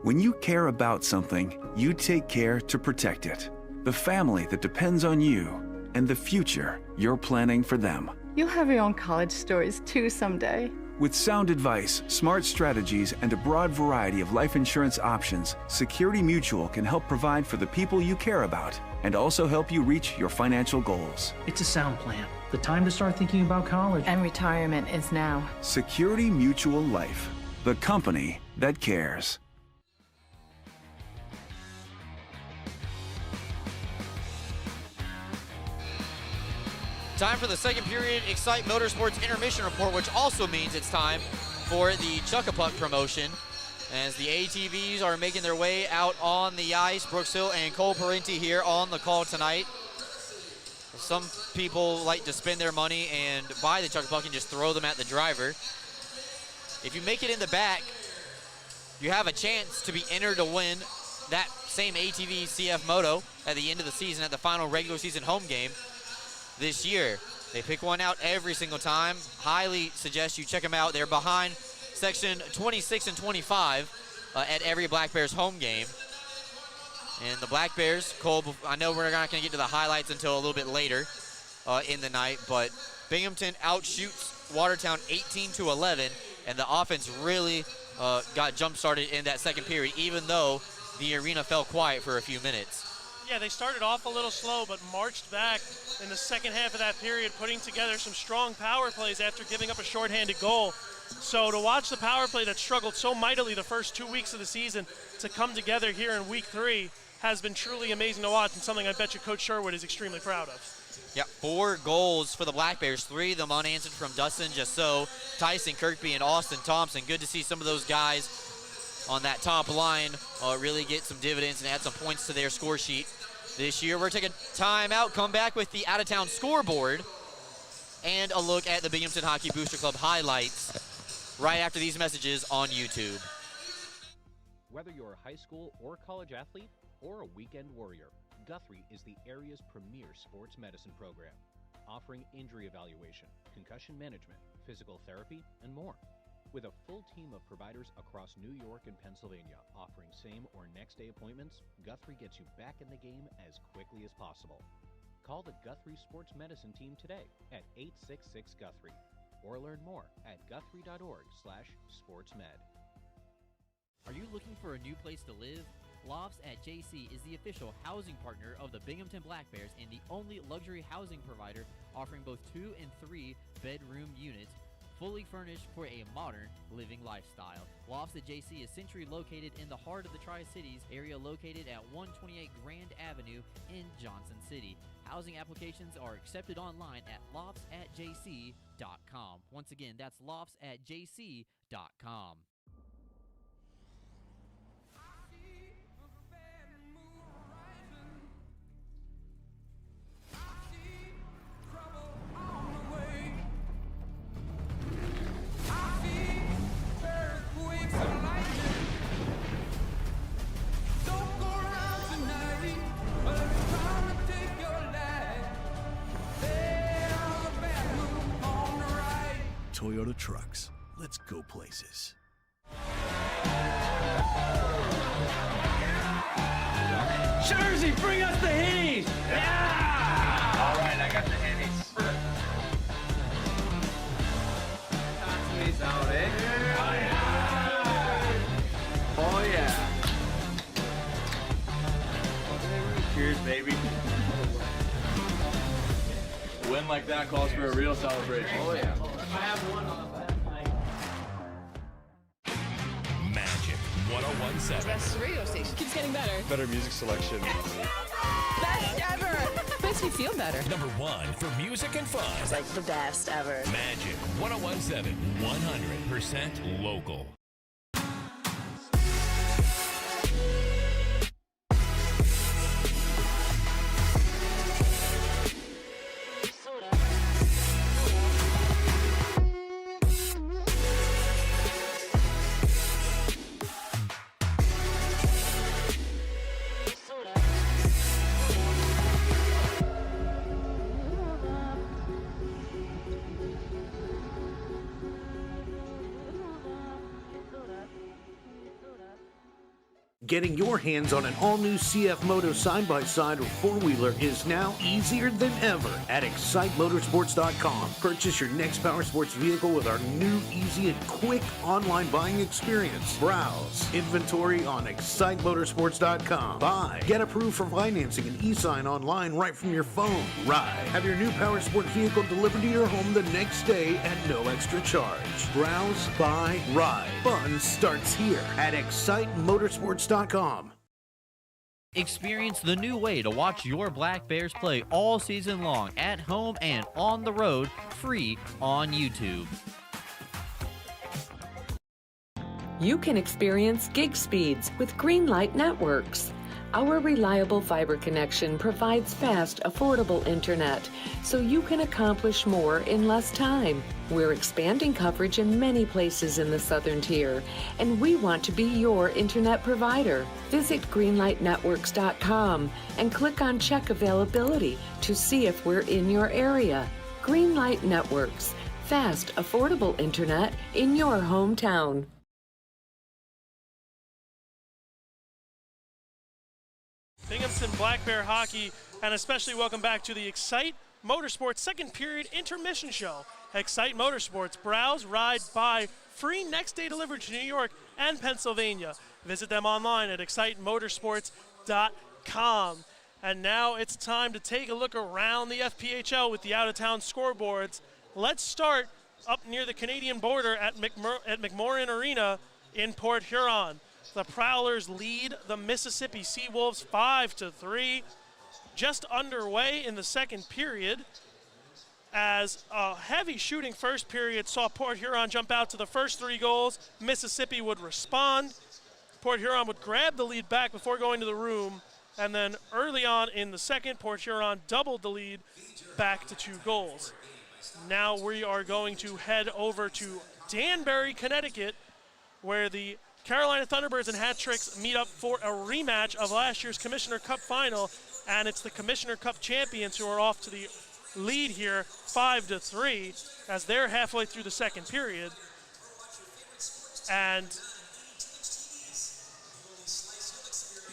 When you care about something, you take care to protect it. The family that depends on you, and the future you're planning for them. You'll have your own college stories too someday. With sound advice, smart strategies, and a broad variety of life insurance options, Security Mutual can help provide for the people you care about and also help you reach your financial goals. It's a sound plan. The time to start thinking about college. And retirement is now. Security Mutual Life, the company that cares. Time for the second period Excite Motorsports Intermission Report, which also means it's time for the Chuck-a-Puck promotion. As the ATVs are making their way out on the ice, Brooks Hill and Cole Parenti here on the call tonight. Some people like to spend their money and buy the Chuck-a-Puck and just throw them at the driver. If you make it in the back, you have a chance to be entered to win that same ATV CF Moto at the end of the season, at the final regular season home game this year. They pick one out every single time. Highly suggest you check them out. They're behind section 26 and 25 at every Black Bears home game. And the Black Bears, Cole, I know we're not going to get to the highlights until a little bit later in the night, but Binghamton outshoots Watertown 18-11, and the offense really got jump-started in that second period, even though the arena fell quiet for a few minutes. Yeah, they started off a little slow, but marched back in the second half of that period, putting together some strong power plays after giving up a shorthanded goal. So to watch the power play that struggled so mightily the first 2 weeks of the season to come together here in week 3 has been truly amazing to watch, and something I bet you Coach Sherwood is extremely proud of. Yeah, 4 goals for the Black Bears, 3 of them unanswered from Dustin Jasso, Tyson Kirkby, and Austin Thompson. Good to see some of those guys on that top line really get some dividends and add some points to their score sheet this year. We're taking time out, come back with the out-of-town scoreboard and a look at the Binghamton Hockey Booster Club highlights right after these messages on YouTube. Whether you're a high school or college athlete or a weekend warrior, Guthrie is the area's premier sports medicine program, offering injury evaluation, concussion management, physical therapy, and more. With a full team of providers across New York and Pennsylvania offering same or next day appointments, Guthrie gets you back in the game as quickly as possible. Call the Guthrie Sports Medicine team today at 866-GUTHRIE or learn more at guthrie.org/sportsmed. Are you looking for a new place to live? Lofts at JC is the official housing partner of the Binghamton Black Bears and the only luxury housing provider offering both 2 and 3 bedroom units, fully furnished for a modern living lifestyle. Lofts at JC is centrally located in the heart of the Tri-Cities area, located at 128 Grand Avenue in Johnson City. Housing applications are accepted online at loftsatjc.com. Once again, that's loftsatjc.com. Moto Trucks. Let's go places. Jersey, bring us the Hennies! Yeah! All right, I got the Hennies. Consoles out, eh? Oh, yeah. Cheers, baby. A win like that calls for a real celebration. Oh, yeah. I have one on. Magic 101.7. Best radio station. Keeps getting better. Better music selection. Best ever. Makes me feel better. Number 1 for music and fun. It's like the best ever. Magic 101.7. 100% local. Getting your hands on an all-new CF Moto side-by-side or four-wheeler is now easier than ever at ExciteMotorsports.com. Purchase your next powersports vehicle with our new, easy, and quick online buying experience. Browse inventory on ExciteMotorsports.com. Buy, get approved for financing and e-sign online right from your phone. Ride, have your new powersport vehicle delivered to your home the next day at no extra charge. Browse, buy, ride. Fun starts here at ExciteMotorsports.com. Experience the new way to watch your Black Bears play all season long, at home and on the road, free on YouTube. You can experience gig speeds with Greenlight Networks. Our reliable fiber connection provides fast, affordable internet, so you can accomplish more in less time. We're expanding coverage in many places in the Southern Tier, and we want to be your internet provider. Visit greenlightnetworks.com and click on Check Availability to see if we're in your area. Greenlight Networks, fast, affordable internet in your hometown. Binghamton Black Bear Hockey, and especially welcome back to the Excite Motorsports second period intermission show. Excite Motorsports, browse, ride, buy, free next day delivery to New York and Pennsylvania. Visit them online at excitemotorsports.com. And now it's time to take a look around the FPHL with the out-of-town scoreboards. Let's start up near the Canadian border at McMorran Arena in Port Huron. The Prowlers lead the Mississippi Seawolves 5-3. Just underway in the second period, as a heavy shooting first period saw Port Huron jump out to the first 3 goals. Mississippi would respond. Port Huron would grab the lead back before going to the room, and then early on in the second, Port Huron doubled the lead back to 2 goals. Now we are going to head over to Danbury, Connecticut, where the Carolina Thunderbirds and Hat Tricks meet up for a rematch of last year's Commissioner Cup final, and it's the Commissioner Cup champions who are off to the lead here 5-3 as they're halfway through the second period. And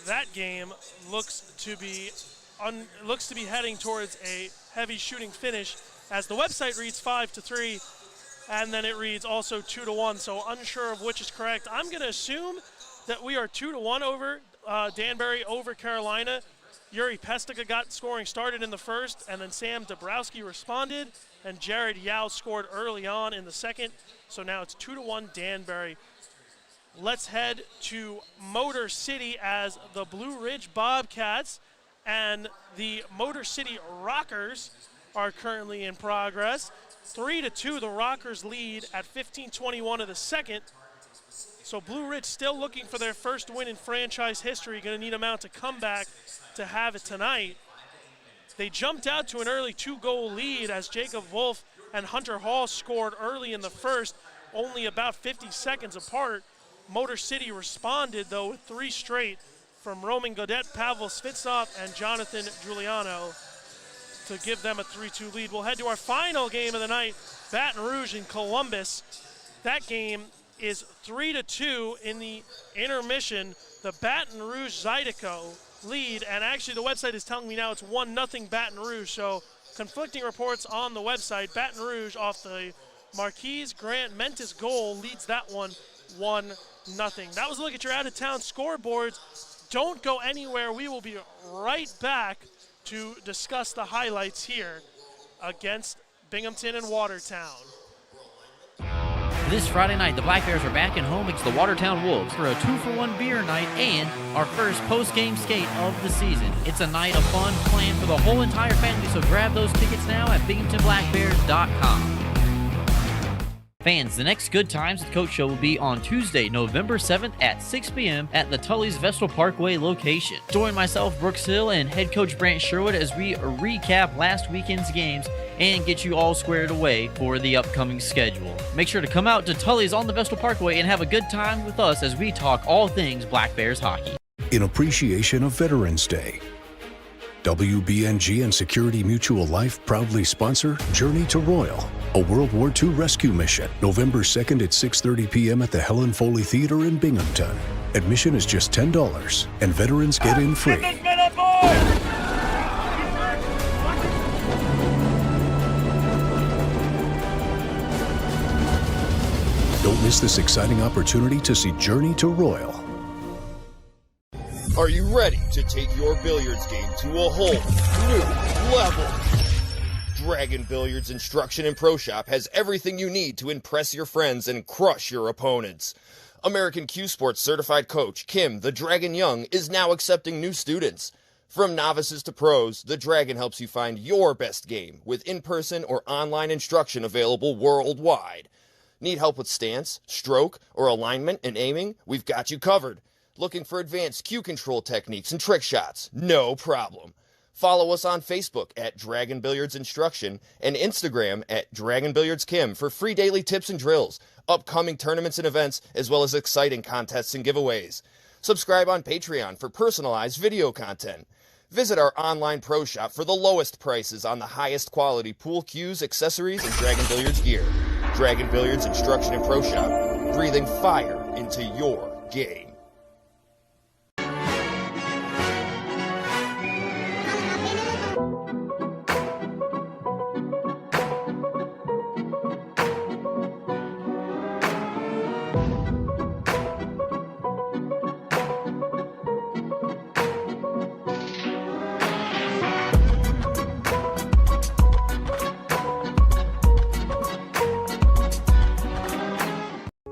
that game looks to be heading towards a heavy shooting finish, as the website reads 5-3. And then it reads also 2-1, so unsure of which is correct. I'm going to assume that we are 2-1 over Danbury over Carolina. Yuri Pestica got scoring started in the first, and then Sam Dabrowski responded, and Jared Yao scored early on in the second. So now it's 2-1 Danbury. Let's head to Motor City as the Blue Ridge Bobcats and the Motor City Rockers are currently in progress. 3-2, the Rockers lead at 15:21 of the second. So Blue Ridge still looking for their first win in franchise history. Going to need a mountain to come back to have it tonight. They jumped out to an early 2-goal lead as Jacob Wolf and Hunter Hall scored early in the first, only about 50 seconds apart. Motor City responded, though, with 3 straight from Roman Godet, Pavel Svitsov, and Jonathan Giuliano. to give them a 3-2 lead. We'll head to our final game of the night, Baton Rouge and Columbus. That game is 3-2 in the intermission. The Baton Rouge Zydeco lead, and actually the website is telling me now it's 1-0 Baton Rouge, so conflicting reports on the website. Baton Rouge off the Marquise Grant Mentis goal leads that one 1-0. That was a look at your out-of-town scoreboards. Don't go anywhere. We will be right back to discuss the highlights here against Binghamton and Watertown. This Friday night, the Black Bears are back at home against the Watertown Wolves for a 2-for-1 beer night and our first post-game skate of the season. It's a night of fun planned for the whole entire family, so grab those tickets now at BinghamtonBlackBears.com. Fans, the next Good Times with Coach show will be on Tuesday, November 7th at 6 p.m. at the Tully's Vestal Parkway location. Join myself, Brooks Hill, and head coach Brant Sherwood as we recap last weekend's games and get you all squared away for the upcoming schedule. Make sure to come out to Tully's on the Vestal Parkway and have a good time with us as we talk all things Black Bears hockey. In appreciation of Veterans Day, WBNG and Security Mutual Life proudly sponsor Journey to Royal, a World War II rescue mission, November 2nd at 6:30 p.m. at the Helen Foley Theater in Binghamton. Admission is just $10, and veterans get in free. Don't miss this exciting opportunity to see Journey to Royal. Are you ready to take your billiards game to a whole new level? Dragon Billiards Instruction and Pro Shop has everything you need to impress your friends and crush your opponents. American Q Sports certified coach Kim the Dragon Young is now accepting new students. From novices to pros, the Dragon helps you find your best game with in-person or online instruction available worldwide. Need help with stance, stroke, or alignment and aiming? We've got you covered. Looking for advanced cue control techniques and trick shots? No problem. Follow us on Facebook at Dragon Billiards Instruction and Instagram at Dragon Billiards Kim for free daily tips and drills, upcoming tournaments and events, as well as exciting contests and giveaways. Subscribe on Patreon for personalized video content. Visit our online pro shop for the lowest prices on the highest quality pool cues, accessories, and Dragon Billiards gear. Dragon Billiards Instruction and Pro Shop, breathing fire into your game.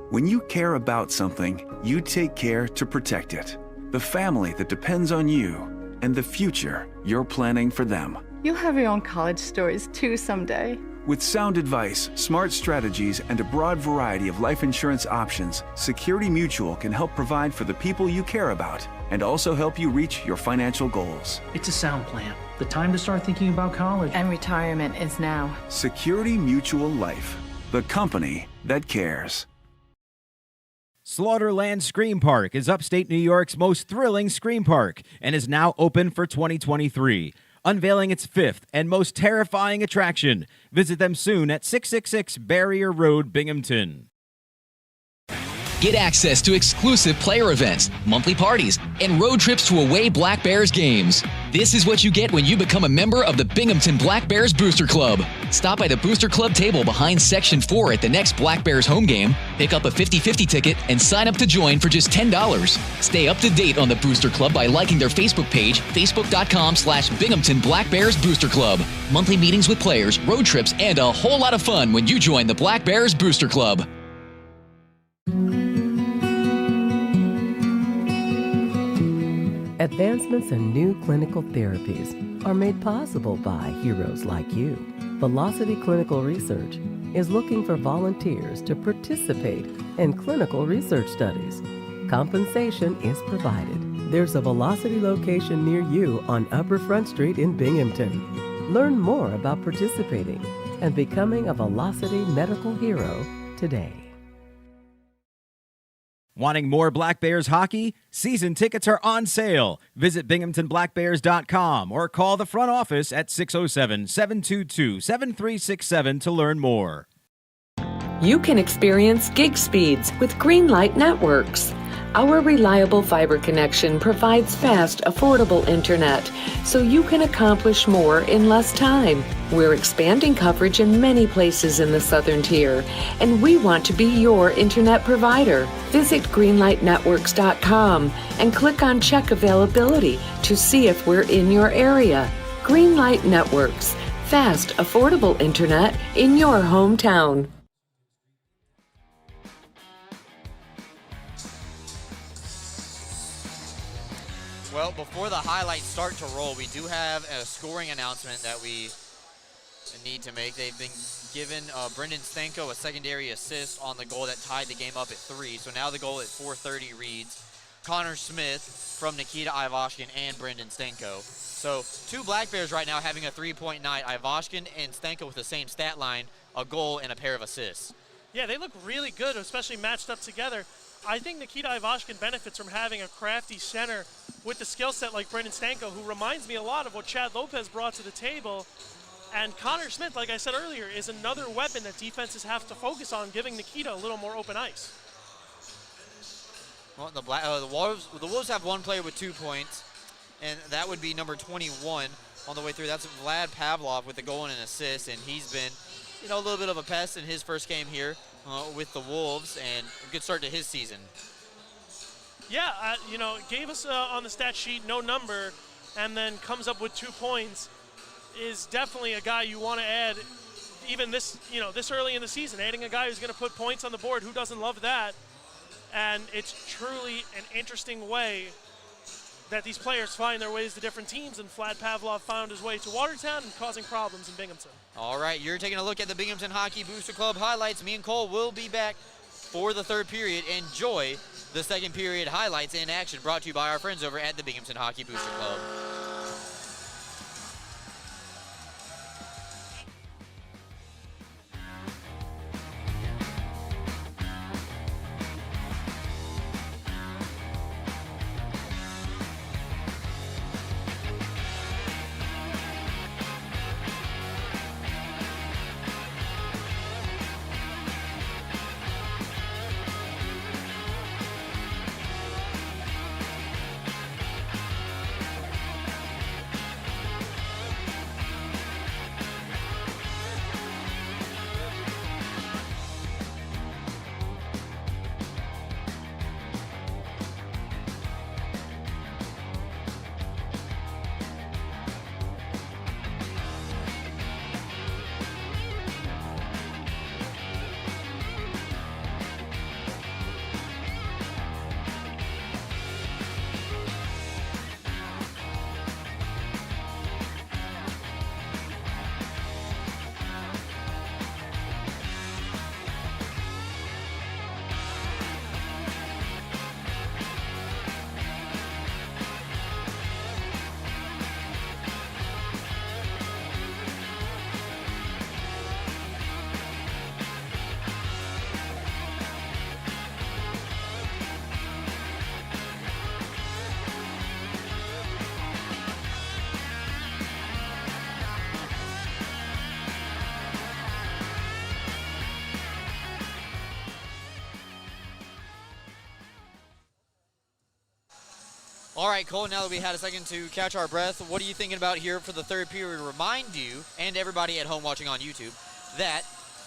When you care about something, you take care to protect it. The family that depends on you, and the future you're planning for them. You'll have your own college stories too someday. With sound advice, smart strategies, and a broad variety of life insurance options, Security Mutual can help provide for the people you care about and also help you reach your financial goals. It's a sound plan. The time to start thinking about college. And retirement is now. Security Mutual Life, the company that cares. Slaughterland Scream Park is upstate New York's most thrilling scream park and is now open for 2023. Unveiling its fifth and most terrifying attraction. Visit them soon at 666 Barrier Road, Binghamton. Get access to exclusive player events, monthly parties, and road trips to away Black Bears games. This is what you get when you become a member of the Binghamton Black Bears Booster Club. Stop by the Booster Club table behind Section 4 at the next Black Bears home game, pick up a 50-50 ticket, and sign up to join for just $10. Stay up to date on the Booster Club by liking their Facebook page, facebook.com/Binghamton Black Bears Booster Club. Monthly meetings with players, road trips, and a whole lot of fun when you join the Black Bears Booster Club. Advancements in new clinical therapies are made possible by heroes like you. Velocity Clinical Research is looking for volunteers to participate in clinical research studies. Compensation is provided. There's a Velocity location near you on Upper Front Street in Binghamton. Learn more about participating and becoming a Velocity medical hero today. Wanting more Black Bears hockey? Season tickets are on sale. Visit BinghamtonBlackBears.com or call the front office at 607-722-7367 to learn more. You can experience gig speeds with Greenlight Networks. Our reliable fiber connection provides fast, affordable internet, so you can accomplish more in less time. We're expanding coverage in many places in the Southern Tier, and we want to be your internet provider. Visit greenlightnetworks.com and click on Check Availability to see if we're in your area. Greenlight Networks, fast, affordable internet in your hometown. Well, before the highlights start to roll, we do have a scoring announcement that we need to make. They've been given Brendan Stanko a secondary assist on the goal that tied the game up at 3. So now the goal at 4:30 reads Connor Smith from Nikita Ivashkin and Brendan Stanko. So 2 Black Bears right now having a 3-point night. Ivashkin and Stanko with the same stat line, a goal and a pair of assists. Yeah, they look really good, especially matched up together. I think Nikita Ivashkin benefits from having a crafty center with the skill set like Brendan Stanko, who reminds me a lot of what Chad Lopez brought to the table. And Connor Smith, like I said earlier, is another weapon that defenses have to focus on, giving Nikita a little more open ice. Well, the Wolves have one player with 2 points, and that would be number 21 on the way through. That's Vlad Pavlov with the goal and an assist, and he's been, a little bit of a pest in his first game here with the Wolves, and a good start to his season. Yeah, gave us on the stat sheet no number, and then comes up with 2 points. Is definitely a guy you want to add, even this early in the season. Adding a guy who's going to put points on the board, who doesn't love that? And it's truly an interesting way that these players find their ways to different teams, and Vlad Pavlov found his way to Watertown and causing problems in Binghamton. All right, you're taking a look at the Binghamton Hockey Booster Club highlights. Me and Cole will be back for the third period. Enjoy the second period highlights in action, brought to you by our friends over at the Binghamton Hockey Booster Club. All right, Cole, now that we had a second to catch our breath, what are you thinking about here for the third period? Remind you, and everybody at home watching on YouTube, that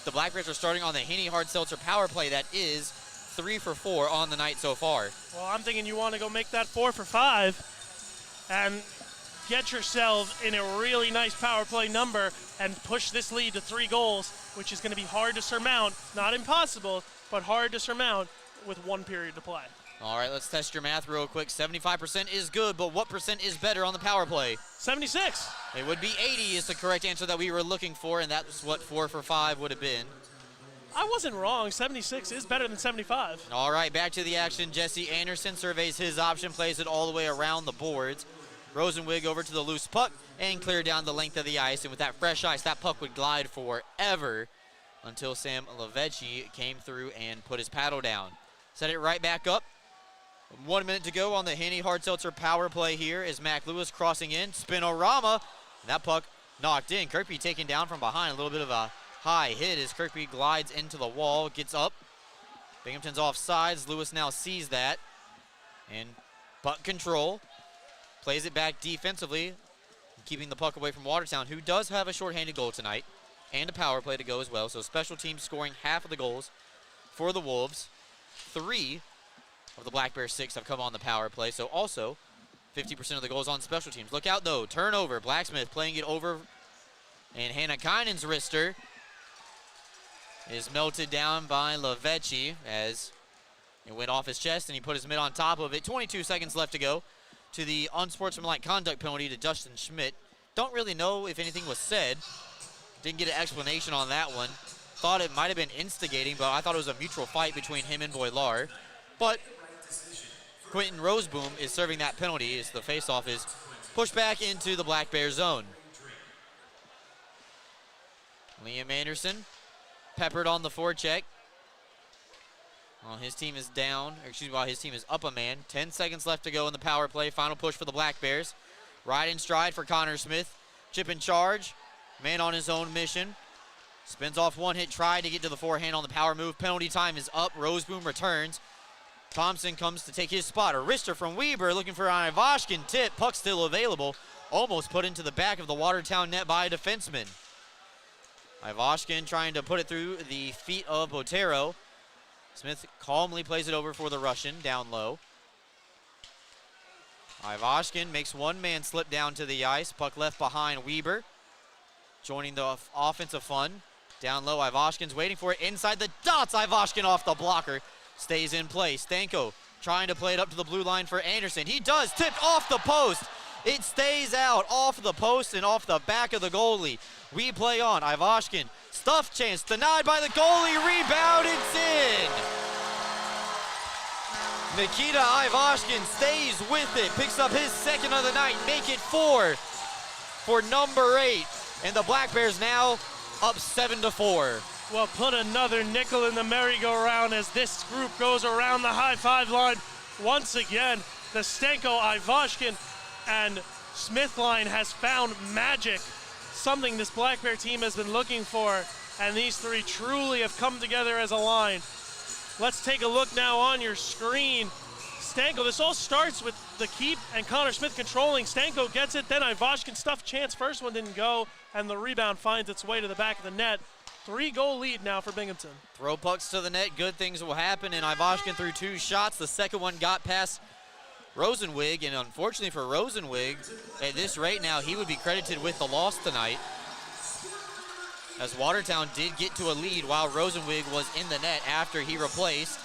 the Black Bears are starting on the Henny Hard Seltzer power play that is 3 for 4 on the night so far. Well, I'm thinking you want to go make that 4 for 5 and get yourself in a really nice power play number and push this lead to 3 goals, which is going to be hard to surmount. Not impossible, but hard to surmount with 1 period to play. All right, let's test your math real quick. 75% is good, but what percent is better on the power play? 76. It would be 80 is the correct answer that we were looking for, and that's what 4 for 5 would have been. I wasn't wrong. 76 is better than 75. All right, back to the action. Jesse Anderson surveys his option, plays it all the way around the boards. Rosenwig over to the loose puck and clear down the length of the ice. And with that fresh ice, that puck would glide forever until Sam Lavecchi came through and put his paddle down. Set it right back up. 1 minute to go on the Henny Hard Seltzer power play here as Mac Lewis crossing in. Spinorama. And that puck knocked in. Kirkby taken down from behind. A little bit of a high hit as Kirkby glides into the wall. Gets up. Binghamton's offsides. Lewis now sees that. And puck control. Plays it back defensively. Keeping the puck away from Watertown, who does have a shorthanded goal tonight. And a power play to go as well. So special teams scoring half of the goals for the Wolves. 3 of the Black Bears 6 have come on the power play. So also 50% of the goals on special teams. Look out though, turnover. Blacksmith playing it over. And Hannah-Kainen's wrister is melted down by Lavecchi as it went off his chest and he put his mitt on top of it. 22 seconds left to go to the unsportsmanlike conduct penalty to Justin Schmidt. Don't really know if anything was said. Didn't get an explanation on that one. Thought it might have been instigating, but I thought it was a mutual fight between him and Boilar. But Quentin Roseboom is serving that penalty as the faceoff is pushed back into the Black Bear zone. Liam Anderson peppered on the forecheck. Well, his team is down, or excuse me, while his team is up a man. 10 seconds left to go in the power play. Final push for the Black Bears. Right in stride for Connor Smith. Chip in charge. Man on his own mission. Spins off one hit, tried to get to the forehand on the power move. Penalty time is up. Roseboom returns. Thompson comes to take his spot. A wrister from Weber looking for an Ivashkin tip. Puck still available. Almost put into the back of the Watertown net by a defenseman. Ivashkin trying to put it through the feet of Botero. Smith calmly plays it over for the Russian down low. Ivashkin makes one man slip down to the ice. Puck left behind Weber. Joining the offensive fun. Down low, Ivashkin's waiting for it. Inside the dots, Ivashkin off the blocker. Stays in play. Stanko trying to play it up to the blue line for Anderson. He does, tipped off the post. It stays out off the post and off the back of the goalie. We play on. Ivashkin, stuff chance, denied by the goalie, rebound, it's in. Nikita Ivashkin stays with it, picks up his second of the night, make it 4 for number 8. And the Black Bears now up 7-4. Well, put another nickel in the merry-go-round as this group goes around the high-five line. Once again, the Stanko, Ivashkin, and Smith line has found magic, something this Black Bear team has been looking for, and these three truly have come together as a line. Let's take a look now on your screen. Stanko, this all starts with the keep and Connor Smith controlling. Stanko gets it, then Ivashkin stuff chance. First one didn't go, and the rebound finds its way to the back of the net. 3-goal lead now for Binghamton. Throw pucks to the net, good things will happen, and Ivashkin threw 2 shots. The second one got past Rosenwig, and unfortunately for Rosenwig, at this rate now, he would be credited with the loss tonight, as Watertown did get to a lead while Rosenwig was in the net after he replaced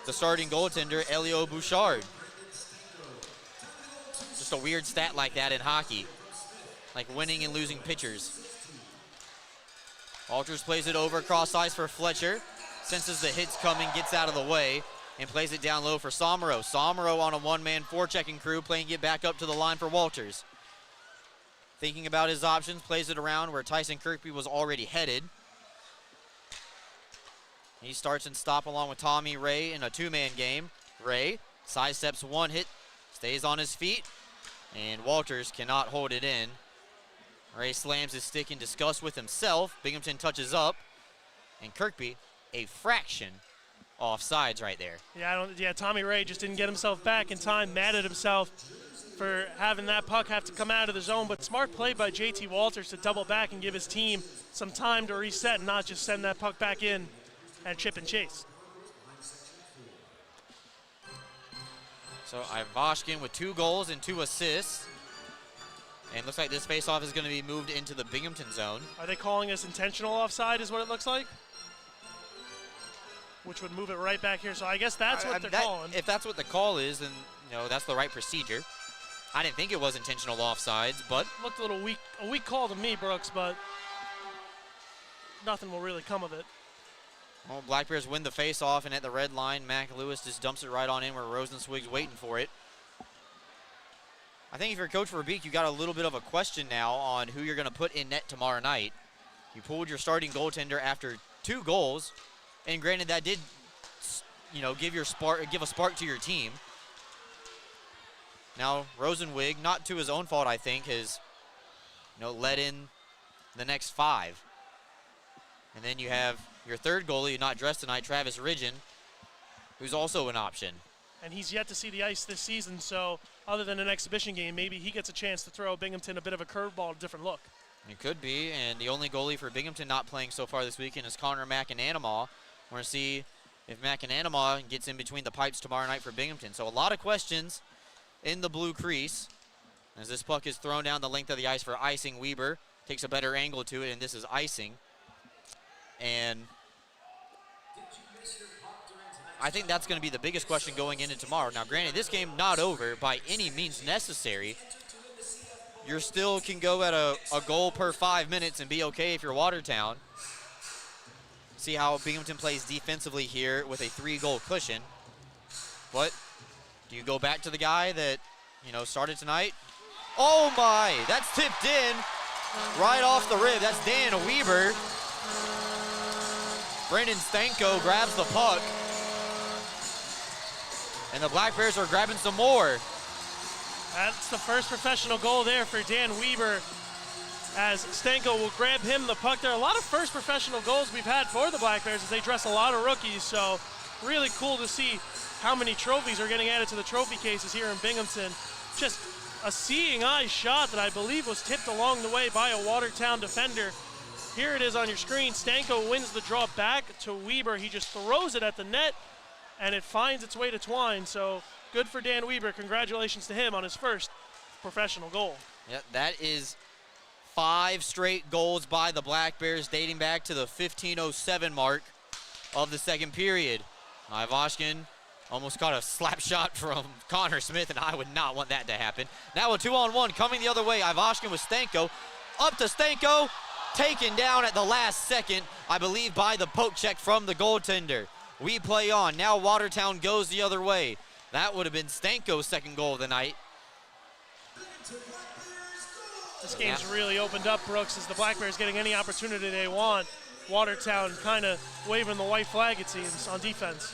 the starting goaltender, Elio Bouchard. Just a weird stat like that in hockey, like winning and losing pitchers. Walters plays it over cross ice for Fletcher, senses the hit's coming, gets out of the way, and plays it down low for Somero. Somero on a one-man forechecking crew, playing it back up to the line for Walters. Thinking about his options, plays it around where Tyson Kirkby was already headed. He starts and stops along with Tommy Ray in a 2-man game. Ray sidesteps one hit, stays on his feet, and Walters cannot hold it in. Ray slams his stick in disgust with himself. Binghamton touches up, and Kirkby a fraction off sides right there. Yeah, Tommy Ray just didn't get himself back in time, mad at himself for having that puck have to come out of the zone, but smart play by JT Walters to double back and give his team some time to reset and not just send that puck back in and chip and chase. So Ivashkin with 2 goals and 2 assists. And looks like this faceoff is going to be moved into the Binghamton zone. Are they calling this intentional offside is what it looks like? Which would move it right back here. So I guess that's what they're calling. If that's what the call is, then that's the right procedure. I didn't think it was intentional offsides, but looked a little weak. A weak call to me, Brooks, but nothing will really come of it. Well, Black Bears win the face-off, and at the red line, Mac Lewis just dumps it right on in where Rosenswig's waiting for it. I think if you're Coach Verbeek, you got a little bit of a question now on who you're going to put in net tomorrow night. You pulled your starting goaltender after 2 goals, and granted that did, give a spark to your team. Now Rosenwig, not to his own fault, I think, has let in the next 5. And then you have your third goalie not dressed tonight, Travis Ridgen, who's also an option. And he's yet to see the ice this season, so other than an exhibition game, maybe he gets a chance to throw Binghamton a bit of a curveball, a different look. It could be, and the only goalie for Binghamton not playing so far this weekend is Connor McAnanamaw. We're going to see if McAnanamaw gets in between the pipes tomorrow night for Binghamton. So a lot of questions in the blue crease as this puck is thrown down the length of the ice for icing. Weber takes a better angle to it, and this is icing. And I think that's going to be the biggest question going into tomorrow. Now, granted, this game not over by any means necessary. You still can go at a goal per 5 minutes and be okay if you're Watertown. See how Binghamton plays defensively here with a 3-goal cushion. But do you go back to the guy that, started tonight? Oh my, that's tipped in right off the rib. That's Dan Weber. Brendan Stanko grabs the puck. And the Black Bears are grabbing some more. That's the first professional goal there for Dan Weber, as Stanko will grab him the puck. There are a lot of first professional goals we've had for the Black Bears as they dress a lot of rookies, so really cool to see how many trophies are getting added to the trophy cases here in Binghamton. Just a seeing eye shot that I believe was tipped along the way by a Watertown defender. Here it is on your screen. Stanko wins the draw back to Weber. He just throws it at the net, and it finds its way to Twine. So good for Dan Weber. Congratulations to him on his first professional goal. Yeah, that is 5 straight goals by the Black Bears dating back to the 15:07 mark of the second period. Ivashkin almost caught a slap shot from Connor Smith, and I would not want that to happen. Now a 2-on-1 coming the other way. Ivashkin with Stanko. Up to Stanko. Taken down at the last second, I believe, by the poke check from the goaltender. We play on. Now Watertown goes the other way. That would have been Stanko's second goal of the night. This game's really opened up, Brooks, as the Black Bears getting any opportunity they want. Watertown kind of waving the white flag, it seems, on defense.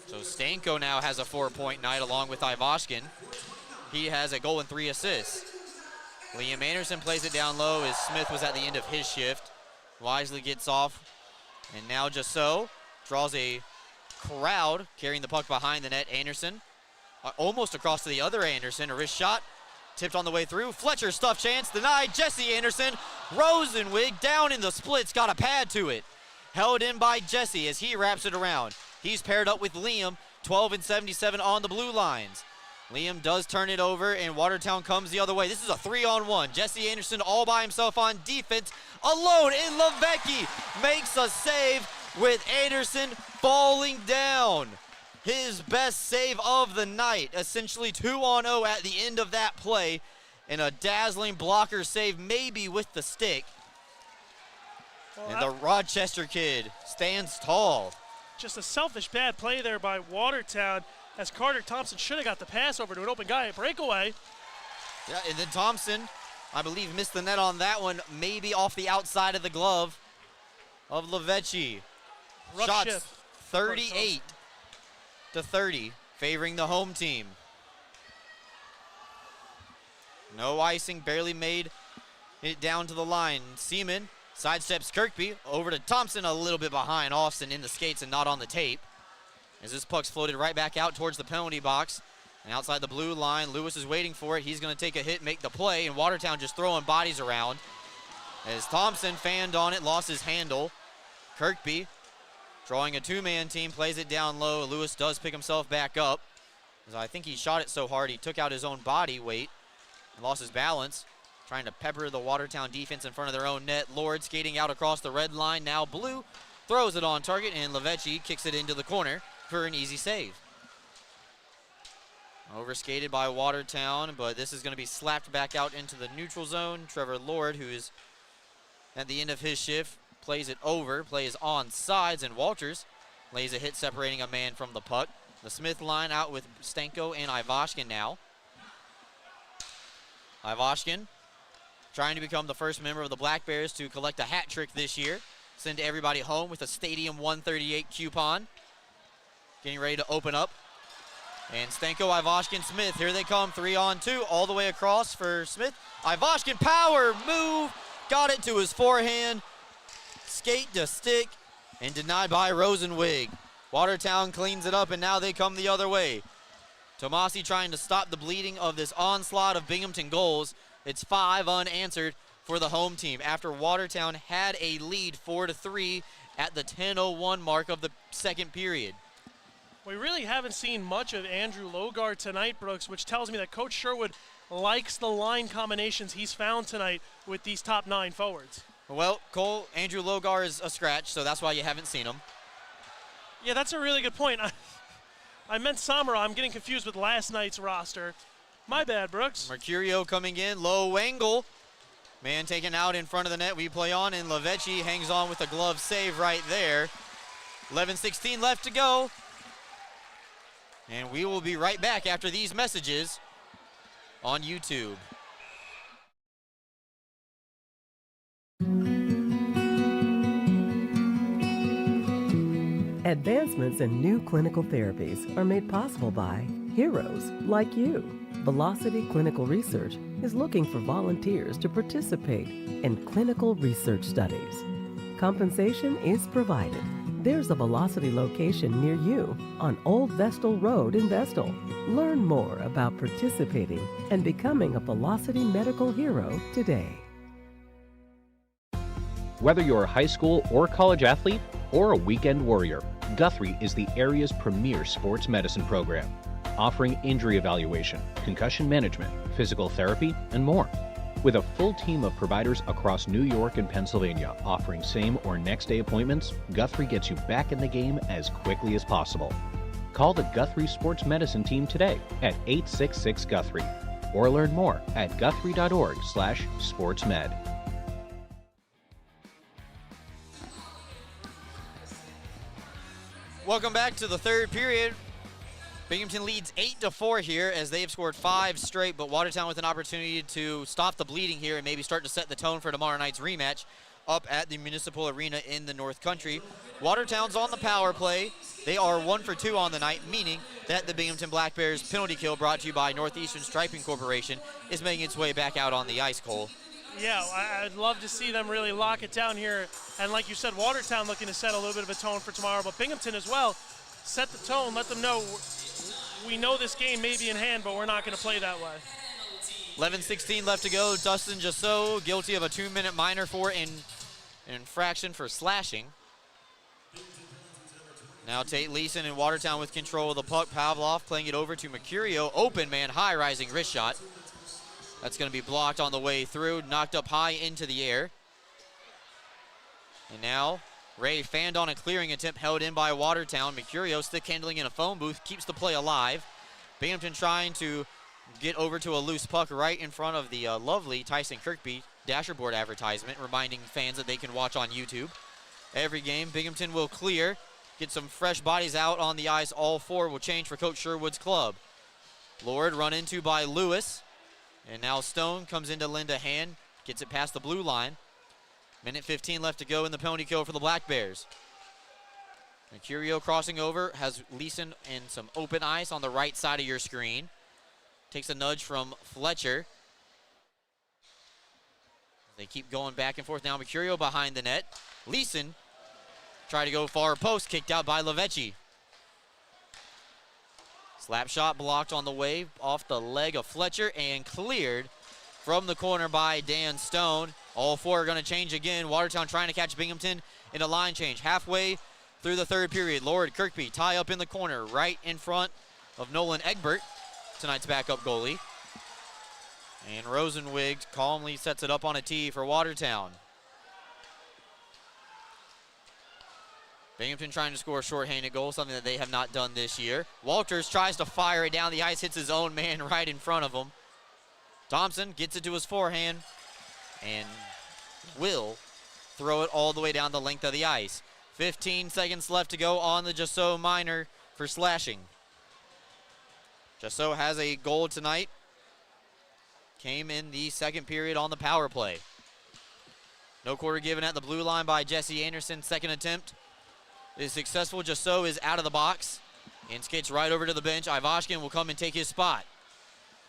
So Stanko now has a 4-point night along with Ivashkin. He has a goal and 3 assists. Liam Anderson plays it down low as Smith was at the end of his shift. Wisely gets off, and now just so draws a crowd carrying the puck behind the net. Anderson almost across to the other Anderson. A wrist shot tipped on the way through. Fletcher stuff chance denied. Jesse Anderson. Rosenwig down in the splits, got a pad to it. Held in by Jesse as he wraps it around. He's paired up with Liam, 12 and 77 on the blue lines. Liam does turn it over, and Watertown comes the other way. This is a 3-on-1. Jesse Anderson all by himself on defense. Alone in Levecki makes a save with Anderson falling down. His best save of the night. Essentially 2-on-0 at the end of that play. And a dazzling blocker save, maybe with the stick. And the Rochester kid stands tall. Just a selfish bad play there by Watertown, as Carter Thompson should have got the pass over to an open guy. A breakaway. Yeah, and then Thompson, I believe, missed the net on that one, maybe off the outside of the glove of Levecki. Shots shift. 38-30, favoring the home team. No icing, barely made it down to the line. Seaman sidesteps Kirkby over to Thompson, a little bit behind Austin in the skates and not on the tape. As this puck's floated right back out towards the penalty box. And outside the blue line, Lewis is waiting for it. He's going to take a hit, make the play, and Watertown just throwing bodies around. As Thompson fanned on it, lost his handle. Kirkby, drawing a 2-man team, plays it down low. Lewis does pick himself back up. As I think he shot it so hard he took out his own body weight and lost his balance. Trying to pepper the Watertown defense in front of their own net. Lord skating out across the red line. Now Blue throws it on target, and Levecki kicks it into the corner for an easy save. Overskated by Watertown, but this is going to be slapped back out into the neutral zone. Trevor Lord, who is at the end of his shift, plays it over, plays on sides, and Walters lays a hit separating a man from the puck. The Smith line out with Stanko and Ivashkin now. Ivashkin trying to become the first member of the Black Bears to collect a hat trick this year. send everybody home with a Stadium 138 coupon. Getting ready to open up. And Stanko, Ivashkin, Smith, here they come, 3-on-2, all the way across for Smith. Ivashkin, power move, got it to his forehand, skate to stick, and denied by Rosenwig. Watertown cleans it up, and now they come the other way. Tomasi trying to stop the bleeding of this onslaught of Binghamton goals. It's 5 unanswered for the home team after Watertown had a lead 4-3 at the 10:01 mark of the second period. We really haven't seen much of Andrew Logar tonight, Brooks, which tells me that Coach Sherwood likes the line combinations he's found tonight with these top 9 forwards. Well, Cole, Andrew Logar is a scratch, so that's why you haven't seen him. Yeah, that's a really good point. I meant Samara. I'm getting confused with last night's roster. My bad, Brooks. Mercurio coming in, low angle. Man taken out in front of the net. We play on, and Lavechi hangs on with a glove save right there. 11:16 left to go. And we will be right back after these messages on YouTube. Advancements in new clinical therapies are made possible by heroes like you. Velocity Clinical Research is looking for volunteers to participate in clinical research studies. Compensation is provided. There's a Velocity location near you on Old Vestal Road in Vestal. Learn more about participating and becoming a Velocity medical hero today. Whether you're a high school or college athlete or a weekend warrior, Guthrie is the area's premier sports medicine program, offering injury evaluation, concussion management, physical therapy, and more. With a full team of providers across New York and Pennsylvania offering same or next day appointments, Guthrie gets you back in the game as quickly as possible. Call the Guthrie Sports Medicine team today at 866-GUTHRIE or learn more at guthrie.org/sportsmed. Welcome back to the third period. Binghamton leads 8-4 here as they've scored 5 straight, but Watertown with an opportunity to stop the bleeding here and maybe start to set the tone for tomorrow night's rematch up at the Municipal Arena in the North Country. Watertown's on the power play. They are 1 for 2 on the night, meaning that the Binghamton Black Bears penalty kill brought to you by Northeastern Striping Corporation is making its way back out on the ice, Cole. Yeah, I'd love to see them really lock it down here. And like you said, Watertown looking to set a little bit of a tone for tomorrow, but Binghamton as well. Set the tone, let them know we know this game may be in hand, but we're not going to play that way. 11:16 left to go. Dustin Jasso guilty of a 2-minute minor for infraction for slashing. Now Tate Leeson and Watertown with control of the puck. Pavlov playing it over to Mercurio. Open man, high rising wrist shot. That's going to be blocked on the way through, knocked up high into the air. And now Ray fanned on a clearing attempt held in by Watertown. Mercurio stick handling in a phone booth keeps the play alive. Binghamton trying to get over to a loose puck right in front of the lovely Tyson Kirkby Dasherboard advertisement, reminding fans that they can watch on YouTube. Every game, Binghamton will clear, get some fresh bodies out on the ice. All 4 will change for Coach Sherwood's club. Lord run into by Lewis. And now Stone comes into Linda Hand, gets it past the blue line. Minute 15 left to go in the penalty kill for the Black Bears. Mercurio crossing over, has Leeson in some open ice on the right side of your screen. Takes a nudge from Fletcher. They keep going back and forth now. Mercurio behind the net. Leeson tried to go far post, kicked out by Lavechi. Slap shot blocked on the way off the leg of Fletcher and cleared from the corner by Dan Stone. All 4 are going to change again. Watertown trying to catch Binghamton in a line change. Halfway through the third period, Lord Kirkby tie up in the corner right in front of Nolan Egbert, tonight's backup goalie. And Rosenwig calmly sets it up on a tee for Watertown. Binghamton trying to score a shorthanded goal, something that they have not done this year. Walters tries to fire it down the ice, hits his own man right in front of him. Thompson gets it to his forehand and will throw it all the way down the length of the ice. 15 seconds left to go on the Jasso minor for slashing. Jasso has a goal tonight. Came in the second period on the power play. No quarter given at the blue line by Jesse Anderson. Second attempt is successful. Just so is out of the box and skates right over to the bench. Ivashkin will come and take his spot.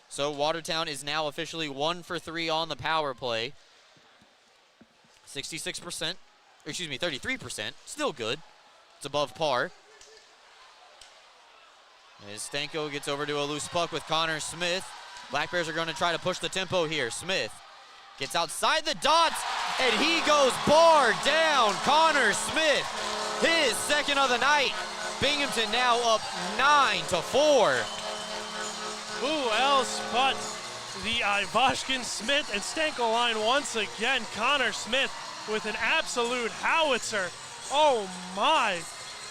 So Watertown is now officially 1 for 3 on the power play. 66%, excuse me, 33%. Still good. It's above par. As Stanko gets over to a loose puck with Connor Smith. Black Bears are going to try to push the tempo here. Smith gets outside the dots, and he goes bar down. Connor Smith, his second of the night. Binghamton now up 9-4. Who else but the Ivashkin, Smith, and Stanko line once again. Connor Smith with an absolute howitzer. Oh my.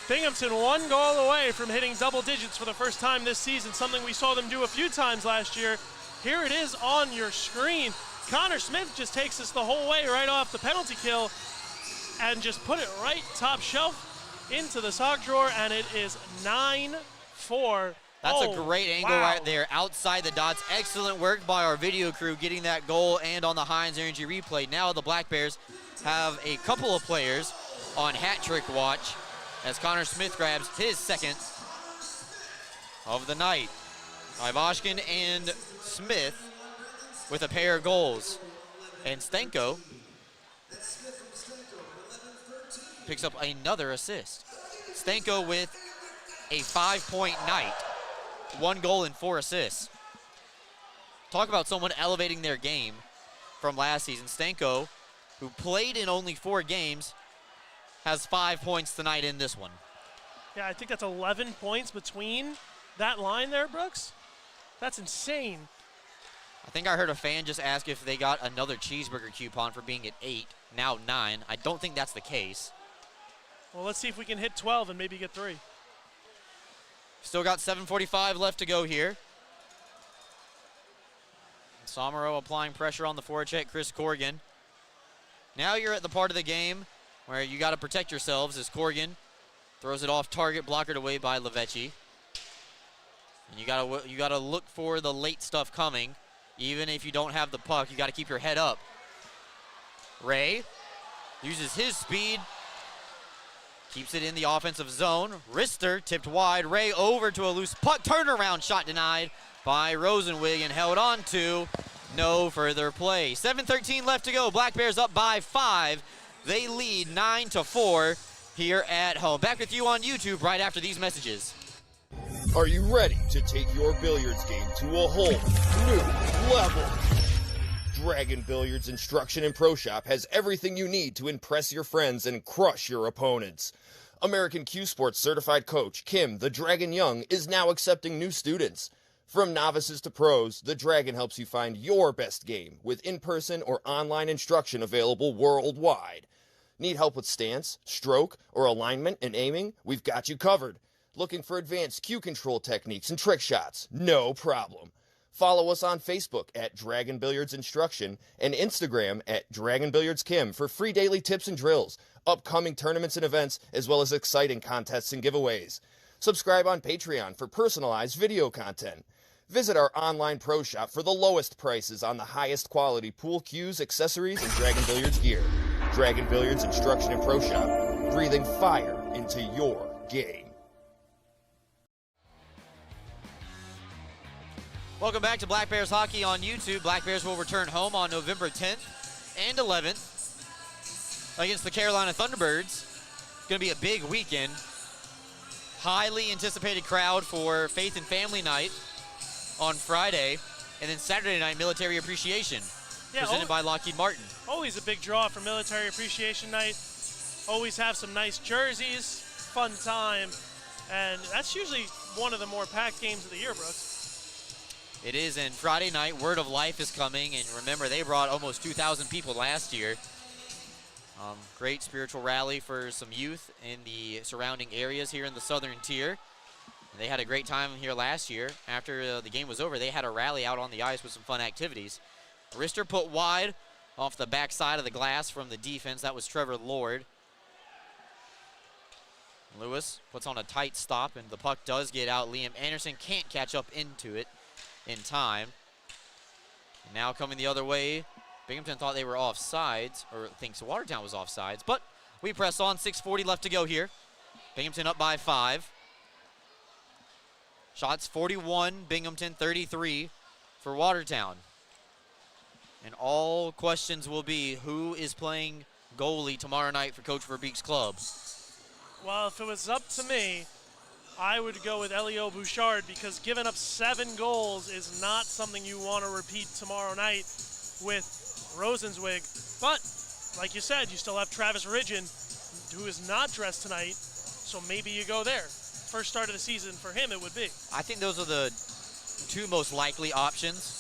Binghamton 1 goal away from hitting double digits for the first time this season, something we saw them do a few times last year. Here it is on your screen. Connor Smith just takes us the whole way right off the penalty kill and just put it right top shelf into the sock drawer, and it is 9-4. That's a great angle right there outside the dots. Excellent work by our video crew getting that goal and on the Heinz Energy replay. Now the Black Bears have a couple of players on hat trick watch as Connor Smith grabs his second of the night. Ivashkin and Smith with a pair of goals. And Stanko picks up another assist. Stanko with a 5-point night. 1 goal and 4 assists. Talk about someone elevating their game from last season. Stanko, who played in only 4 games, has 5 points tonight in this one. Yeah, I think that's 11 points between that line there, Brooks. That's insane. I think I heard a fan just ask if they got another cheeseburger coupon for being at 8, now 9. I don't think that's the case. Well, let's see if we can hit 12 and maybe get 3. Still got 7:45 left to go here. Somero applying pressure on the forecheck, Chris Corrigan. Now you're at the part of the game where you got to protect yourselves as Corrigan throws it off target, blockered away by Levechi. And you gotta look for the late stuff coming. Even if you don't have the puck, you got to keep your head up. Ray uses his speed. Keeps it in the offensive zone. Rister tipped wide. Ray over to a loose puck. Turnaround shot denied by Rosenwig and held on to. No further play. 7:13 left to go. Black Bears up by 5. They lead 9-4 here at home. Back with you on YouTube right after these messages. Are you ready to take your billiards game to a whole new level? Dragon Billiards Instruction and Pro Shop has everything you need to impress your friends and crush your opponents. American Q Sports certified coach Kim the Dragon Young is now accepting new students. From novices to pros, the Dragon helps you find your best game with in-person or online instruction available worldwide. Need help with stance, stroke, or alignment and aiming? We've got you covered. Looking for advanced cue control techniques and trick shots? No problem. Follow us on Facebook at Dragon Billiards Instruction and Instagram at Dragon Billiards Kim for free daily tips and drills, upcoming tournaments and events, as well as exciting contests and giveaways. Subscribe on Patreon for personalized video content. Visit our online pro shop for the lowest prices on the highest quality pool cues, accessories, and Dragon Billiards gear. Dragon Billiards Instruction and Pro Shop, breathing fire into your game. Welcome back to Black Bears Hockey on YouTube. Black Bears will return home on November 10th and 11th against the Carolina Thunderbirds. It's going to be a big weekend. Highly anticipated crowd for Faith and Family Night on Friday, and then Saturday night, Military Appreciation, presented by Lockheed Martin. Always a big draw for Military Appreciation Night. Always have some nice jerseys, fun time, and that's usually one of the more packed games of the year, Brooks. It is, and Friday night, Word of Life is coming, and remember, they brought almost 2,000 people last year. Great spiritual rally for some youth in the surrounding areas here in the Southern Tier. They had a great time here last year. After the game was over, they had a rally out on the ice with some fun activities. Rister put wide off the backside of the glass from the defense. That was Trevor Lord. Lewis puts on a tight stop, and the puck does get out. Liam Anderson can't catch up into it in time. And now coming the other way, Binghamton thought they were offsides, or thinks Watertown was offsides, but we press on. 6:40 left to go here. Binghamton up by 5. Shots 41, Binghamton 33 for Watertown. And all questions will be who is playing goalie tomorrow night for Coach Verbeek's club. Well, if it was up to me, I would go with Elio Bouchard, because giving up 7 goals is not something you want to repeat tomorrow night with Rosenzweig. But, like you said, you still have Travis Ridgen, who is not dressed tonight, so maybe you go there. First start of the season for him it would be. I think those are the 2 most likely options.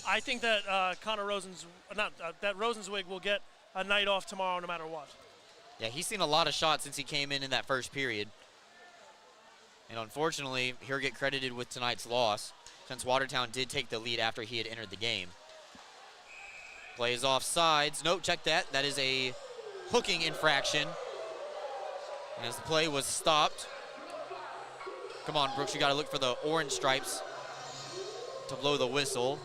I think that that Rosenzweig will get a night off tomorrow no matter what. Yeah, he's seen a lot of shots since he came in that first period. And unfortunately, he'll get credited with tonight's loss, since Watertown did take the lead after he had entered the game. Plays off sides. Nope, check that. That is a hooking infraction. As the play was stopped. Come on, Brooks, you got to look for the orange stripes to blow the whistle.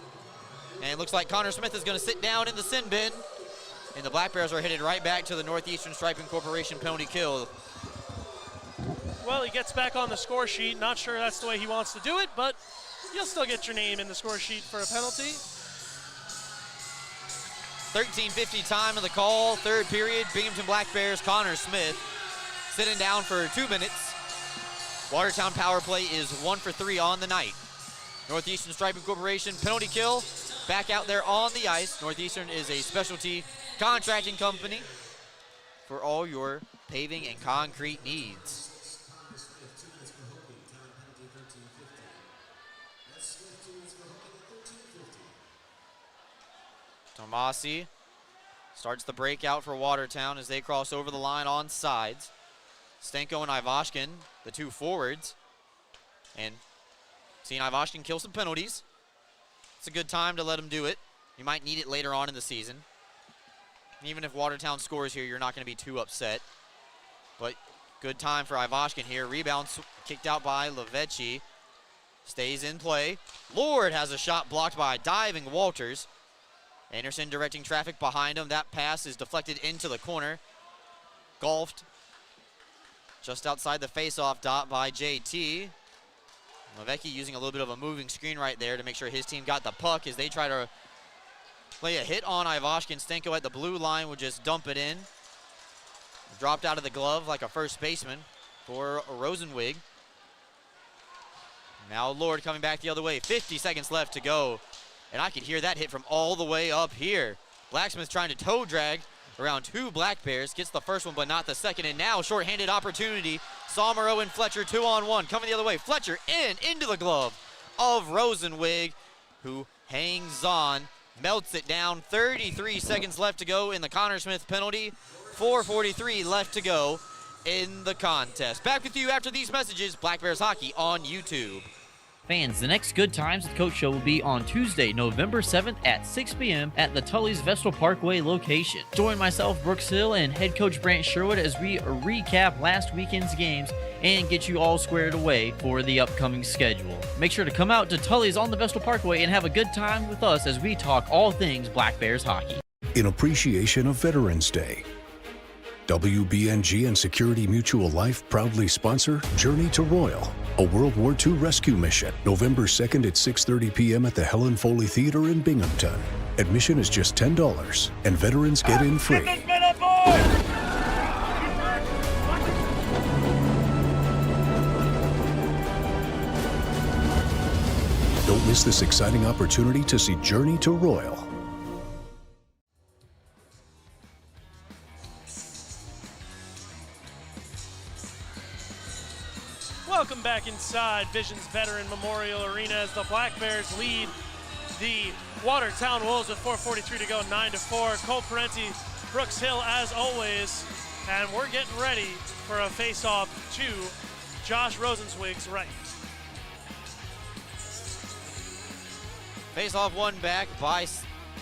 And it looks like Connor Smith is going to sit down in the sin bin. And the Black Bears are headed right back to the Northeastern Striping Corporation penalty kill. Well, he gets back on the score sheet. Not sure that's the way he wants to do it, but you'll still get your name in the score sheet for a penalty. 13:50 time of the call, third period. Binghamton Black Bears, Connor Smith sitting down for 2 minutes. Watertown power play is 1 for 3 on the night. Northeastern Striping Corporation penalty kill back out there on the ice. Northeastern is a specialty contracting company for all your paving and concrete needs. Tomasi starts the breakout for Watertown as they cross over the line on sides. Stenko and Ivashkin, the 2 forwards. And seeing Ivashkin kill some penalties. It's a good time to let him do it. You might need it later on in the season. And even if Watertown scores here, you're not going to be too upset. But good time for Ivashkin here. Rebound kicked out by Levechi. Stays in play. Lord has a shot blocked by diving Walters. Anderson directing traffic behind him. That pass is deflected into the corner. Golfed just outside the face-off dot by JT. Levecki using a little bit of a moving screen right there to make sure his team got the puck as they try to play a hit on Ivashkin. Stenko at the blue line would just dump it in. Dropped out of the glove like a first baseman for Rosenwig. Now Lord coming back the other way. 50 seconds left to go. And I could hear that hit from all the way up here. Blacksmith trying to toe drag around 2 Black Bears. Gets the first one, but not the second. And now shorthanded opportunity. Somero and Fletcher 2-on-1. Coming the other way. Fletcher into the glove of Rosenwig, who hangs on, melts it down. 33 seconds left to go in the Connor Smith penalty. 4:43 left to go in the contest. Back with you after these messages. Black Bears Hockey on YouTube. Fans, the next Good Times with Coach show will be on Tuesday, November 7th at 6 p.m. at the Tully's Vestal Parkway location. Join myself, Brooks Hill, and head coach Brant Sherwood as we recap last weekend's games and get you all squared away for the upcoming schedule. Make sure to come out to Tully's on the Vestal Parkway and have a good time with us as we talk all things Black Bears hockey. In appreciation of Veterans Day, WBNG and Security Mutual Life proudly sponsor Journey to Royal, a World War II rescue mission, November 2nd at 6:30 p.m. at the Helen Foley Theater in Binghamton. Admission is just $10, and veterans get in free. Don't miss this exciting opportunity to see Journey to Royal. Welcome back inside Visions Veteran Memorial Arena as the Black Bears lead the Watertown Wolves with 4:43 to go, 9-4. Cole Parenti, Brooks Hill as always, and we're getting ready for a face-off to Josh Rosenzweig's right. Face-off one back by,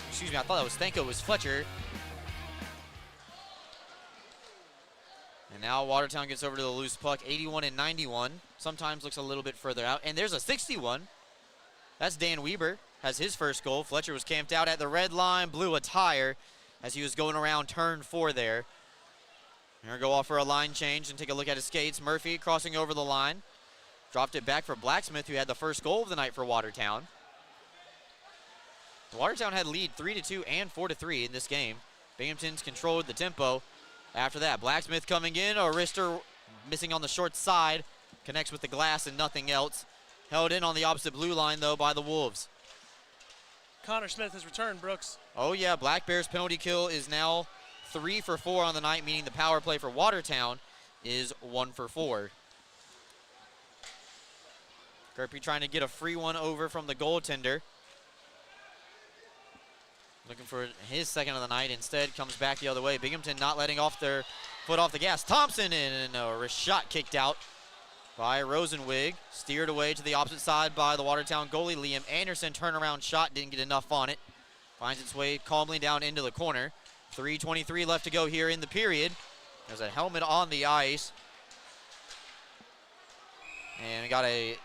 excuse me, I thought that was Stenko, it was Fletcher. And now Watertown gets over to the loose puck, 81 and 91. Sometimes looks a little bit further out. And there's a 61. That's Dan Weber. has his first goal. Fletcher was camped out at the red line, blew a tire as he was going around turn 4 there. We're going to go off for a line change and take a look at his skates. Murphy crossing over the line. Dropped it back for Blacksmith, who had the first goal of the night for Watertown. Watertown had lead 3-2 and 4-3 in this game. Binghamton's controlled the tempo. After that, Blacksmith coming in, a wrister missing on the short side. Connects with the glass and nothing else. Held in on the opposite blue line, though, by the Wolves. Connor Smith has returned, Brooks. Oh, yeah, Black Bears' penalty kill is now 3 for 4 on the night, meaning the power play for Watertown is 1 for 4. Kirby trying to get a free one over from the goaltender. Looking for his second of the night. Instead, comes back the other way. Binghamton not letting off their foot off the gas. Thompson in, and a shot kicked out by Rosenwig. Steered away to the opposite side by the Watertown goalie, Liam Anderson. Turnaround shot, didn't get enough on it. Finds its way calmly down into the corner. 3:23 left to go here in the period. There's a helmet on the ice. And we got a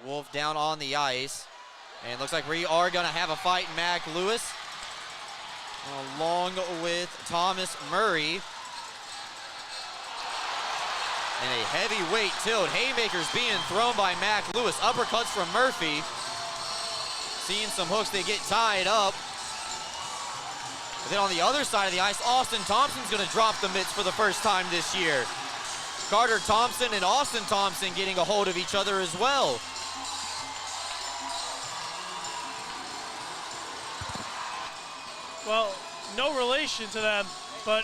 Wolf down on the ice. And looks like we are going to have a fight. Mac Lewis along with Thomas Murray. And a heavyweight tilt. Haymakers being thrown by Mac Lewis. Uppercuts from Murphy. Seeing some hooks, they get tied up. But then on the other side of the ice, Austin Thompson's going to drop the mitts for the first time this year. Carter Thompson and Austin Thompson getting a hold of each other as well. Well, no relation to them, but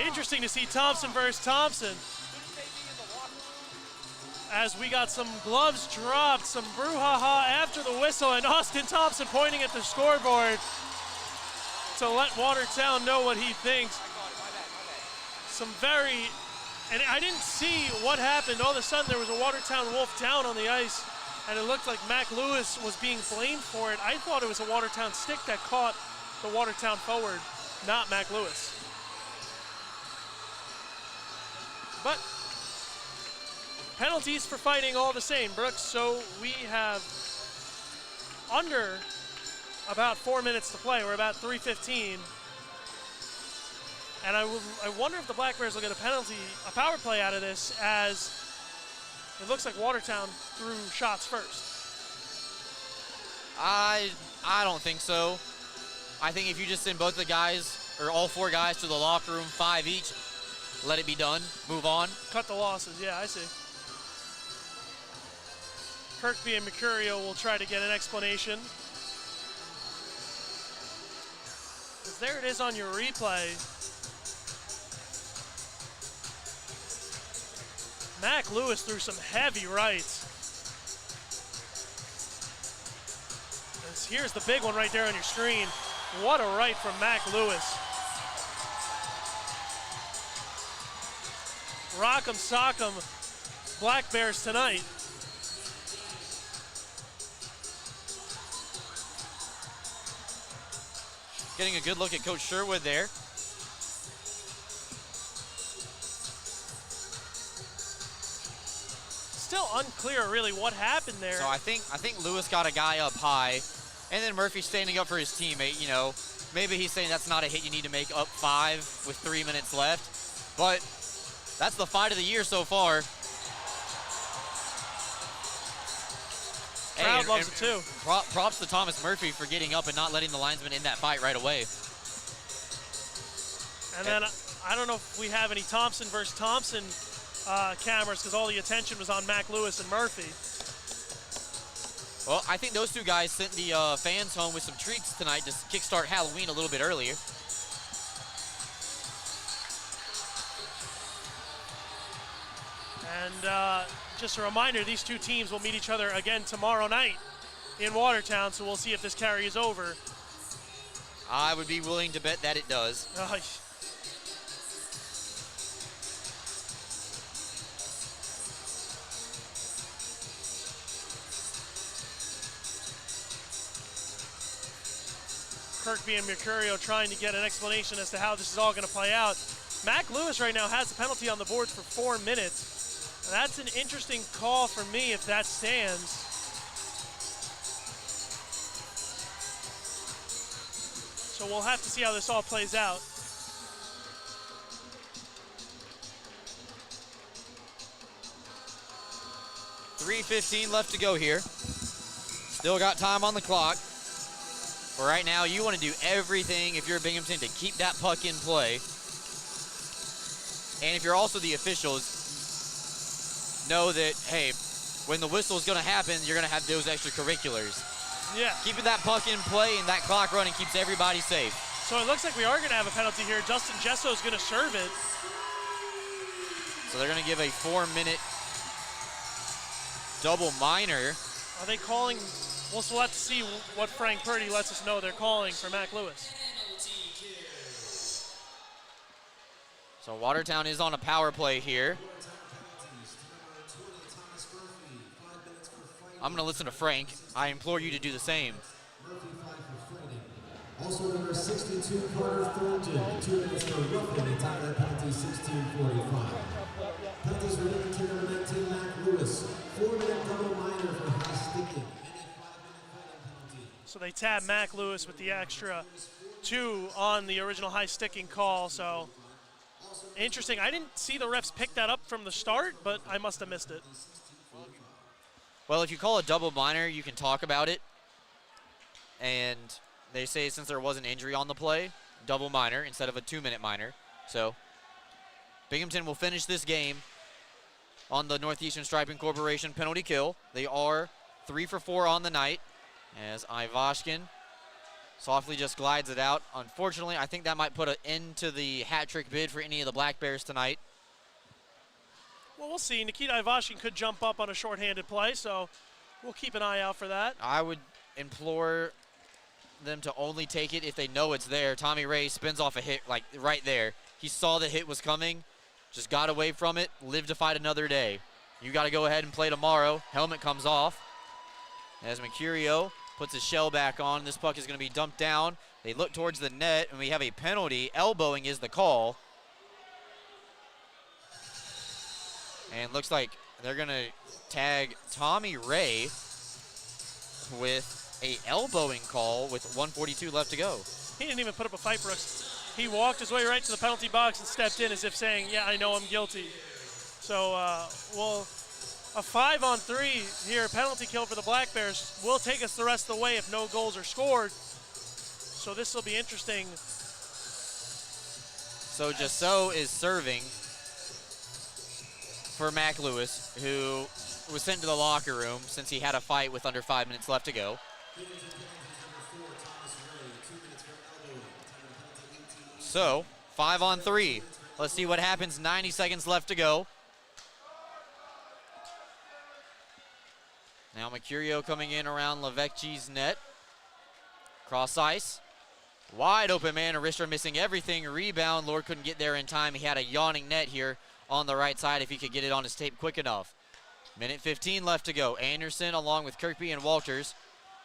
interesting to see Thompson versus Thompson. As we got some gloves dropped, some brouhaha after the whistle, and Austin Thompson pointing at the scoreboard to let Watertown know what he thinks. And I didn't see what happened. All of a sudden there was a Watertown Wolf down on the ice, and it looked like Mac Lewis was being blamed for it. I thought it was a Watertown stick that caught the Watertown forward, not Mac Lewis. But penalties for fighting all the same, Brooks. So we have under about 4 minutes to play. We're about 3:15. And I wonder if the Black Bears will get a power play out of this, as it looks like Watertown threw shots first. I don't think so. I think if you just send both the guys, or all 4 guys, to the locker room, 5 each, let it be done, move on. Cut the losses, yeah, I see. Kirkby and Mercurio will try to get an explanation. Because there it is on your replay. Mac Lewis threw some heavy rights. And here's the big one right there on your screen. What a right from Mac Lewis. Rock'em sock'em Black Bears tonight. Getting a good look at Coach Sherwood there. Still unclear really what happened there. So I think Lewis got a guy up high, and then Murphy standing up for his teammate. You know, maybe he's saying that's not a hit you need to make up 5 with 3 minutes left. But that's the fight of the year so far. Crowd loves it too. Props to Thomas Murphy for getting up and not letting the linesman in that fight right away. And then I don't know if we have any Thompson versus Thompson cameras, because all the attention was on Mac Lewis and Murphy. Well, I think those 2 guys sent the fans home with some treats tonight to kickstart Halloween a little bit earlier. And just a reminder, these 2 teams will meet each other again tomorrow night in Watertown, so we'll see if this carries over. I would be willing to bet that it does. Kirkby and Mercurio trying to get an explanation as to how this is all going to play out. Mac Lewis right now has a penalty on the board for 4 minutes. That's an interesting call for me if that stands. So we'll have to see how this all plays out. $3:15 left to go here. Still got time on the clock. But right now, you want to do everything if you're Binghamton to keep that puck in play. And if you're also the officials, know that, hey, when the whistle is going to happen, you're going to have those extracurriculars. Yeah. Keeping that puck in play and that clock running keeps everybody safe. So it looks like we are going to have a penalty here. Justin Jesso is going to serve it. So they're going to give a 4-minute double minor. Are they calling? We'll have to see what Frank Purdy lets us know they're calling for Mac Lewis. So Watertown is on a power play here. I'm going to listen to Frank. I implore you to do the same. Also number 62, Carter Thornton, 2 minutes for roughing and tied at penalty 16:45. Penalties for Binghamton number 19, Mac Lewis, 4-minute double minor for high sticking. So they tab Mac Lewis with the extra 2 on the original high sticking call. So interesting. I didn't see the refs pick that up from the start, but I must have missed it. Well, if you call a double minor, you can talk about it. And they say since there was an injury on the play, double minor instead of a 2-minute minor. So Binghamton will finish this game on the Northeastern Striping Corporation penalty kill. They are 3 for 4 on the night as Ivashkin softly just glides it out. Unfortunately, I think that might put an end to the hat trick bid for any of the Black Bears tonight. Well, we'll see. Nikita Ivashkin could jump up on a shorthanded play, so we'll keep an eye out for that. I would implore them to only take it if they know it's there. Tommy Ray spins off a hit like right there. He saw the hit was coming, just got away from it, lived to fight another day. You got to go ahead and play tomorrow. Helmet comes off as Mercurio puts his shell back on. This puck is going to be dumped down. They look towards the net, and we have a penalty. Elbowing is the call. And looks like they're going to tag Tommy Ray with a elbowing call with 1:42 left to go. He didn't even put up a fight for us. He walked his way right to the penalty box and stepped in as if saying, yeah, I know I'm guilty. So, well, a 5-on-3 here, penalty kill for the Black Bears will take us the rest of the way if no goals are scored. So this will be interesting. So Jasso is serving for Mac Lewis, who was sent to the locker room since he had a fight with under 5 minutes left to go. So, 5-on-3. Let's see what happens. 90 seconds left to go. Now Mercurio coming in around Lavecchi's net. Cross ice. Wide open man. Aristra missing everything. Rebound. Lord couldn't get there in time. He had a yawning net here on the right side if he could get it on his tape quick enough. Minute 15 left to go. Anderson along with Kirkby and Walters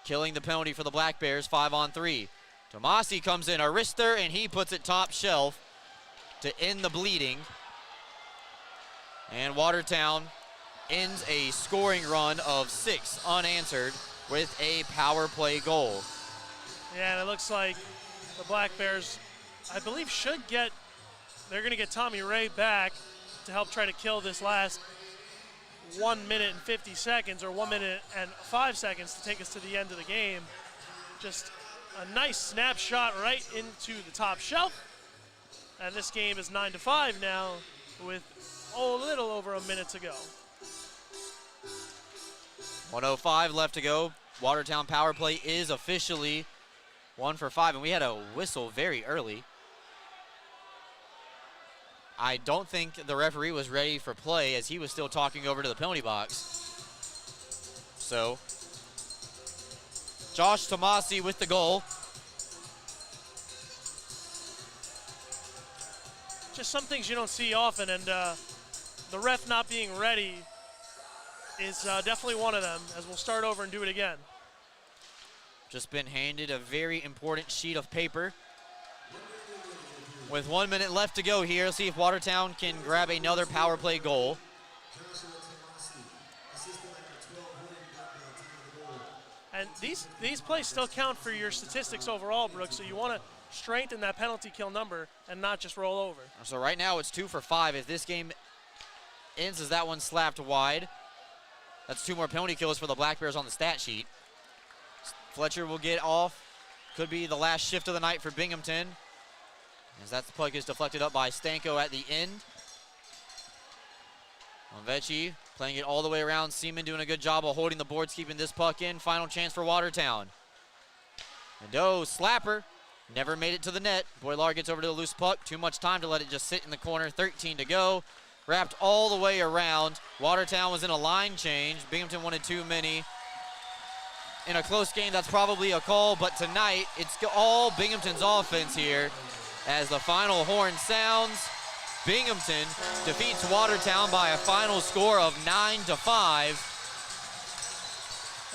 killing the penalty for the Black Bears. 5-on-3. Tomasi comes in, Arister, and he puts it top shelf to end the bleeding. And Watertown ends a scoring run of 6 unanswered with a power play goal. Yeah, and it looks like the Black Bears, I believe, they're going to get Tommy Ray back to help try to kill this last 1 minute and 50 seconds or 1 minute and 5 seconds to take us to the end of the game. Just a nice snapshot right into the top shelf. And this game is 9-5 now with a little over a minute to go. 1:05 left to go. Watertown power play is officially 1 for 5, and we had a whistle very early. I don't think the referee was ready for play as he was still talking over to the penalty box. So, Josh Tomasi with the goal. Just some things you don't see often, and the ref not being ready is definitely one of them, as we'll start over and do it again. Just been handed a very important sheet of paper. With 1 minute left to go here, let's see if Watertown can grab another power play goal. And these plays still count for your statistics overall, Brooks, so you want to strengthen that penalty kill number and not just roll over. So right now it's 2 for 5. If this game ends as that one slapped wide, that's 2 more penalty kills for the Black Bears on the stat sheet. Fletcher will get off. Could be the last shift of the night for Binghamton, as that puck is deflected up by Stanko at the end. Onvecchi playing it all the way around. Seaman doing a good job of holding the boards, keeping this puck in. Final chance for Watertown. And slapper. Never made it to the net. Boilar gets over to the loose puck. Too much time to let it just sit in the corner. 13 to go. Wrapped all the way around. Watertown was in a line change. Binghamton wanted too many. In a close game, that's probably a call, but tonight it's all Binghamton's offense here. As the final horn sounds, Binghamton defeats Watertown by a final score of 9-5.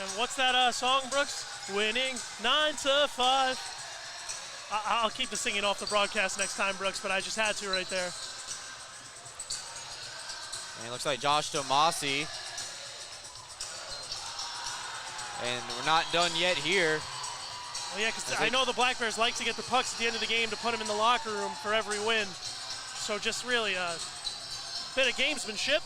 And what's that song, Brooks? Winning 9-5. I'll keep the singing off the broadcast next time, Brooks, but I just had to right there. And it looks like Josh Tomasi. And we're not done yet here. Well, yeah, because I know the Black Bears like to get the pucks at the end of the game to put them in the locker room for every win. So just really a bit of gamesmanship.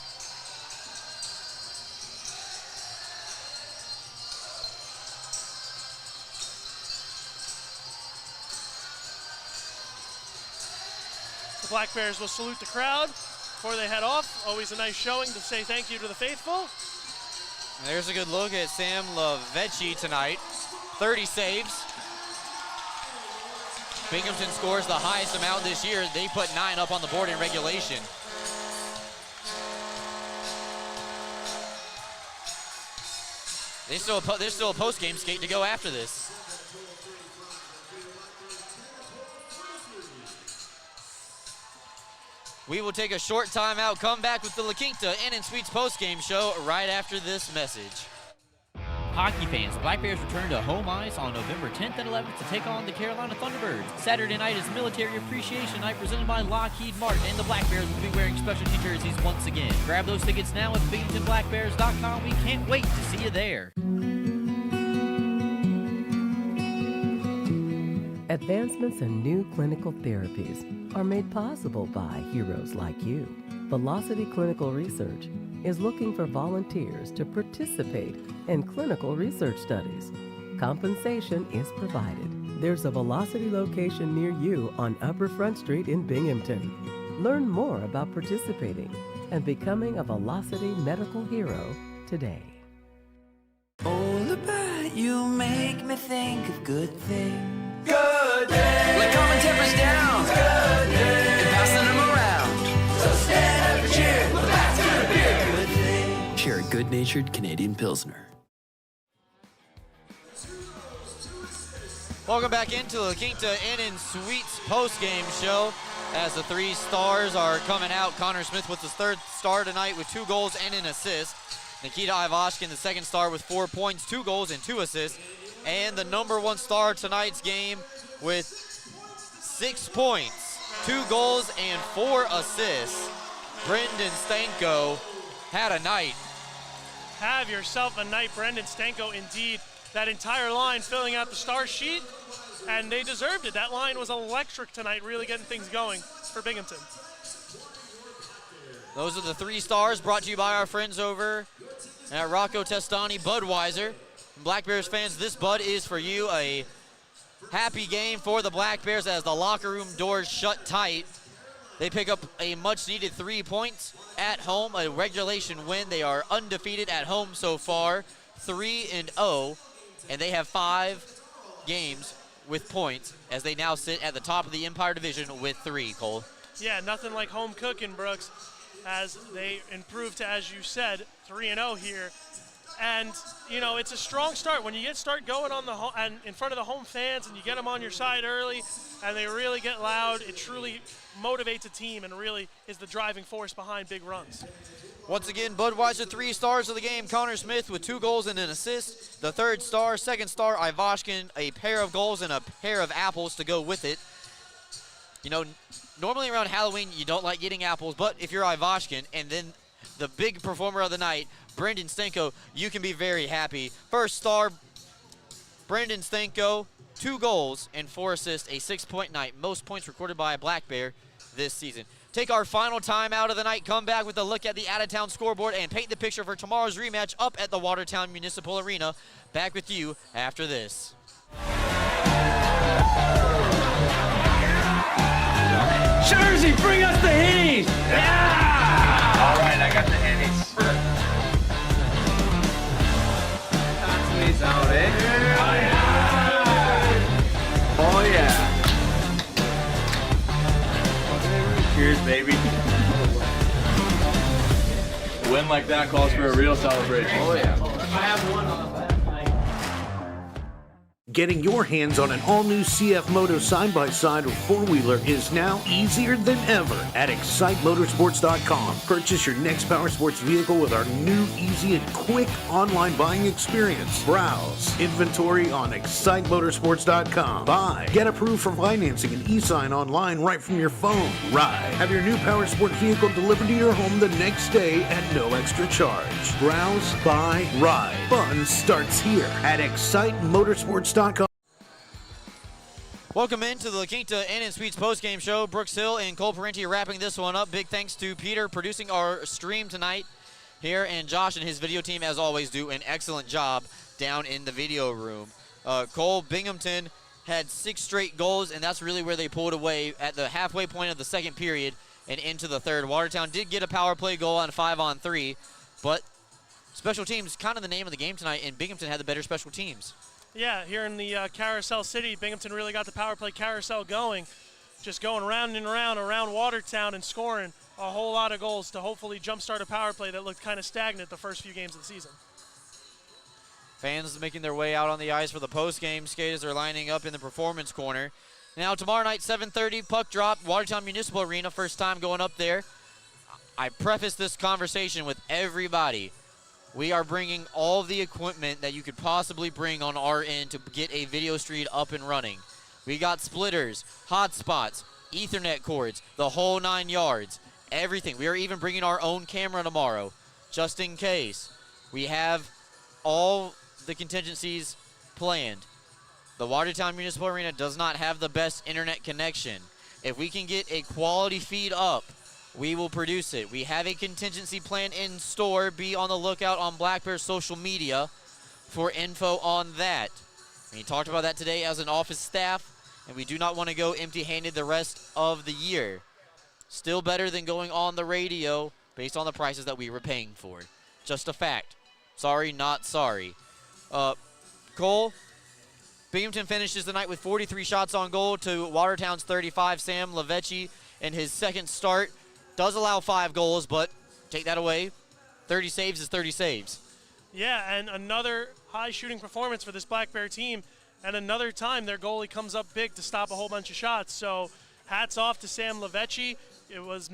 The Black Bears will salute the crowd before they head off. Always a nice showing to say thank you to the faithful. And there's a good look at Sam Lavecchi tonight. 30 saves. Binghamton scores the highest amount this year. They put 9 up on the board in regulation. There's still a post-game skate to go after this. We will take a short timeout, come back with the La Quinta Inn and Suites post-game show right after this message. Hockey fans, the Black Bears return to home ice on November 10th and 11th to take on the Carolina Thunderbirds. Saturday night is Military Appreciation Night presented by Lockheed Martin, and the Black Bears will be wearing specialty jerseys once again. Grab those tickets now at BinghamtonBlackBears.com. We can't wait to see you there. Advancements in new clinical therapies are made possible by heroes like you. Velocity Clinical Research is looking for volunteers to participate in clinical research studies. Compensation is provided. There's a Velocity location near you on Upper Front Street in Binghamton. Learn more about participating and becoming a Velocity medical hero today. All about you make me think of good things. Good day. Like calming tempers down. Good day. And passing them around. So stand up and cheer. We're back to the beer. Good thing. Share a good-natured Canadian Pilsner. Welcome back into the La Quinta Inn and Suites post-game show as the 3 stars are coming out. Connor Smith with his 3rd star tonight with 2 goals and an assist. Nikita Ivashkin, the 2nd star with 4 points, 2 goals and 2 assists. And the number 1 star tonight's game with 6 points, 2 goals and 4 assists. Brendan Stanko had a night. Have yourself a night, Brendan Stanko, indeed. That entire line filling out the star sheet, and they deserved it. That line was electric tonight, really getting things going for Binghamton. Those are the 3 stars brought to you by our friends over at Rocco Testani Budweiser. Black Bears fans, this Bud is for you. A happy game for the Black Bears as the locker room doors shut tight. They pick up a much-needed 3 points at home, a regulation win. They are undefeated at home so far, 3-0, and they have 5 games with points as they now sit at the top of the Empire Division with 3, Cole. Yeah, nothing like home cooking, Brooks, as they improve to, as you said, 3-0 here. And, you know, it's a strong start. When you start going on the and in front of the home fans and you get them on your side early and they really get loud, it truly motivates a team and really is the driving force behind big runs. Once again, Budweiser, 3 stars of the game. Connor Smith with 2 goals and an assist. The 3rd star, 2nd star, Ivashkin, a pair of goals and a pair of apples to go with it. You know, normally around Halloween, you don't like getting apples, but if you're Ivashkin and then the big performer of the night, Brendan Stanko, you can be very happy. 1st star, Brandon Stanko, 2 goals and 4 assists, a 6-point night. Most points recorded by a Black Bear this season. Take our final time out of the night, come back with a look at the out-of-town scoreboard, and paint the picture for tomorrow's rematch up at the Watertown Municipal Arena. Back with you after this. Jersey, bring us the hitties! Yeah! All right, I got the hitties. He's out, eh? Oh, yeah. Cheers, baby. A win like that calls for a real celebration. Oh, yeah. I have one on the back. Getting your hands on an all-new CF Moto side-by-side or four-wheeler is now easier than ever at ExciteMotorsports.com. Purchase your next power sports vehicle with our new, easy, and quick online buying experience. Browse inventory on ExciteMotorsports.com. Buy, get approved for financing and e-sign online right from your phone. Ride, have your new power sport vehicle delivered to your home the next day at no extra charge. Browse, buy, ride. Fun starts here at ExciteMotorsports.com. Welcome into the La Quinta Inn & Suites postgame show. Brooks Hill and Cole Parenti wrapping this one up. Big thanks to Peter producing our stream tonight here, and Josh and his video team, as always, do an excellent job down in the video room. Cole, Binghamton had 6 straight goals, and that's really where they pulled away at the halfway point of the second period and into the third. Watertown did get a power play goal on 5-on-3, but special teams kind of the name of the game tonight, and Binghamton had the better special teams. Yeah, here in the Carousel City, Binghamton really got the power play carousel going, just going round and around Watertown and scoring a whole lot of goals to hopefully jumpstart a power play that looked kind of stagnant the first few games of the season. Fans making their way out on the ice for the post-game. Skaters are lining up in the performance corner. Now tomorrow night, 7:30, puck drop, Watertown Municipal Arena, first time going up there. I preface this conversation with everybody. We are bringing all the equipment that you could possibly bring on our end to get a video stream up and running. We got splitters, hotspots, Ethernet cords, the whole 9 yards, everything. We are even bringing our own camera tomorrow, just in case. We have all the contingencies planned. The Watertown Municipal Arena does not have the best internet connection. If we can get a quality feed up, we will produce it. We have a contingency plan in store. Be on the lookout on Black Bear's social media for info on that. We talked about that today as an office staff, and we do not want to go empty-handed the rest of the year. Still better than going on the radio based on the prices that we were paying for. Just a fact. Sorry, not sorry. Cole, Binghamton finishes the night with 43 shots on goal to Watertown's 35. Sam Lavecchi in his second start does allow 5 goals, but take that away. 30 saves is 30 saves. Yeah, and another high shooting performance for this Black Bear team, and another time their goalie comes up big to stop a whole bunch of shots. So hats off to Sam Lavecchi. It was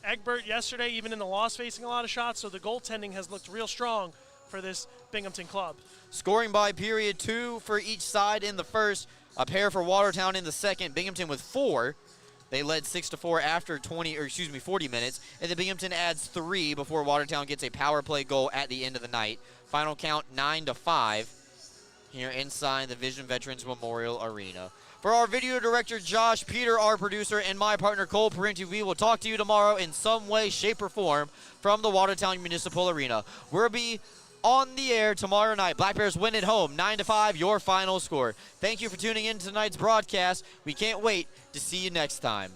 Egbert yesterday, even in the loss, facing a lot of shots. So the goaltending has looked real strong for this Binghamton club. Scoring by period 2 for each side in the first, a pair for Watertown in the second. Binghamton with 4. They led 6-4 after 40 minutes, and then Binghamton adds 3 before Watertown gets a power play goal at the end of the night. Final count 9-5 here inside the Vision Veterans Memorial Arena. For our video director, Josh, Peter, our producer, and my partner, Cole Parenti, we will talk to you tomorrow in some way, shape, or form from the Watertown Municipal Arena. We'll be on the air tomorrow night. Black Bears win at home, 9-5, your final score. Thank you for tuning in to tonight's broadcast. We can't wait to see you next time.